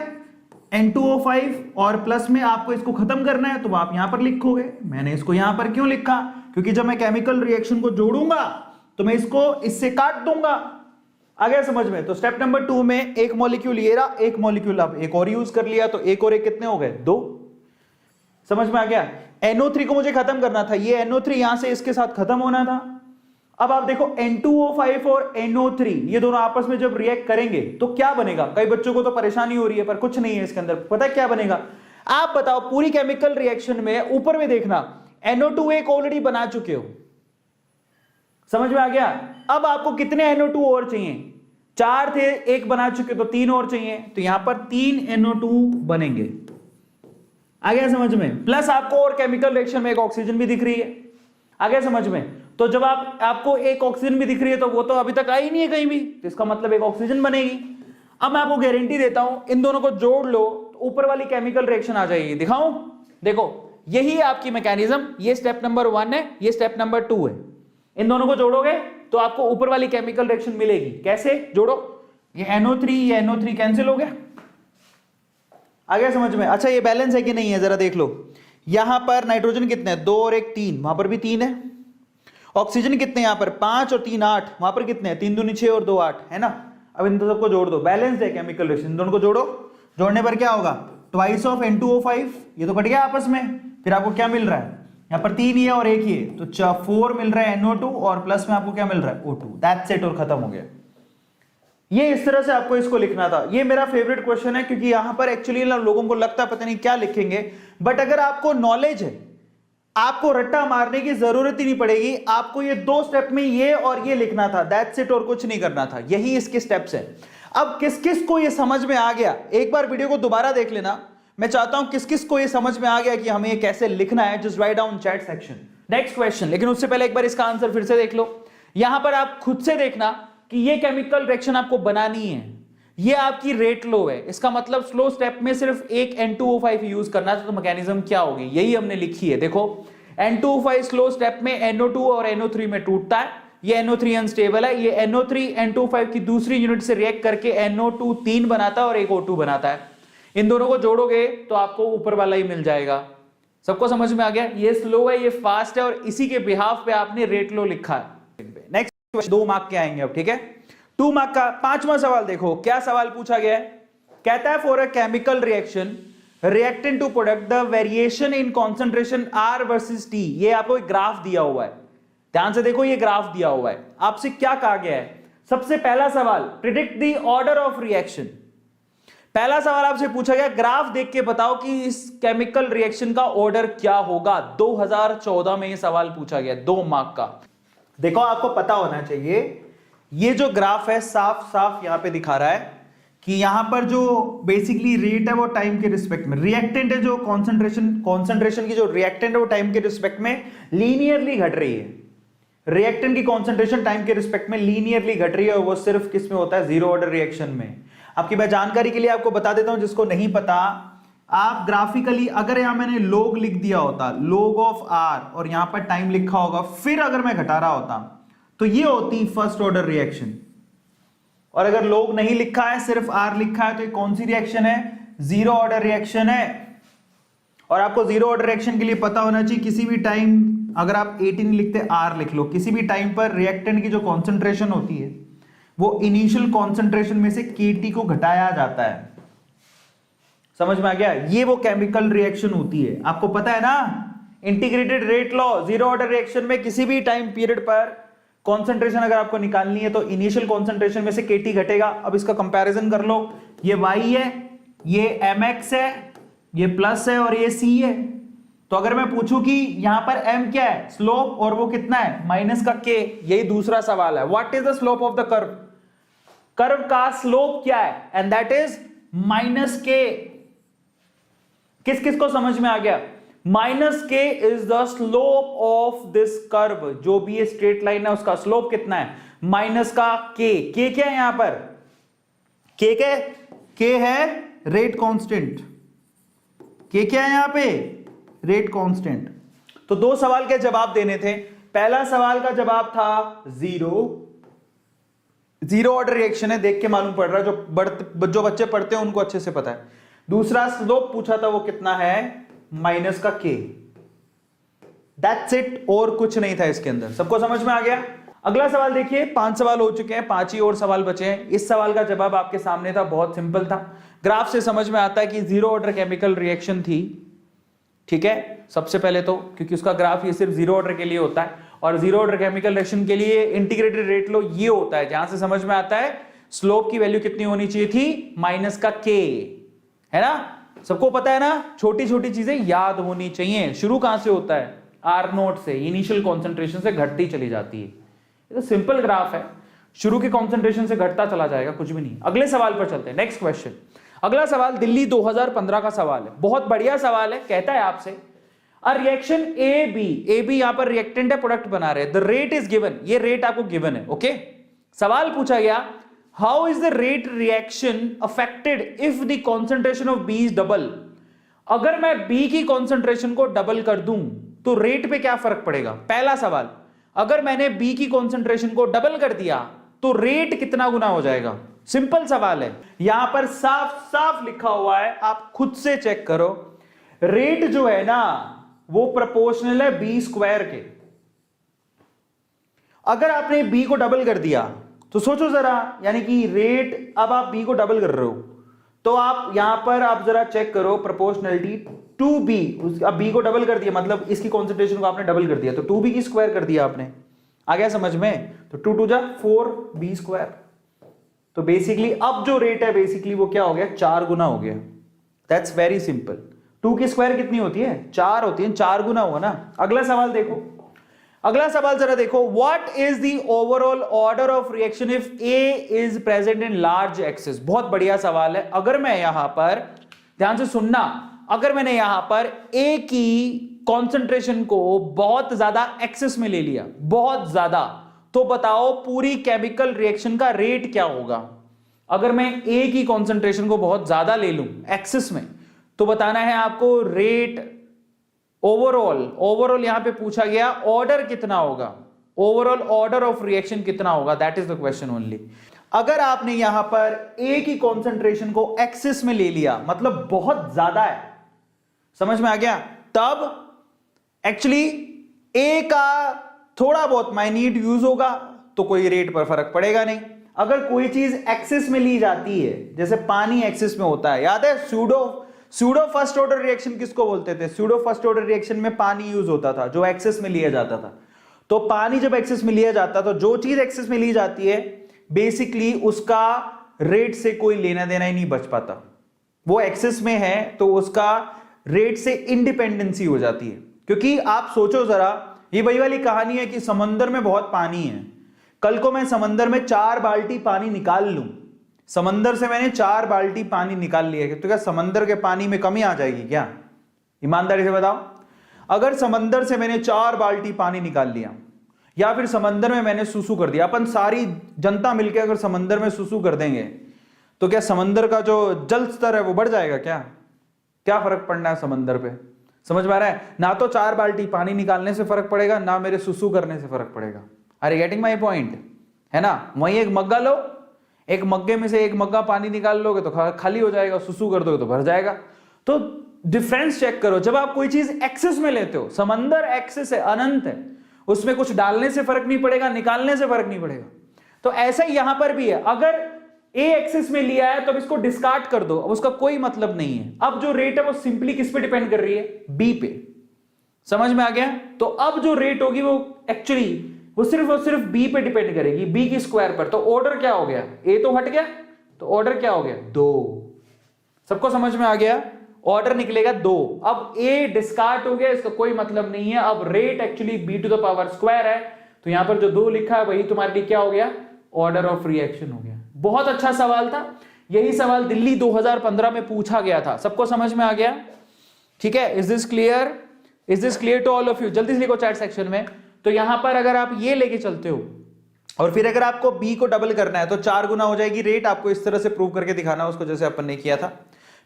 N2O5 और प्लस में आपको इसको खत्म करना है, तो आप यहां पर लिखोगे। मैंने इसको यहां पर क्यों लिखा? क्योंकि जब मैं केमिकल रिएक्शन को जोड़ूंगा तो मैं इसको इससे काट दूंगा। आ गया समझ में? तो स्टेप नंबर 2 में एक मॉलिक्यूल ये रहा, एक मॉलिक्यूल अब एक और यूज कर लिया, तो एक और एक कितने हो गए? 2। समझ में आ गया? NO3 को मुझे खत्म करना था, ये NO3 यहां से इसके साथ खत्म होना था। अब आप देखो N2O5 और NO3 ये दोनों आपस में जब रिएक्ट करेंगे तो क्या बनेगा? कई बच्चों को तो परेशानी हो रही है, पर कुछ नहीं है इसके अंदर। पता है क्या बनेगा? आप बताओ पूरी केमिकल रिएक्शन में ऊपर में देखना NO2 एक ऑलरेडी बना चुके हो, समझ में आ गया। अब आपको कितने NO2 और चाहिए, 4 थे, एक बना चुके तो 3 और चाहिए, तो यहां पर 3 NO2 बनेंगे। आ गया समझ में। प्लस आपको और केमिकल रिएक्शन में एक ऑक्सीजन भी दिख रही है, आ गया समझ में। तो जब आपको एक ऑक्सीजन भी दिख रही है तो वो तो अभी तक आई नहीं है कहीं भी, तो इसका मतलब एक ऑक्सीजन बनेगी। अब मैं आपको गारंटी देता हूं, इन दोनों को जोड़ लो तो ऊपर वाली केमिकल रिएक्शन आ जाएगी। दिखाऊं, देखो यही है आपकी मैकेनिज्म, ये स्टेप नंबर 1 है, ये स्टेप नंबर 2 है। इन दोनों को जोड़ोगे तो आपको ऊपर वाली केमिकल रिएक्शन मिलेगी। कैसे जोड़ो, ये NO3 ये NO3 कैंसिल हो गया, आ गया समझ में। अच्छा ये बैलेंस है कि नहीं है जरा देख लो, यहां पर नाइट्रोजन कितने हैं, 2 और 1 3, वहां पर भी 3 है। ऑक्सीजन कितने यहां पर 5 और 3 8, वहां पर कितने हैं 3 दूनी 6 और 2 8, है ना। अब इन सबको जोड़ दो, बैलेंस है केमिकल रिएक्शन, दोनों को जोड़ो, जोड़ने पर क्या होगा, ट्वाइस ऑफ N2O5, ये तो कट गया आपस में। फिर आपको क्या मिल रहा है, यहां पर 3 ही है और 1 ही है, तो 4 मिल रहा है NO2 और प्लस में आपको क्या मिल रहा है O2, दैट्स इट, और खत्म हो गया। ये इस तरह से आपको इसको लिखना था। ये मेरा फेवरेट क्वेश्चन है क्योंकि यहां पर एक्चुअली लोगों को लगता है पता नहीं क्या लिखेंगे, बट अगर आपको नॉलेज है आपको रट्टा मारने की जरूरत ही नहीं पड़ेगी। आपको ये 2 स्टेप में ये और ये लिखना था, दैट्स इट, और कुछ नहीं करना था। यही इसके स्टेप्स हैं। अब किस किस को ये समझ में आ गया, एक बार वीडियो को दोबारा देख लेना। मैं चाहता हूं किस किस को ये समझ में आ गया कि हमें ये कैसे लिखना है, just write down chat section. Next question, लेकिन उससे पहले एक बार इसका आंसर फिर से देख लो। यहां पर आप खुद से देखना कि ये केमिकल रिएक्शन आपको बनानी है, ये आपकी रेट लो है, इसका मतलब स्लो स्टेप में सिर्फ एक N2O5 यूज करना है। तो मैकेनिज्म क्या होगी, यही हमने लिखी है। देखो N2O5 स्लो स्टेप में NO2 और NO3 में टूटता है, ये NO3 अनस्टेबल है, ये NO3 N2O5 की दूसरी यूनिट से रिएक्ट करके NO2 3 बनाता है और एक O2 बनाता है। इन दोनों को जोड़ोगे तो आपको ऊपर वाला ही मिल जाएगा। सबको समझ में आ गया, ये स्लो है ये फास्ट है, और इसी के बिहाफ पे आपने रेट लो लिखा है। नेक्स्ट क्वेश्चन 2 मार्क के आएंगे अब, ठीक है। 2 मार्क का 5वां सवाल देखो, क्या सवाल पूछा गया है। कहता है for a chemical reaction reactant to product the variation in concentration R versus T, ये आपको एक ग्राफ दिया हुआ है, ध्यान से देखो, ये ग्राफ दिया हुआ है। आपसे क्या कहा गया है, सबसे पहला सवाल predict the order of reaction. पहला सवाल आपसे पूछा गया, ग्राफ देख के बताओ कि इस केमिकल रिएक्शन का ऑर्डर क्या होगा। 2014 में ये सवाल पूछा गया, 2 मार्क का। देखो आपको पता होना चाहिए, ये जो ग्राफ है साफ साफ यहां पे दिखा रहा है कि यहां पर जो बेसिकली रेट है वो टाइम के रिस्पेक्ट में, रिएक्टेंट है जो कॉन्सेंट्रेशन की जो रिएक्टेंट है वो टाइम के रिस्पेक्ट में लीनियरली घट रही है। रिएक्टेंट की कॉन्सेंट्रेशन टाइम के रिस्पेक्ट में लीनियरली घट रही है, और वो सिर्फ किस में होता है, जीरो ऑर्डर रिएक्शन में। आपकी मैं जानकारी के लिए आपको बता देता हूं, जिसको नहीं पता, आप ग्राफिकली अगर यहां मैंने लोग लिख दिया होता, लोग ऑफ आर, और यहां पर टाइम लिखा होगा, फिर अगर मैं घटा रहा होता तो ये होती फर्स्ट ऑर्डर रिएक्शन। और अगर लोग नहीं लिखा है, सिर्फ आर लिखा है, तो ये कौन सी रिएक्शन है, जीरो ऑर्डर रिएक्शन है। और आपको जीरो ऑर्डर रिएक्शन के लिए पता होना चाहिए, किसी भी टाइम अगर आप 18 लिखते आर लिख लो, किसी भी टाइम पर रिएक्टेंट की जो कॉन्सेंट्रेशन होती है वो इनिशियल कॉन्सेंट्रेशन में से KT को घटाया जाता है। समझ में आ गया, ये वो केमिकल रिएक्शन होती है। आपको पता है ना integrated rate law, zero order reaction में किसी भी टाइम पीरियड पर कॉन्सेंट्रेशन अगर आपको निकालनी है तो इनिशियल कॉन्सेंट्रेशन में से KT घटेगा। अब इसका कंपैरिजन कर लो, ये Y है, ये mx है, ये प्लस है और ये C है। तो अगर मैं पूछूं कि यहां पर m क्या है, स्लोप, और वो कितना है, माइनस का k, यही दूसरा सवाल है। What is the slope of the curve, curve का स्लोप क्या है, and that is minus k। किस किस को समझ में आ गया, minus k is the slope of this curve. जो भी ये स्ट्रेट लाइन है उसका स्लोप कितना है, माइनस का k। k क्या है यहां पर, k है रेट कांस्टेंट, k क्या है यहां पे, रेट कांस्टेंट। तो 2 सवाल के जवाब देने थे। पहला सवाल का जवाब था जीरो ऑर्डर रिएक्शन है, देख के मालूम पड़ रहा है, जो बच्चे पढ़ते हैं उनको अच्छे से पता है। दूसरा स्लोप पूछा था, वो कितना है, माइनस का k। दैट्स इट, और कुछ नहीं था इसके अंदर। सबको समझ में आ गया। अगला सवाल देखिए, 5 सवाल हो चुके हैं, 5 ही और सवाल बचे हैं। इस सवाल का जवाब आपके सामने था, बहुत सिंपल था। ग्राफ से समझ में आता है कि जीरो ऑर्डर केमिकल रिएक्शन थी, ठीक है। सबसे पहले तो क्योंकि उसका ग्राफ ये सिर्फ जीरो ऑर्डर के लिए होता है, और जीरो ऑर्डर केमिकल रिएक्शन के लिए इंटीग्रेटेड रेट लो ये होता है, जहां से समझ में आता है स्लोप की वैल्यू कितनी होनी चाहिए थी, माइनस का k, है ना। सबको पता है ना, छोटी छोटी चीजें याद होनी चाहिए। शुरू कहां से होता है? आर नोट से, इनिशियल कॉन्सेंट्रेशन से घटती चली जाती है। ये तो सिंपल ग्राफ है, शुरू के कॉन्सेंट्रेशन से घटता चला जाएगा, कुछ भी नहीं। अगले सवाल पर चलते हैं, नेक्स्ट क्वेश्चन। अगला सवाल दिल्ली 2015 का सवाल है, बहुत बढ़िया सवाल है। कहता है आपसे अ रिएक्शन ए बी यहां पर रिएक्टेंट है, प्रोडक्ट बना रहे हैं, द रेट इज गिवन, ये रेट आपको गिवन है। ओके, सवाल पूछा गया how is the rate reaction affected if the concentration of B is double. अगर मैं बी की कॉन्सेंट्रेशन को डबल कर दूं तो रेट पे क्या फर्क पड़ेगा? पहला सवाल, अगर मैंने बी की कॉन्सेंट्रेशन को डबल कर दिया तो रेट कितना गुना हो जाएगा? सिंपल सवाल है, यहां पर साफ साफ लिखा हुआ है, आप खुद से चेक करो। रेट जो है ना वो प्रोपोर्शनल है बी स्क्वायर के। अगर आपने बी को डबल कर दिया तो सोचो जरा, यानी कि रेट, अब आप बी को डबल कर रहे हो तो आप यहां पर आप जरा चेक करो प्रोपोर्शनलिटी टू बी। अब बी को डबल कर दिया मतलब इसकी कॉन्सेंट्रेशन को आपने डबल कर दिया तो 2b की स्क्वायर कर दिया आपने। आ गया समझ में? तो 2 2 4b स्क्वायर। तो बेसिकली अब जो रेट है बेसिकली वो क्या हो गया? 4 गुना हो गया। That's very simple. 2 की स्क्वायर कितनी होती है? 4 होती है, 4 गुना हुआ ना। अगला सवाल देखो, अगला सवाल जरा देखो, what is the overall order of reaction if A is present in large access. बहुत बढ़िया सवाल है। अगर मैं यहां पर, ध्यान से सुनना, अगर मैंने यहां पर ए की कॉन्सेंट्रेशन को बहुत ज्यादा एक्सेस में ले लिया, बहुत ज्यादा, तो बताओ पूरी केमिकल रिएक्शन का रेट क्या होगा? अगर मैं ए की कॉन्सेंट्रेशन को बहुत ज्यादा ले लूं एक्सेस में, तो बताना है आपको रेट ओवरऑल यहां पे पूछा गया ऑर्डर कितना होगा, ओवरऑल ऑर्डर ऑफ रिएक्शन कितना होगा, that is the question only. अगर आपने यहां पर ए की कॉन्सेंट्रेशन को एक्सेस में ले लिया, मतलब बहुत ज्यादा है, समझ में आ गया, तब एक्चुअली ए का थोड़ा बहुत माइन्यूट यूज होगा तो कोई रेट पर फर्क पड़ेगा नहीं। अगर कोई चीज एक्सेस में ली जाती है, जैसे पानी एक्सेस में होता है, याद है सूडो फर्स्ट ऑर्डर रिएक्शन किसको बोलते थे? सूडो फर्स्ट ऑर्डर रिएक्शन में पानी यूज होता था जो एक्सेस में लिया जाता था। तो पानी जब एक्सेस में लिया जाता तो जो चीज एक्सेस में ली जाती है बेसिकली उसका रेट से कोई लेना देना ही नहीं बच पाता। वो एक्सेस में है तो उसका रेट से इंडिपेंडेंसी हो जाती है। क्योंकि आप सोचो जरा, ये वही वाली कहानी है कि समंदर में बहुत पानी है, कल को मैं समंदर में 4 बाल्टी पानी निकाल लूं, समंदर से मैंने 4 बाल्टी पानी निकाल लिया, तो क्या समंदर के पानी में कमी आ जाएगी क्या? ईमानदारी से बताओ। अगर समंदर से मैंने 4 बाल्टी पानी निकाल लिया, या फिर समंदर में मैंने सुसु कर दिया, अपन सारी जनता मिलकर अगर समंदर में सुसु कर देंगे तो क्या समंदर का जो जल स्तर है वो बढ़ जाएगा क्या? क्या फर्क पड़ना है समंदर पे? समझ में आ रहा है? ना तो 4 बाल्टी पानी निकालने से फर्क पड़ेगा, ना मेरे सुसु करने से फर्क पड़ेगा। अरे गेटिंग माई पॉइंट है ना? वहीं एक मग्गा लो, एक मग्गे में से एक मग्गा पानी निकाल लोगे तो खाली हो जाएगा, सुसु कर दोगे तो भर जाएगा। तो डिफरेंस चेक करो, जब आप कोई चीज एक्सेस में लेते हो, समंदर एक्सेस है, अनंत है, उसमें कुछ डालने से फर्क नहीं पड़ेगा, निकालने से फर्क नहीं पड़ेगा। तो ऐसा ही यहां पर भी है, अगर ए एक्सेस में लिया है तो अब इसको डिस्कार्ड कर दो, अब उसका कोई मतलब नहीं है। अब जो रेट है वो सिंपली किस पे डिपेंड कर रही है? बी पे। समझ में आ गया? तो अब जो रेट होगी वो एक्चुअली वो सिर्फ बी पे डिपेंड करेगी, बी की स्क्वायर पर। तो ऑर्डर क्या हो गया? ए तो हट गया, तो ऑर्डर क्या हो गया? 2। सबको समझ में आ गया? ऑर्डर निकलेगा 2। अब ए डिस्कार्ड हो गया, इसका कोई मतलब नहीं है। अब rate actually B to the power square है, तो यहां पर जो 2 लिखा है वही तुम्हारे लिए क्या हो गया? ऑर्डर ऑफ रिएक्शन हो गया। बहुत अच्छा सवाल था, यही सवाल दिल्ली 2015 में पूछा गया था। सबको समझ में आ गया? ठीक है, is this clear? Is this clear to all of you? जल्दी से लिखो चैट सेक्शन में। तो यहां पर अगर आप ये लेके चलते हो और फिर अगर आपको बी को डबल करना है तो 4 गुना हो जाएगी रेट। आपको इस तरह से प्रूव करके दिखाना उसको, जैसे अपन ने किया था।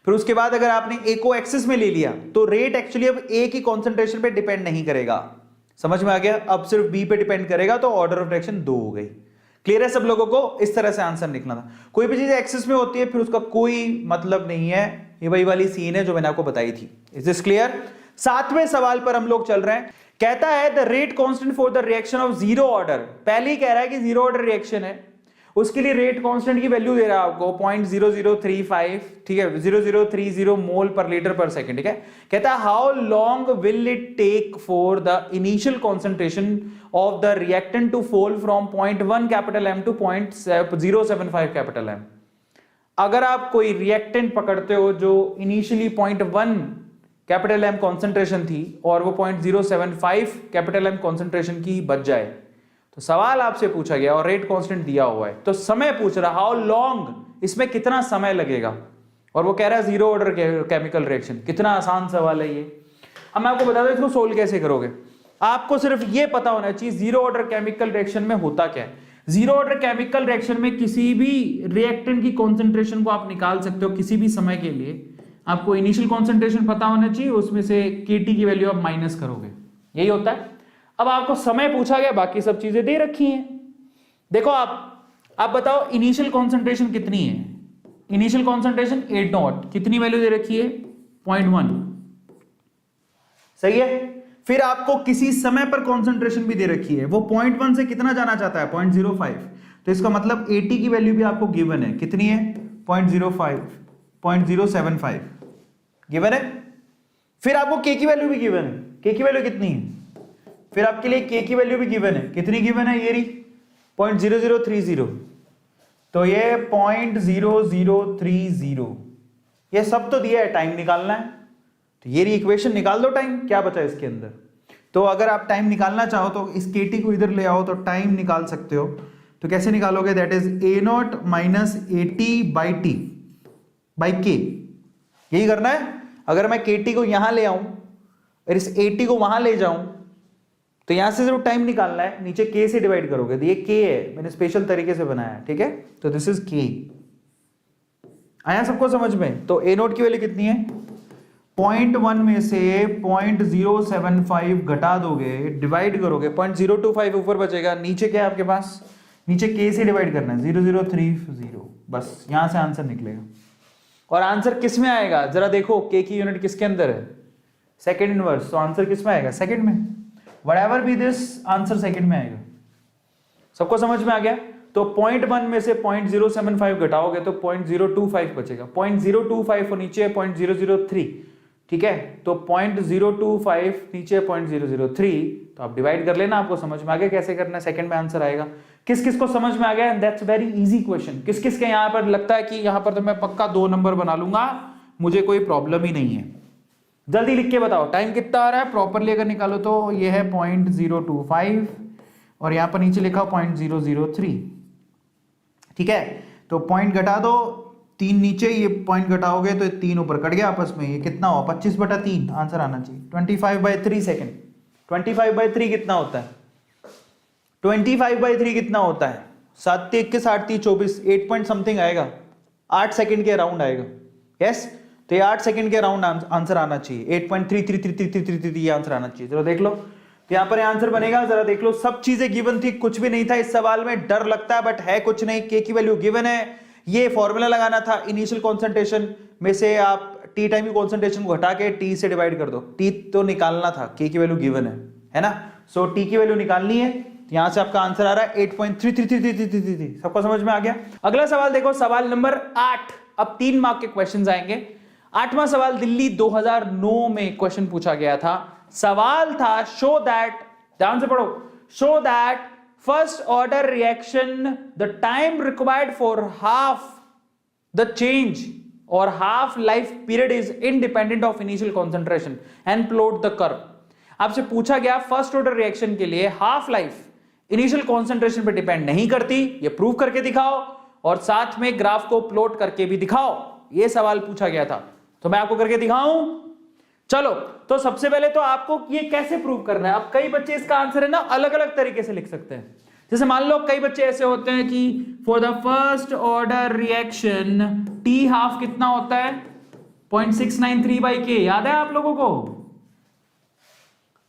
फिर उसके बाद अगर आपने ए को एक्सेस में ले लिया तो रेट एक्चुअली अब ए की कॉन्सेंट्रेशन पे डिपेंड नहीं करेगा। समझ में आ गया? अब सिर्फ बी पे डिपेंड करेगा, तो ऑर्डर ऑफ रिएक्शन 2 हो गई। क्लियर है सब लोगों को? इस तरह से आंसर निकला था। कोई भी चीज एक्सेस में होती है फिर उसका कोई मतलब नहीं है। ये वही वाली सीन है जो मैंने आपको बताई थी। Is this clear? 7वें सवाल पर हम लोग चल रहे हैं। कहता है the rate constant for the reaction of 0 order. पहले ही कह रहा है कि 0 ऑर्डर रिएक्शन है, उसके लिए रेट कांस्टेंट की वैल्यू दे रहा है आपको 0.0035, ठीक है, 0030 मोल पर लीटर पर सेकंड। ठीक है, कहता है how long will it take for the initial concentration of the reactant to fall from 0.1 capital M to 0.075 capital M। अगर आप कोई रिएक्टेंट पकड़ते हो जो इनिशियली 0.1 कैपिटल एम कॉन्सेंट्रेशन थी और वो 0.075 कैपिटल एम कॉन्सेंट्रेशन की बच जाए, तो सवाल आपसे पूछा गया और रेट कांस्टेंट दिया हुआ है, तो समय पूछ रहा हाउ लॉन्ग, इसमें कितना समय लगेगा, और वो कह रहा है जीरो ऑर्डर केमिकल रिएक्शन। कितना आसान सवाल है ये। अब मैं आपको बता दूं इसको सोल्व कैसे करोगे। आपको सिर्फ ये पता होना चाहिए जीरो ऑर्डर केमिकल रिएक्शन में होता क्या है। जीरो ऑर्डर केमिकल रिएक्शन में किसी भी रिएक्टेंट की कॉन्सेंट्रेशन को आप निकाल सकते हो किसी भी समय के लिए। आपको इनिशियल कॉन्सेंट्रेशन पता होना चाहिए, उसमें से केटी की वैल्यू आप माइनस करोगे, यही होता है। अब आपको समय पूछा गया, बाकी सब चीजें दे रखी हैं। देखो आप बताओ इनिशियल कॉन्सेंट्रेशन कितनी है। इनिशियल कॉन्सेंट्रेशन 8 नॉट, कितनी वैल्यू दे रखी है 0.1, सही है। फिर आपको किसी समय पर कॉन्सेंट्रेशन भी दे रखी है, वो 0.1 से कितना जाना चाहता है 0.05, तो इसका मतलब 80 की वैल्यू भी आपको गिवन है, कितनी है 0.05, 0.075 गिवन है। फिर आपको के की वैल्यू भी गिवन है, के की वैल्यू कितनी है, फिर आपके लिए के की वैल्यू भी गिवन है, कितनी गिवन है, ये रही 0.0030, तो ये 0.0030, ये सब तो दिया है, टाइम निकालना है, तो ये इक्वेशन निकाल दो। टाइम क्या बचा इसके अंदर, तो अगर आप टाइम निकालना चाहो तो इस केटी को इधर ले आओ तो टाइम निकाल सकते हो। तो कैसे निकालोगे, that is a naught minus 80 by T by के, यही करना है। अगर मैं केटी को यहां ले आऊं और इस 80 को वहां ले जाऊं, तो यहां से जरूर टाइम निकालना है, नीचे के से डिवाइड करोगे, तो ये के है, मैंने स्पेशल तरीके से बनाया है, ठीक है। तो दिस इज के, आया सबको समझ में। तो ए नोट की वैल्यू कितनी है, 0.1 में से 0.075 घटा दोगे, डिवाइड करोगे, 0.025 ऊपर बचेगा, नीचे क्या है आपके पास, नीचे के से डिवाइड करना है 0.030, बस यहां से आंसर निकलेगा। और आंसर किस में आएगा जरा देखो, के की यूनिट किसके अंदर है, सेकंड इनवर्स, तो आंसर किस में आएगा, सेकंड में। Whatever B this, answer second में आएगा। सबको समझ में आ गया। तो 0.1 में से 0.075 घटाओगे तो 0.025 बचेगा, 0.025 और नीचे 0.003, ठीक है। तो 0.025 नीचे 0.003, तो आप डिवाइड कर लेना, आपको समझ में आ गया कैसे करना है, सेकंड में आंसर आएगा। किस किस को समझ में आ गया, दैट्स वेरी इजी क्वेश्चन। किस किस के यहां पर लगता है कि यहां पर तो मैं पक्का 2 नंबर बना लूंगा, मुझे कोई प्रॉब्लम ही नहीं है, जल्दी लिख के बताओ। टाइम कितना आ रहा है प्रॉपरली अगर निकालो तो ये है 0.025 और यहां पर नीचे लिखा 0.003, ठीक है। तो पॉइंट घटा दो, 3 नीचे, ये पॉइंट घटाओगे तो 3 ऊपर कट गया आपस में, ये कितना हुआ 25/3, आंसर आना चाहिए 25/3 सेकेंड। 25/3 कितना होता है, 25/3 कितना होता है, 7 × 21 8 × 24, 8 पॉइंट समथिंग आएगा, 8 सेकंड के अराउंड आएगा, यस। तो ये 8 सेकंड के अराउंड आंसर आना चाहिए, 8.333333 ये आंसर आना चाहिए। चलो देख लो, तो यहां पर आंसर बनेगा, जरा देख लो, सब चीजें गिवन थी, कुछ भी नहीं था इस सवाल में, डर लगता है बट है कुछ नहीं, के की वैल्यू गिवन है, ये फॉर्मूला लगाना था, इनिशियल कॉन्सेंट्रेशन में से आप टी टाइम की कॉन्सेंट्रेशन को हटा के टी से डिवाइड कर दो, टी तो निकालना था, के की वैल्यू गिवन है ना। सो टी की वैल्यू निकालनी है, यहां से आपका आंसर आ रहा है 8.333333। सबको समझ में आ गया। अगला सवाल देखो, सवाल नंबर 8। अब 3 मार्क के क्वेश्चंस आएंगे। 8वां सवाल दिल्ली 2009 में क्वेश्चन पूछा गया था। सवाल था शो दैट, ध्यान से पढ़ो, show that first order reaction the time required for half the change और half life period is independent of initial concentration and plot the curve. आपसे पूछा गया फर्स्ट ऑर्डर रिएक्शन के लिए हाफ लाइफ इनिशियल कॉन्सेंट्रेशन पर depend नहीं करती, ये प्रूव करके दिखाओ और साथ में ग्राफ को प्लॉट करके भी दिखाओ, ये सवाल पूछा गया था। तो मैं आपको करके दिखाऊं, चलो। तो सबसे पहले तो आपको ये कैसे प्रूव करना है। अब कई बच्चे इसका आंसर है ना अलग अलग तरीके से लिख सकते हैं। जैसे मान लो कई बच्चे ऐसे होते हैं कि for the first order reaction T half कितना होता है 0.693/k, याद है आप लोगों को।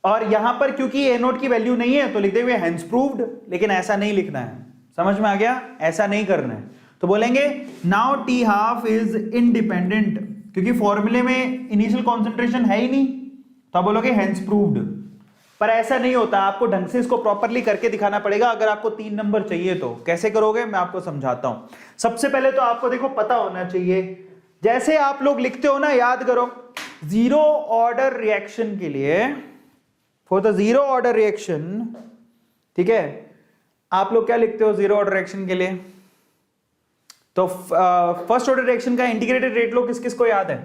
और यहां पर क्योंकि ए नोट की वैल्यू नहीं है तो लिख देंगे हेंस प्रूव्ड, लेकिन ऐसा नहीं लिखना है, समझ में आ गया, ऐसा नहीं करना है। तो बोलेंगे now T half is independent, क्योंकि फॉर्मूले में इनिशियल कॉन्सेंट्रेशन है ही नहीं, तो आप बोलोगे हेंस प्रूव्ड। पर ऐसा नहीं होता, आपको ढंग से इसको प्रॉपरली करके दिखाना पड़ेगा। अगर आपको 3 नंबर चाहिए तो कैसे करोगे मैं आपको समझाता हूं। सबसे पहले तो आपको देखो पता होना चाहिए, जैसे आप लोग लिखते हो ना, याद करो, जीरो ऑर्डर रिएक्शन के लिए, for the zero order reaction, ठीक है, आप लोग क्या लिखते हो जीरो ऑर्डर रिएक्शन के लिए, तो फर्स्ट ऑर्डर रिएक्शन का इंटीग्रेटेड रेट लॉ किस किस को याद है?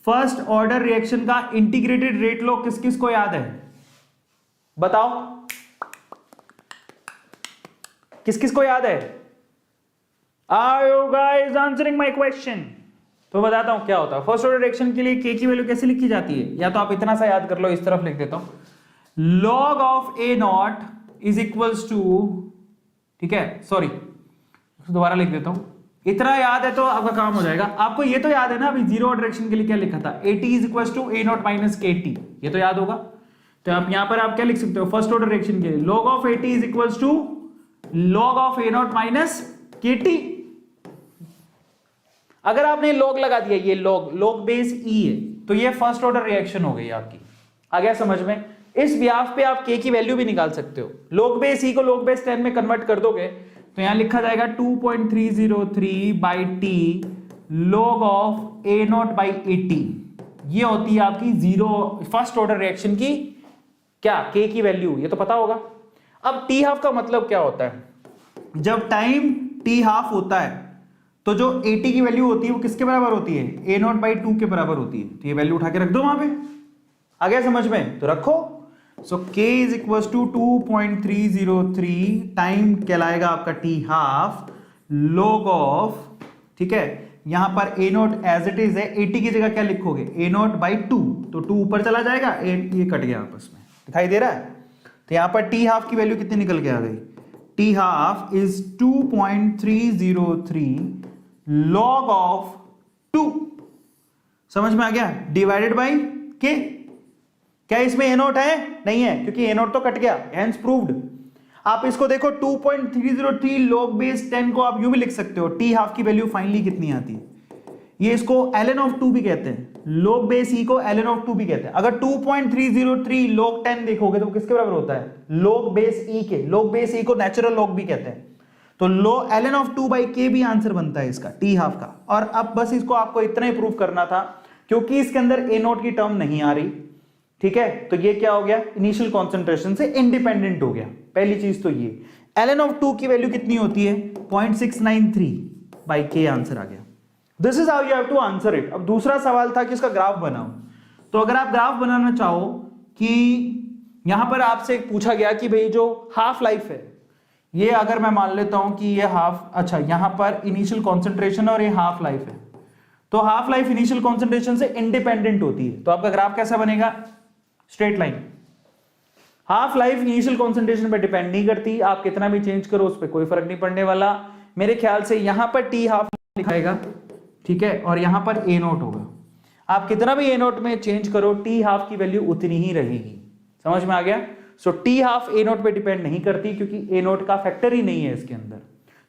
फर्स्ट ऑर्डर रिएक्शन का इंटीग्रेटेड रेट लॉ किस किस को याद है? बताओ, किस किस को याद है? Are you guys answering my question? तो बताता हूं क्या होता है। फर्स्ट ऑर्डर रिएक्शन के लिए के की वैल्यू कैसे लिखी जाती है, या तो आप इतना सा याद कर लो, इस तरफ लिख देता हूं, log of A naught is equals to, ठीक है, सॉरी दोबारा लिख देता हूं, इतना याद है तो आपका काम हो जाएगा। आपको ये तो याद है ना अभी जीरो ऑर्डर रिएक्शन के लिए क्या लिखा था, AT is equals to A naught minus K T, ये तो याद होगा। तो आप यहां पर आप क्या लिख सकते हो फर्स्ट ऑर्डर रिएक्शन के लिए, log of AT is equals to log of A naught minus K T. अगर आपने log लगा दिया, ये log बेस E है, तो ये फर्स्ट ऑर्डर रिएक्शन हो गई आपकी। आ गया समझ में? इस व्याप पे आप k की वैल्यू भी निकाल सकते हो। log बेस E को log बेस 10 में कन्वर्ट कर दोगे तो यहां लिखा जाएगा 2.303 by T log of A not by 80। ये होती है आपकी जीरो फर्स्ट ऑर्डर रिएक्शन की क्या k की वैल्यू, ये तो पता होगा। अब टी हाफ का मतलब क्या होता है? जब टाइम टी हाफ होता है तो जो AT की वैल्यू होती है वो किसके बराबर होती है? ए नॉट बाई 2 के बराबर होती है। तो ये वैल्यू उठा के रख दो वहां पे। आ गया समझ में? तो रखो। So k is equal to 2.303 time कहलाएगा आपका टी हाफ log ऑफ, ठीक है, यहां पर ए नॉट एज इट इज है, AT की जगह क्या लिखोगे? ए नॉट बाई 2, तो 2 ऊपर चला जाएगा, ये कट गया आपस में, दिखाई दे रहा है? तो यहां पर टी हाफ की वैल्यू कितनी निकल के आ गई? T half is 2.303 log of 2, समझ में आ गया? डिवाइडेड बाई के। क्या इसमें ए नोट है? नहीं है, क्योंकि ए नोट तो कट गया, हेंस प्रूव्ड। आप इसको देखो 2.303 log बेस 10 को आप यूं भी लिख सकते हो, टी हाफ की वैल्यू फाइनली कितनी आती है? ये इसको ln ऑफ 2 भी कहते हैं, log बेस E को ln ऑफ 2 भी कहते हैं। अगर 2.303 log 10 देखोगे तो किसके बराबर होता है? log बेस E के। log बेस E को नेचुरल log भी कहते हैं। तो ln ऑफ 2 बाई के भी आंसर बनता है इसका, टी हाफ का। और अब बस इसको आपको इतना ही प्रूव करना था, क्योंकि इसके अंदर ए नोट की टर्म नहीं आ रही, ठीक है, तो ये क्या हो गया? इनिशियल कॉन्सेंट्रेशन से इंडिपेंडेंट हो गया। पहली चीज तो ये ln ऑफ 2 की वैल्यू कितनी होती है? 0.693 बाई के आंसर आ गया। This is how you have to answer it. अब दूसरा सवाल था कि इसका ग्राफ बनाओ। तो अगर आप ग्राफ बनाना चाहो कि यहां पर आपसे पूछा गया कि भाई जो हाफ लाइफ है, ये अगर मैं मान लेता हूं कि ये हाफ, अच्छा यहां पर इनिशियल कॉन्सेंट्रेशन और ये हाफ लाइफ है, तो हाफ लाइफ इनिशियल कॉन्सेंट्रेशन से इंडिपेंडेंट होती है, तो आपका ग्राफ कैसा बनेगा? Straight line. Half life initial concentration पर डिपेंड नहीं करती, आप कितना भी चेंज करो उस पर कोई फर्क नहीं पड़ने वाला। मेरे ख्याल से यहां पर टी हाफ लिखाएगा, ठीक है, और यहां पर ए नोट होगा। आप कितना भी ए नोट में चेंज करो, टी हाफ की वैल्यू उतनी ही रहेगी। समझ में आ गया? सो टी हाफ ए नोट पे डिपेंड नहीं करती, क्योंकि ए नोट का फैक्टर ही नहीं है इसके अंदर।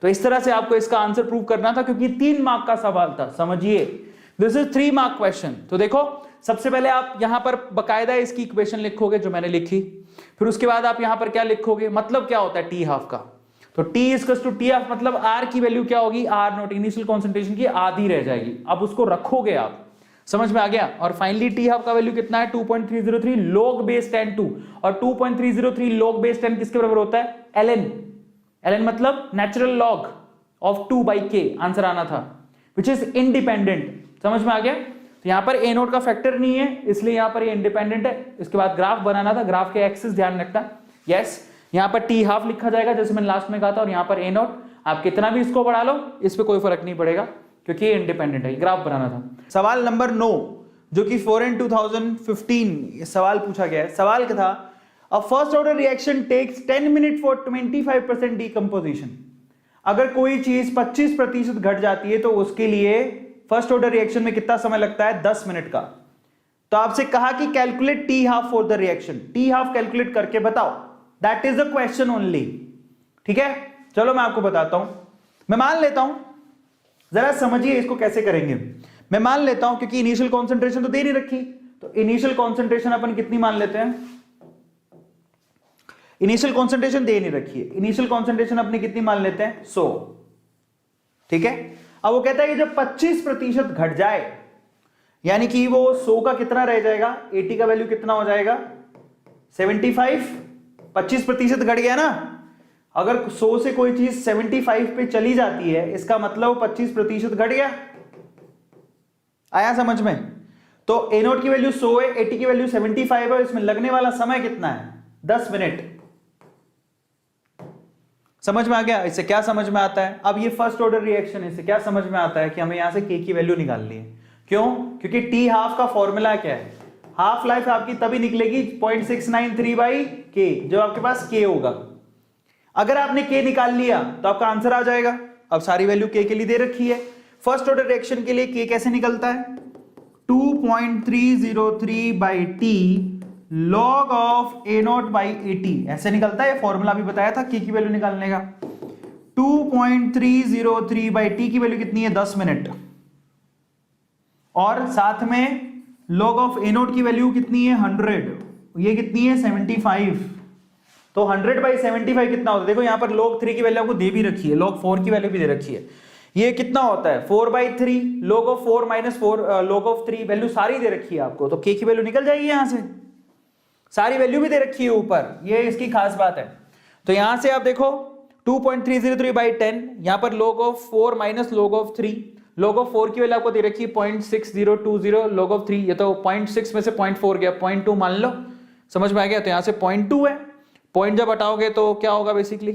तो इस तरह से आपको इसका आंसर प्रूव करना था, क्योंकि 3 मार्क का सवाल था, समझिए। This is 3 mark question. तो देखो, सबसे पहले आप यहां पर बकायदा इसकी इक्वेशन लिखोगे जो मैंने लिखी, फिर उसके बाद आप यहां पर क्या लिखोगे, मतलब क्या होता है टी हाफ का। तो T equals to T half मतलब R की वैल्यू क्या होगी? R नोट इनिशियल कॉन्सेंट्रेशन की आधी रह जाएगी। अब उसको रखोगे आप, समझ में आ गया? और फाइनली टी हाफ का वैल्यू कितना है? 2.303 log बेस 10 2, और 2.303 log बेस 10 किसके बराबर होता है? ln मतलब नेचुरल लॉग ऑफ 2 बाई के आंसर आना था, विच इज इंडिपेंडेंट। समझ में आ गया? तो यहां पर ए नोट का फैक्टर नहीं है, इसलिए यहां पर ये इंडिपेंडेंट है। इसके बाद ग्राफ बनाना था, ग्राफ के एक्सिस ध्यान रखना। यस, यहां पर टी हाफ लिखा जाएगा जैसे मैंने लास्ट में कहा था, और यहां पर ए नोट। आप कितना भी इसको बढ़ा लो, इस पे कोई फर्क नहीं पड़ेगा, क्योंकि ये इंडिपेंडेंट है। ग्राफ बनाना था। सवाल नंबर 9, जो कि 4 2015 सवाल पूछा गया है। सवाल क्या था? A first order reaction takes 10 minute for 25% decomposition. अगर कोई चीज 25% घट जाती है तो उसके लिए फर्स्ट ऑर्डर रिएक्शन में कितना समय लगता है? 10 मिनट का। तो आपसे कहा कि calculate T half for the reaction. T half calculate करके बताओ, that is the question only. ठीक है, चलो मैं आपको बताता हूं। मैं मान लेता हूं, जरा समझिए इसको कैसे करेंगे। मैं मान लेता हूं, क्योंकि इनिशियल कॉन्सेंट्रेशन तो दे नहीं रखी, तो इनिशियल कॉन्सेंट्रेशन अपन कितनी मान लेते हैं? इनिशियल कॉन्सेंट्रेशन दे नहीं रखी है, इनिशियल कॉन्सेंट्रेशन अपनी कितनी मान लेते हैं? 100। ठीक है, अब वो कहता है कि जब 25% घट जाए, यानी कि वो 100 का कितना रह जाएगा? 80 का वैल्यू कितना हो जाएगा? 75। 25% घट गया ना, अगर 100 से कोई चीज 75 पे चली जाती है, इसका मतलब 25% घट गया। आया समझ में? तो ए नोट की वैल्यू 100 है, एटी की वैल्यू 75 है, इसमें लगने वाला समय कितना है? 10 मिनट। समझ में आ गया? इससे क्या समझ में आता है? अब ये फर्स्ट ऑर्डर रिएक्शन है, इससे क्या समझ में आता है कि हमें यहां से के की वैल्यू निकालनी है। क्यों? क्योंकि टी हाफ का फॉर्मूला क्या है? हाफ लाइफ आपकी तभी निकलेगी 0.693 बाई के, जब आपके पास के होगा। अगर आपने के निकाल लिया तो आपका आंसर आ जाएगा। अब सारी वैल्यू के लिए दे रखी है। फर्स्ट ऑर्डर रिएक्शन के लिए के कैसे निकलता है? 2.303 by T log of A not by eighty, ऐसे निकलता है। फॉर्मूला भी बताया था के की वैल्यू निकालने का। 2.303 बाई टी की वैल्यू कितनी है? 10 मिनट। और साथ में लॉग ऑफ ए नोट की वैल्यू कितनी है? 100। ये कितनी है? 75। तो 100 बाई 75 कितना होता है? देखो यहां पर log 3 की वैल्यू आपको दे भी रखी है, log 4 की वैल्यू भी दे रखी है। ये कितना होता है? 4/3 log of 4 minus 4 log of 3, value सारी दे रखी है आपको, तो के की वैल्यू निकल जाएगी यहां से। सारी वैल्यू भी दे रखी है ऊपर, ये इसकी खास बात है। तो यहां से आप देखो 2.303 बाई 10, यहां पर log of 4 minus log of 3, log of 4 की वैल्यू आपको दे रखी है 0.6020, log ऑफ 3, ये तो 0.6 में से 0.4 गया, 0.2 मान लो। समझ में आ गया? तो यहां से 0.2 है, पॉइंट जब हटाओगे तो क्या होगा बेसिकली?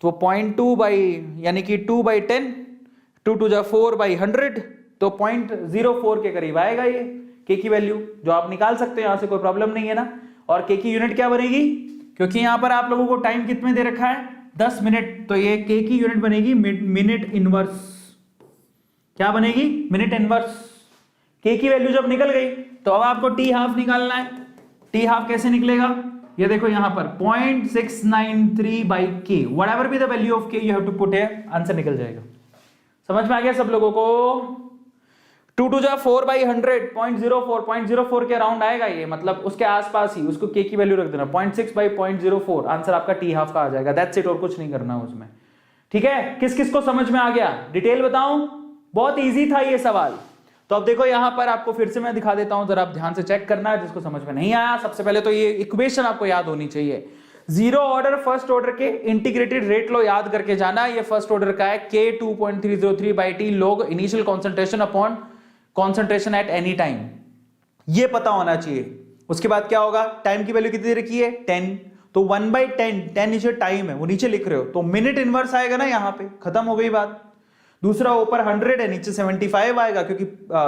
तो 0.2 बाई यानी कि 2/10, 2 2 जा 4 बाई 100, तो 0.04 के करीब आएगा ये के की वैल्यू, जो आप निकाल सकते हैं, यहां से कोई प्रॉब्लम नहीं है ना। और के की यूनिट क्या बनेगी? क्योंकि यहां पर आप लोगों को टाइम कितने दे रखा है? 10 मिनट, तो ये के की यूनिट बनेगी मिनट इनवर्स। क्या बनेगी? Minute inverse. के की वैल्यू जब निकल गई तो अब आपको टी हाफ निकालना है। टी हाफ कैसे निकलेगा? ये देखो यहां पर 0.693 by K, whatever be the value of K you have to put here, answer निकल जाएगा। समझ में आ गया सब लोगों को? 2 2 जा 4 बाई 100, 0.04 के अराउंड आएगा ये, मतलब उसके आसपास ही, उसको के की वैल्यू रख देना 0.6 बाई 0.04, आंसर आपका टी हाफ का आ जाएगा। दैट्स इट, और कुछ नहीं करना उसमें। ठीक है? किस किस को समझ में आ गया? डिटेल बताऊं? बहुत इजी था ये सवाल। तो अब देखो यहां पर आपको फिर से मैं दिखा देता हूं, जरा आप ध्यान से चेक करना है जिसको समझ में नहीं आया। सबसे पहले तो ये इक्वेशन आपको याद होनी चाहिए। जीरो ऑर्डर फर्स्ट ऑर्डर के इंटीग्रेटेड रेट लो याद करके जाना। ये फर्स्ट ऑर्डर का है के 2.303 by T log initial concentration upon concentration at any time, ये पता होना चाहिए। उसके बाद क्या होगा? टाइम की वैल्यू कितनी दे रखी है? 10, तो 1/10, 10 नीचे टाइम है, वो नीचे लिख रहे हो, तो मिनट इनवर्स आएगा ना, यहां पे खत्म हो गई बात। दूसरा ऊपर 100 है, नीचे 75 आएगा, क्योंकि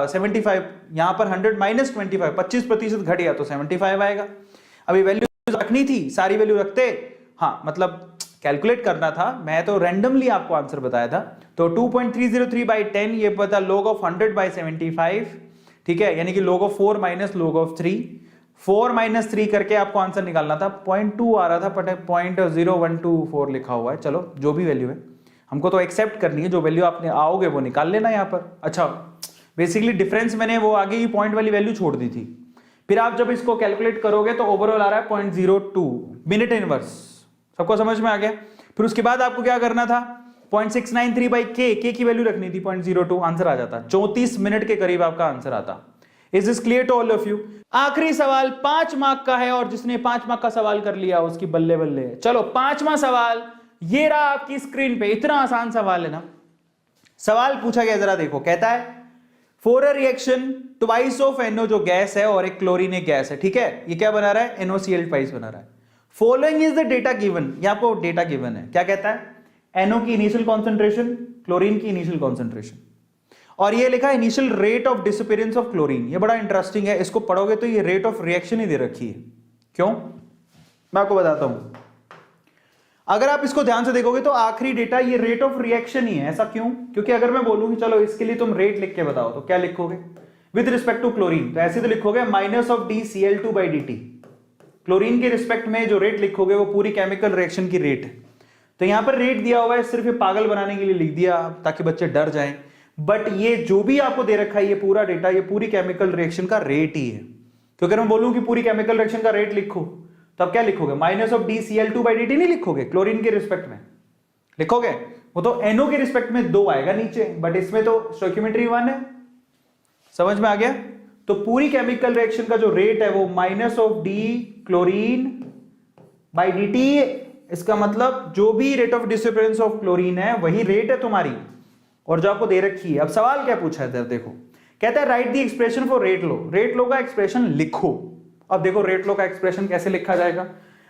75 यहां पर 100 माइनस 25, 25% घट गया तो 75 आएगा। अभी वैल्यू रखनी थी, सारी वैल्यू रखते, हाँ मतलब कैलकुलेट करना था, मैं तो रैंडमली आपको आंसर बताया था। तो 2.303 बाई 10, ये पता log ऑफ 100 बाई 75, ठीक है, यानी कि log of 4 minus log of 3, 4 minus 3 करके आपको आंसर निकालना था। 0.2 आ रहा था, बट 0.0124 लिखा हुआ है, चलो जो भी वैल्यू है हमको तो एक्सेप्ट करनी है, जो वैल्यू आपने आओगे वो निकाल लेना यहाँ पर। अच्छा, बेसिकली डिफरेंस मैंने वो आगे ही पॉइंट वाली वैल्यू छोड़ दी थी। फिर आप जब इसको कैलकुलेट करोगे तो ओवरऑल आ रहा है 0.02 मिनट इनवर्स। सबको समझ में आ गया? फिर उसके बाद आपको क्या करना था? 0.693 बाई के की वैल्यू रखनी थी 0.02, आंसर आ जाता। 34 मिनट के करीब आपका आंसर आता। Is this clear to all of you? आखिरी सवाल 5 मार्क का है, और जिसने 5 मार्क का सवाल कर लिया उसकी बल्ले बल्ले। चलो 5वां सवाल ये रहा आपकी स्क्रीन पे। इतना आसान सवाल है ना। सवाल पूछा गया, जरा देखो, कहता है for a reaction twice of NO जो गैस है और एक क्लोरीन एक गैस है, ठीक है, ये क्या बना रहा है? NOCl ट्वाइस बना रहा है। Following is the data given, ये आपको डेटा गिवन है। क्या कहता है? NO की इनिशियल कॉन्सेंट्रेशन, क्लोरीन की इनिशियल कॉन्सेंट्रेशन, और ये लिखा है initial rate of disappearance of chlorine. ये बड़ा इंटरेस्टिंग है, इसको पढ़ोगे तो ये रेट ऑफ रिएक्शन ही दे रखी है। क्यों? मैं आपको बताता हूं। अगर आप इसको ध्यान से देखोगे तो आखिरी डेटा ये रेट ऑफ रिएक्शन ही है। ऐसा क्यों? क्योंकि अगर मैं बोलूं कि चलो इसके लिए तुम रेट लिख के बताओ, तो क्या लिखोगे? विद रिस्पेक्ट टू क्लोरीन, तो ऐसे तो लिखोगे minus of DCl2 by dt। Chlorine के रिस्पेक्ट में जो रेट लिखोगे वो पूरी केमिकल रिएक्शन की रेट है। तो यहां पर रेट दिया हुआ है, सिर्फ ये पागल बनाने के लिए लिख दिया ताकि बच्चे डर जाएं, बट ये जो भी आपको दे रखा है, ये पूरा डेटा, ये पूरी केमिकल रिएक्शन का रेट ही है। तो अगर मैं बोलूं कि पूरी केमिकल रिएक्शन का रेट लिखो, तो आप क्या लिखोगे? Minus of DCl2 by dt नहीं लिखोगे, क्लोरीन के रिस्पेक्ट में लिखोगे, वो तो NO के रिस्पेक्ट में 2 आएगा नीचे, बट इसमें तो स्टोइकियोमेट्री 1 है। समझ में आ गया? तो पूरी केमिकल रिएक्शन का जो रेट है वो minus of D chlorine by dt इसका मतलब जो भी rate of disappearance of chlorine है वही रेट है तुम्हारी, और जो आपको दे रखी है। अब सवाल क्या पूछा है इधर देखो, कहता है write the expression for rate law, rate law का एक्सप्रेशन लिखो। अब देखो रेट लो का एक्सप्रेशन कैसे लिखा जाएगा।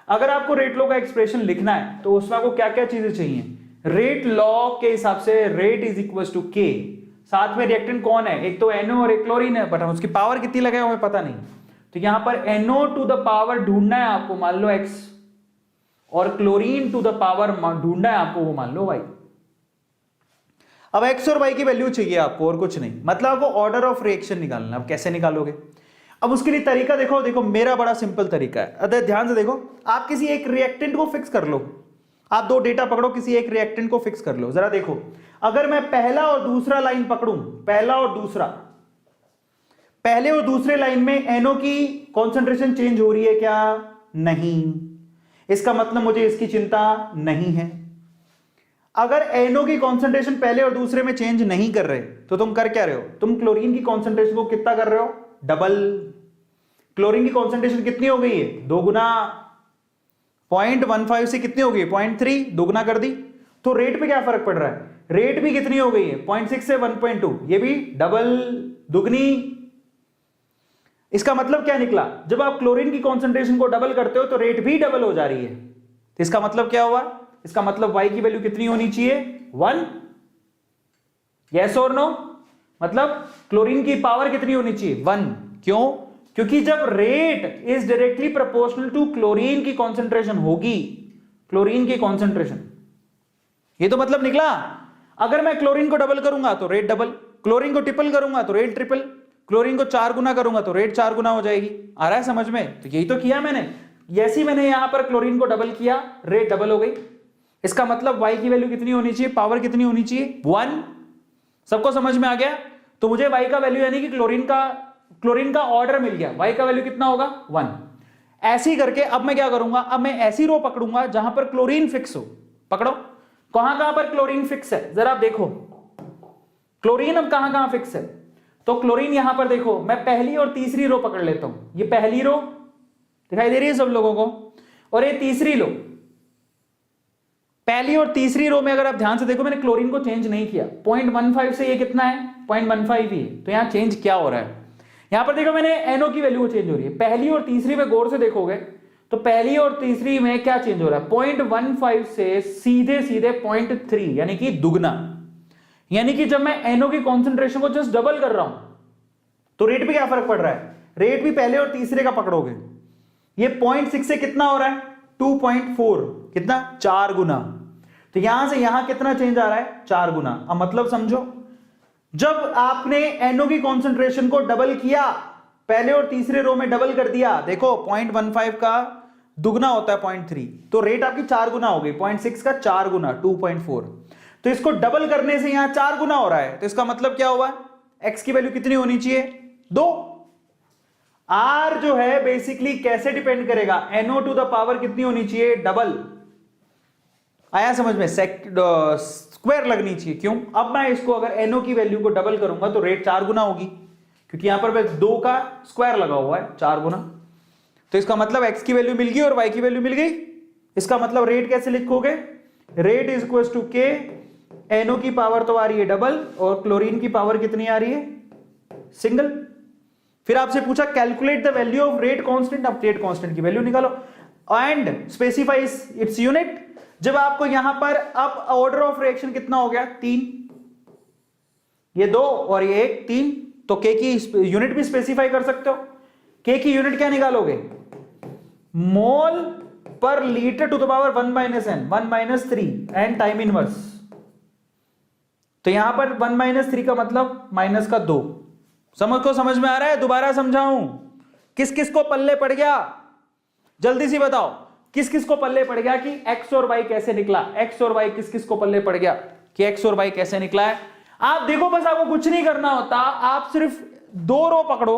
अगर आपको रेट लो का एक्सप्रेशन लिखना है तो उसमें आपको क्या क्या चीजें चाहिए, रेट लॉ के हिसाब से रेट इज इक्वल टू के, साथ में रिएक्टेंट कौन है, एक तो NO और एक क्लोरीन है, बट हम उसकी पावर कितनी लगाए हमें पता नहीं, तो यहां पर NO टू द पावर ढूंढना है आपको, मान लो x, और क्लोरीन टू द पावर ढूंढना है आपको, वो मान लो y। अब x और y की वैल्यू चाहिए आपको और कुछ नहीं, मतलब आपको ऑर्डर ऑफ रिएक्शन निकालना। अब कैसे निकालोगे, अब उसके लिए तरीका देखो, देखो मेरा बड़ा सिंपल तरीका है। अगर ध्यान से देखो, आप किसी एक रिएक्टेंट को फिक्स कर लो, आप दो डेटा पकड़ो, किसी एक रिएक्टेंट को फिक्स कर लो। जरा देखो, अगर मैं पहला और दूसरा लाइन पकड़ूं, पहला और दूसरा, पहले और दूसरे लाइन में NO की कॉन्सेंट्रेशन चेंज हो रही है क्या, नहीं, इसका मतलब मुझे इसकी चिंता नहीं है। अगर NO की कॉन्सेंट्रेशन पहले और दूसरे में चेंज नहीं कर रहे तो तुम कर क्या रहे हो, तुम क्लोरीन की कॉन्सेंट्रेशन को कितना कर रहे हो, डबल। क्लोरीन की कॉन्सेंट्रेशन कितनी हो गई है, 2 गुना, 0.15 से कितनी हो गई, 0.3, दोगुना कर दी। तो रेट पे क्या फर्क पड़ रहा है, रेट भी कितनी हो गई है, 0.6 से 1.2, ये भी डबल, दुगनी। इसका मतलब क्या निकला, जब आप क्लोरीन की कॉन्सेंट्रेशन को डबल करते हो तो रेट भी डबल हो जा रही है। तो इसका मतलब क्या हुआ, इसका मतलब y की वैल्यू कितनी होनी चाहिए, 1, यस और नो, मतलब क्लोरीन की पावर कितनी होनी चाहिए, 1। क्यों, क्योंकि जब rate is directly proportional to chlorine की कॉन्सेंट्रेशन होगी, क्लोरीन की कॉन्सेंट्रेशन, ये तो मतलब निकला। अगर मैं क्लोरीन को डबल करूंगा तो रेट डबल, क्लोरीन को ट्रिपल करूंगा तो रेट ट्रिपल, क्लोरीन को 4 गुना करूंगा तो रेट 4 गुना हो जाएगी। आ रहा है समझ में, तो यही तो किया मैंने, जैसे ही मैंने यहां पर क्लोरीन को डबल किया रेट डबल हो गई। इसका मतलब y की वैल्यू कितनी होनी चाहिए, पावर कितनी होनी चाहिए, 1। सबको समझ में आ गया। तो मुझे y का वैल्यू यानी कि क्लोरीन का ऑर्डर मिल गया, y का वैल्यू कितना होगा, 1। ऐसे ही करके अब मैं क्या करूंगा, अब मैं ऐसी रो पकड़ूंगा जहां पर क्लोरीन फिक्स हो। पकड़ो, कहां कहां पर क्लोरीन फिक्स है, जरा आप देखो क्लोरीन अब कहां कहां फिक्स है। तो क्लोरीन यहां पर देखो, मैं पहली और तीसरी रो पकड़ लेता हूं, ये पहली रो दिखाई दे रही है सब लोगों को, और ये तीसरी रो। पहली और तीसरी रो में अगर आप ध्यान से देखो, मैंने क्लोरीन को चेंज नहीं किया, 0.15 से ये कितना है, 0.15 ही है। तो यहां चेंज क्या हो रहा है, यहां पर देखो मैंने NO की वैल्यू चेंज हो रही है। पहली और तीसरी में गौर से देखोगे तो पहली और तीसरी में क्या चेंज हो रहा है, 0.15 से सीधे सीधे 0.3, यानी कि दुगना। यानी कि जब मैं NO की कॉन्सेंट्रेशन को जस्ट डबल कर रहा हूं तो रेट पे क्या फर्क पड़ रहा है, रेट भी पहले और तीसरे का पकड़ोगे, ये 0.6 से कितना हो रहा है, 2.4, कितना, 4 गुना। तो यहां से यहां कितना चेंज आ रहा है, 4 गुना। अब मतलब समझो, जब आपने NO की कॉन्सेंट्रेशन को डबल किया, पहले और तीसरे रो में डबल कर दिया, देखो 0.15 का दुगना होता है 0.3, तो रेट आपकी 4 गुना हो गई, 0.6 का 4 गुना 2.4। तो इसको डबल करने से यहां 4 गुना हो रहा है, तो इसका मतलब क्या हुआ, x की वैल्यू कितनी होनी चाहिए, 2। R जो है बेसिकली कैसे डिपेंड करेगा, NO टू द पावर कितनी होनी चाहिए, डबल। आया समझ में, स्क्वायर लगनी चाहिए। क्यों, अब मैं इसको अगर NO की वैल्यू को डबल करूंगा तो रेट 4 गुना होगी, क्योंकि यहां पर बस 2 का स्क्वायर लगा हुआ है, 4 गुना। तो इसका मतलब x की वैल्यू मिल गई और y की वैल्यू मिल गई। इसका मतलब रेट कैसे लिखोगे, रेट इज इक्वल टू के, NO की पावर तो आ रही है डबल और क्लोरीन की पावर कितनी आ रही है, सिंगल। फिर आपसे पूछा calculate the value of rate constant, अब रेट कांस्टेंट की वैल्यू निकालो एंड स्पेसिफाइज इट्स यूनिट। जब आपको यहां पर अब ऑर्डर ऑफ रिएक्शन कितना हो गया, 3, ये 2 और ये 1, 3, तो के की यूनिट भी स्पेसिफाई कर सकते हो। के की यूनिट क्या निकालोगे, मोल पर litre to the power 1 minus n, 1 minus 3 and time inverse. तो यहां पर 1 माइनस 3 का मतलब माइनस का 2। समझ में आ रहा है, दोबारा समझाऊं, किस किस को पल्ले पड़ गया, जल्दी से बताओ, किस किस को पल्ले पड़ गया कि x और y कैसे निकला, x और y किस किस को पल्ले पड़ गया कि x और y कैसे निकला है। आप देखो, बस आपको कुछ नहीं करना होता, आप सिर्फ 2 रो पकड़ो,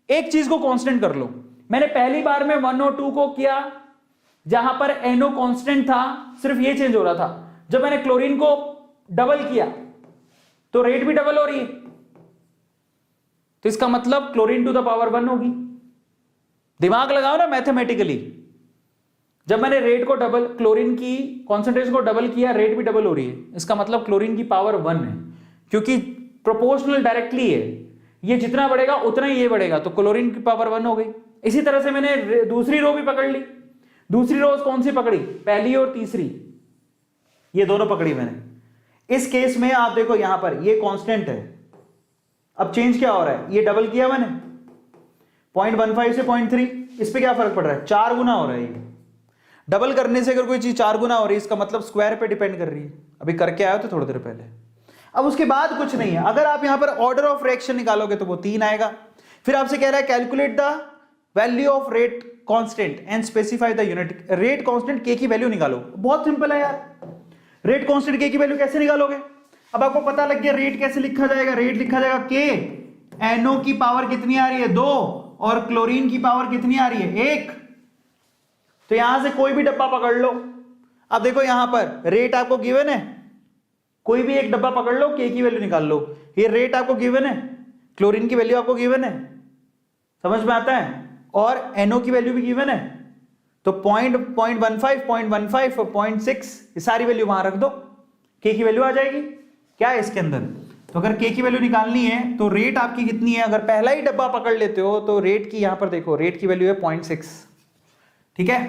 एक चीज को कांस्टेंट कर लो। मैंने पहली बार में 1 और 2 को किया, जहां पर NO कांस्टेंट था, सिर्फ ये चेंज हो रहा था। जब मैंने क्लोरीन को डबल किया तो रेट भी डबल हो रही है, तो इसका मतलब क्लोरीन टू द पावर 1 होगी। दिमाग लगाओ ना मैथमेटिकली, जब मैंने रेट को डबल, क्लोरीन की कॉन्सेंट्रेशन को डबल किया, रेट भी डबल हो रही है, इसका मतलब क्लोरीन की पावर 1 है, क्योंकि प्रोपोर्शनल डायरेक्टली है, ये जितना बढ़ेगा उतना ही ये बढ़ेगा, तो क्लोरीन की पावर 1 हो गई। इसी तरह से मैंने दूसरी रो भी पकड़ ली। दूसरी रो कौन सी पकड़ी? पहली और तीसरी, ये दोनों पकड़ी मैंने। इस केस में आप देखो यहां पर ये कांस्टेंट है, अब चेंज क्या हो रहा है, ये डबल किया मैंने 0.15 से 0.3, इस पे क्या फर्क पड़ रहा है? 4 गुना हो रहा है। ये डबल करने से अगर कोई चीज 4 गुना हो रही है, इसका मतलब स्क्वायर पे डिपेंड कर रही है। अभी करके आया तो थोड़ी देर पहले। अब उसके बाद कुछ नहीं है, अगर आप यहां पर ऑर्डर ऑफ रिएक्शन निकालोगे तो वो 3 आएगा। फिर आपसे कह रहा है calculate the value of rate constant and specify the unit. Rate constant के की वैल्यू निकालो। बहुत सिंपल है यार, रेट कांस्टेंट के की वैल्यू कैसे निकालोगे? अब आपको पता लग गया रेट कैसे लिखा जाएगा। रेट लिखा जाएगा के, एनओ की पावर कितनी आ रही है? 2, और क्लोरीन की पावर कितनी आ रही है? 1। तो यहां से कोई भी डब्बा पकड़ लो। अब देखो यहां पर रेट आपको गिवन है, कोई भी एक डब्बा पकड़ लो, के की वैल्यू निकाल लो। ये रेट आपको गिवन है, क्लोरीन की वैल्यू आपको गिवन है, समझ में आता है? और एनओ की वैल्यू भी गिवन है, तो 0.15, 0.15 और 0.6 ये सारी वैल्यू वहां रख दो, के की वैल्यू आ जाएगी। क्या है इसके अंदर? तो अगर के की वैल्यू निकालनी है तो रेट आपकी कितनी है? अगर पहला ही डब्बा पकड़ लेते हो तो रेट की यहां पर देखो, रेट की वैल्यू है 0.6, ठीक है?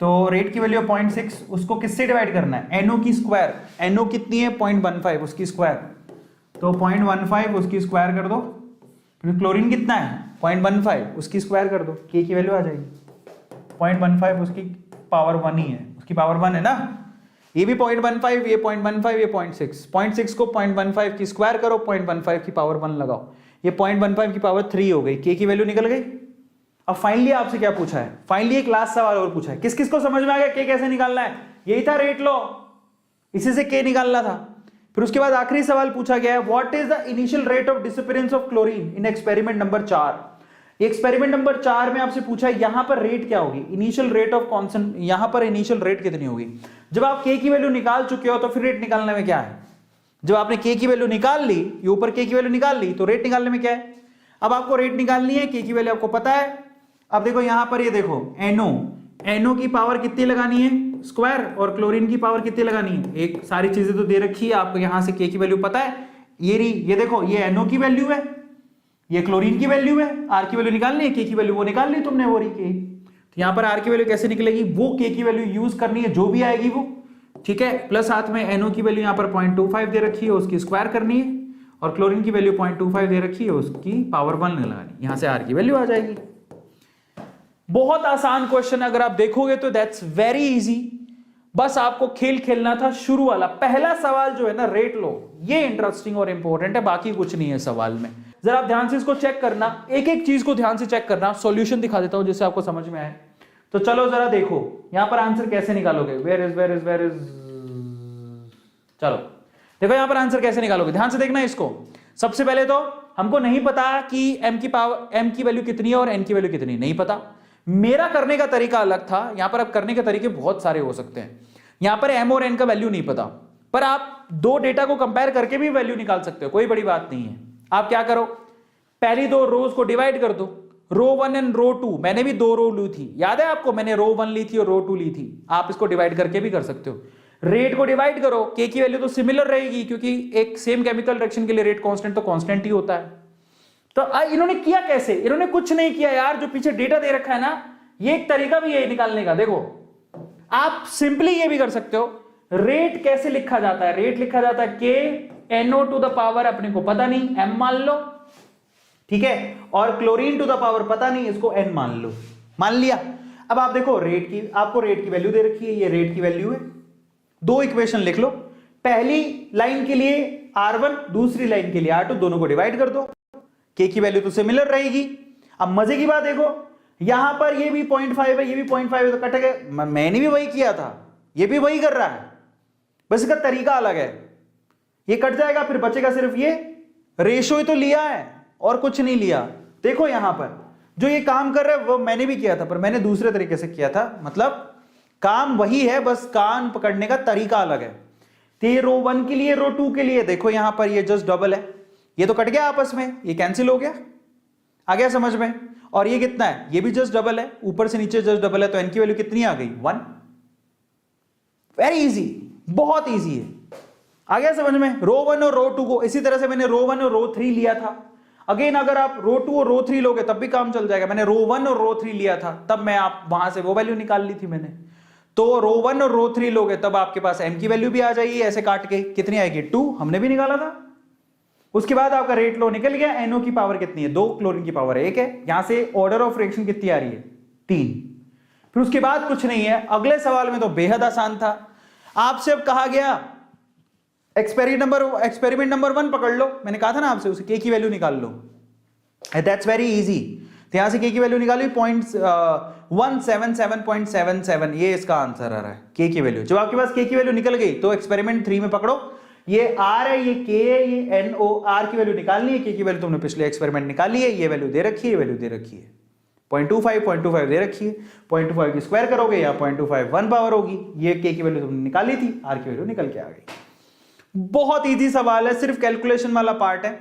तो रेट की वैल्यू है 0.6, उसको किससे डिवाइड करना है? एनओ की स्क्वायर। एनओ कितनी है? 0.15, उसकी स्क्वायर, तो 0.15 उसकी स्क्वायर कर दो। फिर क्लोरीन कितना है? 0.15, उसकी स्क्वायर कर दो, के की वैल्यू आ जाएगी 0.15, उसकी पावर 1 ही है, उसकी पावर 1 है ना। ये भी 0.15, ये 0.15, ये 0.6, 0.6 को 0.15 की स्क्वायर करो, 0.15 की पावर 1 लगाओ, ये 0.15 की पावर 3 हो गई, के की वैल्यू निकल गई। अब फाइनली आपसे क्या पूछा है? फाइनली एक लास्ट सवाल और पूछा है। किस किस को समझ में आ गया के कैसे निकालना है? यही था रेट लो, इसी से के निकालना था। फिर उसके बाद आखिरी सवाल पूछा गया है, what is the initial rate of disappearance of chlorine in experiment number 4। Experiment number 4 में आपसे पूछा है यहां पर रेट क्या होगी, इनिशियल रेट ऑफ कॉन्स्टेंट, यहां पर इनिशियल रेट कितनी होगी। जब आप के की वैल्यू निकाल चुके हो तो फिर रेट निकालने में क्या है? जब आपने के की वैल्यू निकाल ली, ये ऊपर के की वैल्यू निकाल ली, तो रेट निकालने में क्या है? अब आपको रेट निकालनी है, के की वैल्यू आपको पता है। अब देखो यहां पर, ये देखो एनओ की पावर कितनी लगानी है? स्क्वायर, और क्लोरीन की पावर कितनी लगानी है? एक। सारी चीजें तो दे रखी है आपको, यहां से के की वैल्यू पता है। ये देखो, ये एनओ की वैल्यू है, ये क्लोरीन की वैल्यू है, आर की वैल्यू निकालनी है, के की वैल्यू वो निकाल ली तुमने, वो रही के। तो यहां पर आर की वैल्यू कैसे निकलेगी? वो के की वैल्यू यूज करनी है, जो भी आएगी वो, ठीक है। प्लस साथ में एनओ की वैल्यू यहां पर 0.25 दे रखी है, उसकी स्क्वायर करनी है, और क्लोरीन की वैल्यू 0.25 दे रखी है, उसकी पावर 1 लगानी, यहां से आर की वैल्यू आ जाएगी। बहुत आसान क्वेश्चन, अगर आप देखोगे तो दैट्स वेरी इजी। बस आपको खेल खेलना था शुरू वाला। पहला सवाल जो है ना, रेट लो, ये इंटरेस्टिंग और इंपॉर्टेंट है, बाकी कुछ नहीं है सवाल में। जरा आप ध्यान से इसको चेक करना, एक एक चीज को ध्यान से चेक करना। सॉल्यूशन दिखा देता हूं जिससे आपको समझ में आए। तो चलो जरा देखो यहां पर आंसर कैसे निकालोगे। वेयर इज चलो देखो यहां पर आंसर कैसे निकालोगे, ध्यान से देखना इसको। सबसे पहले तो हमको नहीं पता कि एम की वैल्यू कितनी है और एन की वैल्यू कितनी, नहीं पता। मेरा करने का तरीका अलग था, यहां पर अब करने के तरीके बहुत सारे हो सकते हैं। यहां पर एम और एन का वैल्यू नहीं पता, पर आप दो डेटा को कंपेयर करके भी वैल्यू निकाल सकते हो, कोई बड़ी बात नहीं है। आप क्या करो, पहली दो रोज को डिवाइड कर दो, रो 1 एंड रो 2। मैंने भी 2 रो ली थी, याद है आपको, मैंने रो 1 ली थी और रो 2 ली थी। आप इसको डिवाइड करके भी कर सकते हो। रेट को डिवाइड करो, के की वैल्यू तो सिमिलर रहेगी, क्योंकि एक सेम केमिकल रिएक्शन के लिए रेट कांस्टेंट तो कांस्टेंट ही होता है। तो इन्होंने किया कैसे? इन्होंने कुछ नहीं किया यार, जो पीछे डेटा दे रखा है ना, ये एक तरीका भी है निकालने का। देखो आप सिंपली ये भी कर सकते हो, रेट कैसे लिखा जाता है? रेट लिखा जाता है के एनओ टू द पावर, अपने को पता नहीं, एम मान लो, ठीक है, और क्लोरीन टू द पावर पता नहीं, इसको एन मान लो, मान लिया। अब आप देखो रेट की, आपको रेट की वैल्यू दे रखी है, ये रेट की वैल्यू है। दो इक्वेशन लिख लो, पहली लाइन के लिए R1, दूसरी लाइन के लिए R2, दोनों को डिवाइड कर दो, के की वैल्यू तो सिमिलर रहेगी। अब मजे की बात देखो, यहां पर ये भी 0.5 है, ये भी 0.5 है, तो कट गए। मैंने भी वही किया था, ये भी वही कर रहा है, बस इसका तरीका अलग है। ये कट जाएगा, फिर बचेगा सिर्फ ये, रेशो ही तो लिया है और कुछ नहीं लिया। देखो यहां पर जो ये काम कर रहा है वो मैंने भी किया था, पर मैंने दूसरे तरीके से किया था, मतलब काम वही है, बस कान पकड़ने का तरीका अलग है। तो ये रो 1 के लिए, रो 2 के लिए देखो यहां पर ये जस्ट डबल है, ये तो कट गया आपस में, ये कैंसिल हो गया, आ गया समझ में। और ये कितना है, ये भी जस्ट डबल है, ऊपर से नीचे जस्ट डबल है, तो एन की वैल्यू कितनी आ गई 1। वेरी इजी, बहुत इजी है। आ गया समझ में? रो 1 और रो 2 को इसी तरह से मैंने रो 1 और रो 3 लिया था। अगेन अगर आप रो 2 और रो 3 लोगे तब भी काम चल जाएगा। मैंने रो 1 और रो 3 लिया था, तब मैं आप वहां से वो वैल्यू निकाल ली थी मैंने। तो रो 1 और रो 3 लोगे तब आपके पास m की वैल्यू भी आ जाएगी, ऐसे काट के कितनी आएगी 2, हमने भी निकाला था। उसके बाद आपका रेट लो निकल गया। NO की पावर कितनी है 2, क्लोरीन की पावर 1 है। यहां से ऑर्डर ऑफ रिएक्शन कितनी आ रही है 3। फिर उसके बाद कुछ नहीं है। अगले सवाल में तो बेहद आसान था। आपसे अब कहा गया एक्सपेरिमेंट नंबर 1 पकड़ लो। मैंने कहा था ना आपसे, उसे k की वैल्यू निकाल लो। That's very easy. तो यहां से k की वैल्यू निकाली 177.77, ये इसका आंसर आ रहा है k की वैल्यू। जब आपके पास k की वैल्यू निकल गई तो एक्सपेरिमेंट 3 में पकड़ो, ये r है, ये k है, ये NO, r की वैल्यू निकालनी है, k की वैल्यू तुमने पिछले एक्सपेरिमेंट निकाली है, ये वैल्यू दे रखी है, ये वैल्यू दे रखी है 0.25 दे रखी है। 0.25 की स्क्वायर करोगे या 0.25 1 पावर होगी। ये k की वैल्यू तुमने निकाली थी, r की वैल्यू निकल के आ गई। बहुत इजी सवाल है, सिर्फ कैलकुलेशन वाला पार्ट है।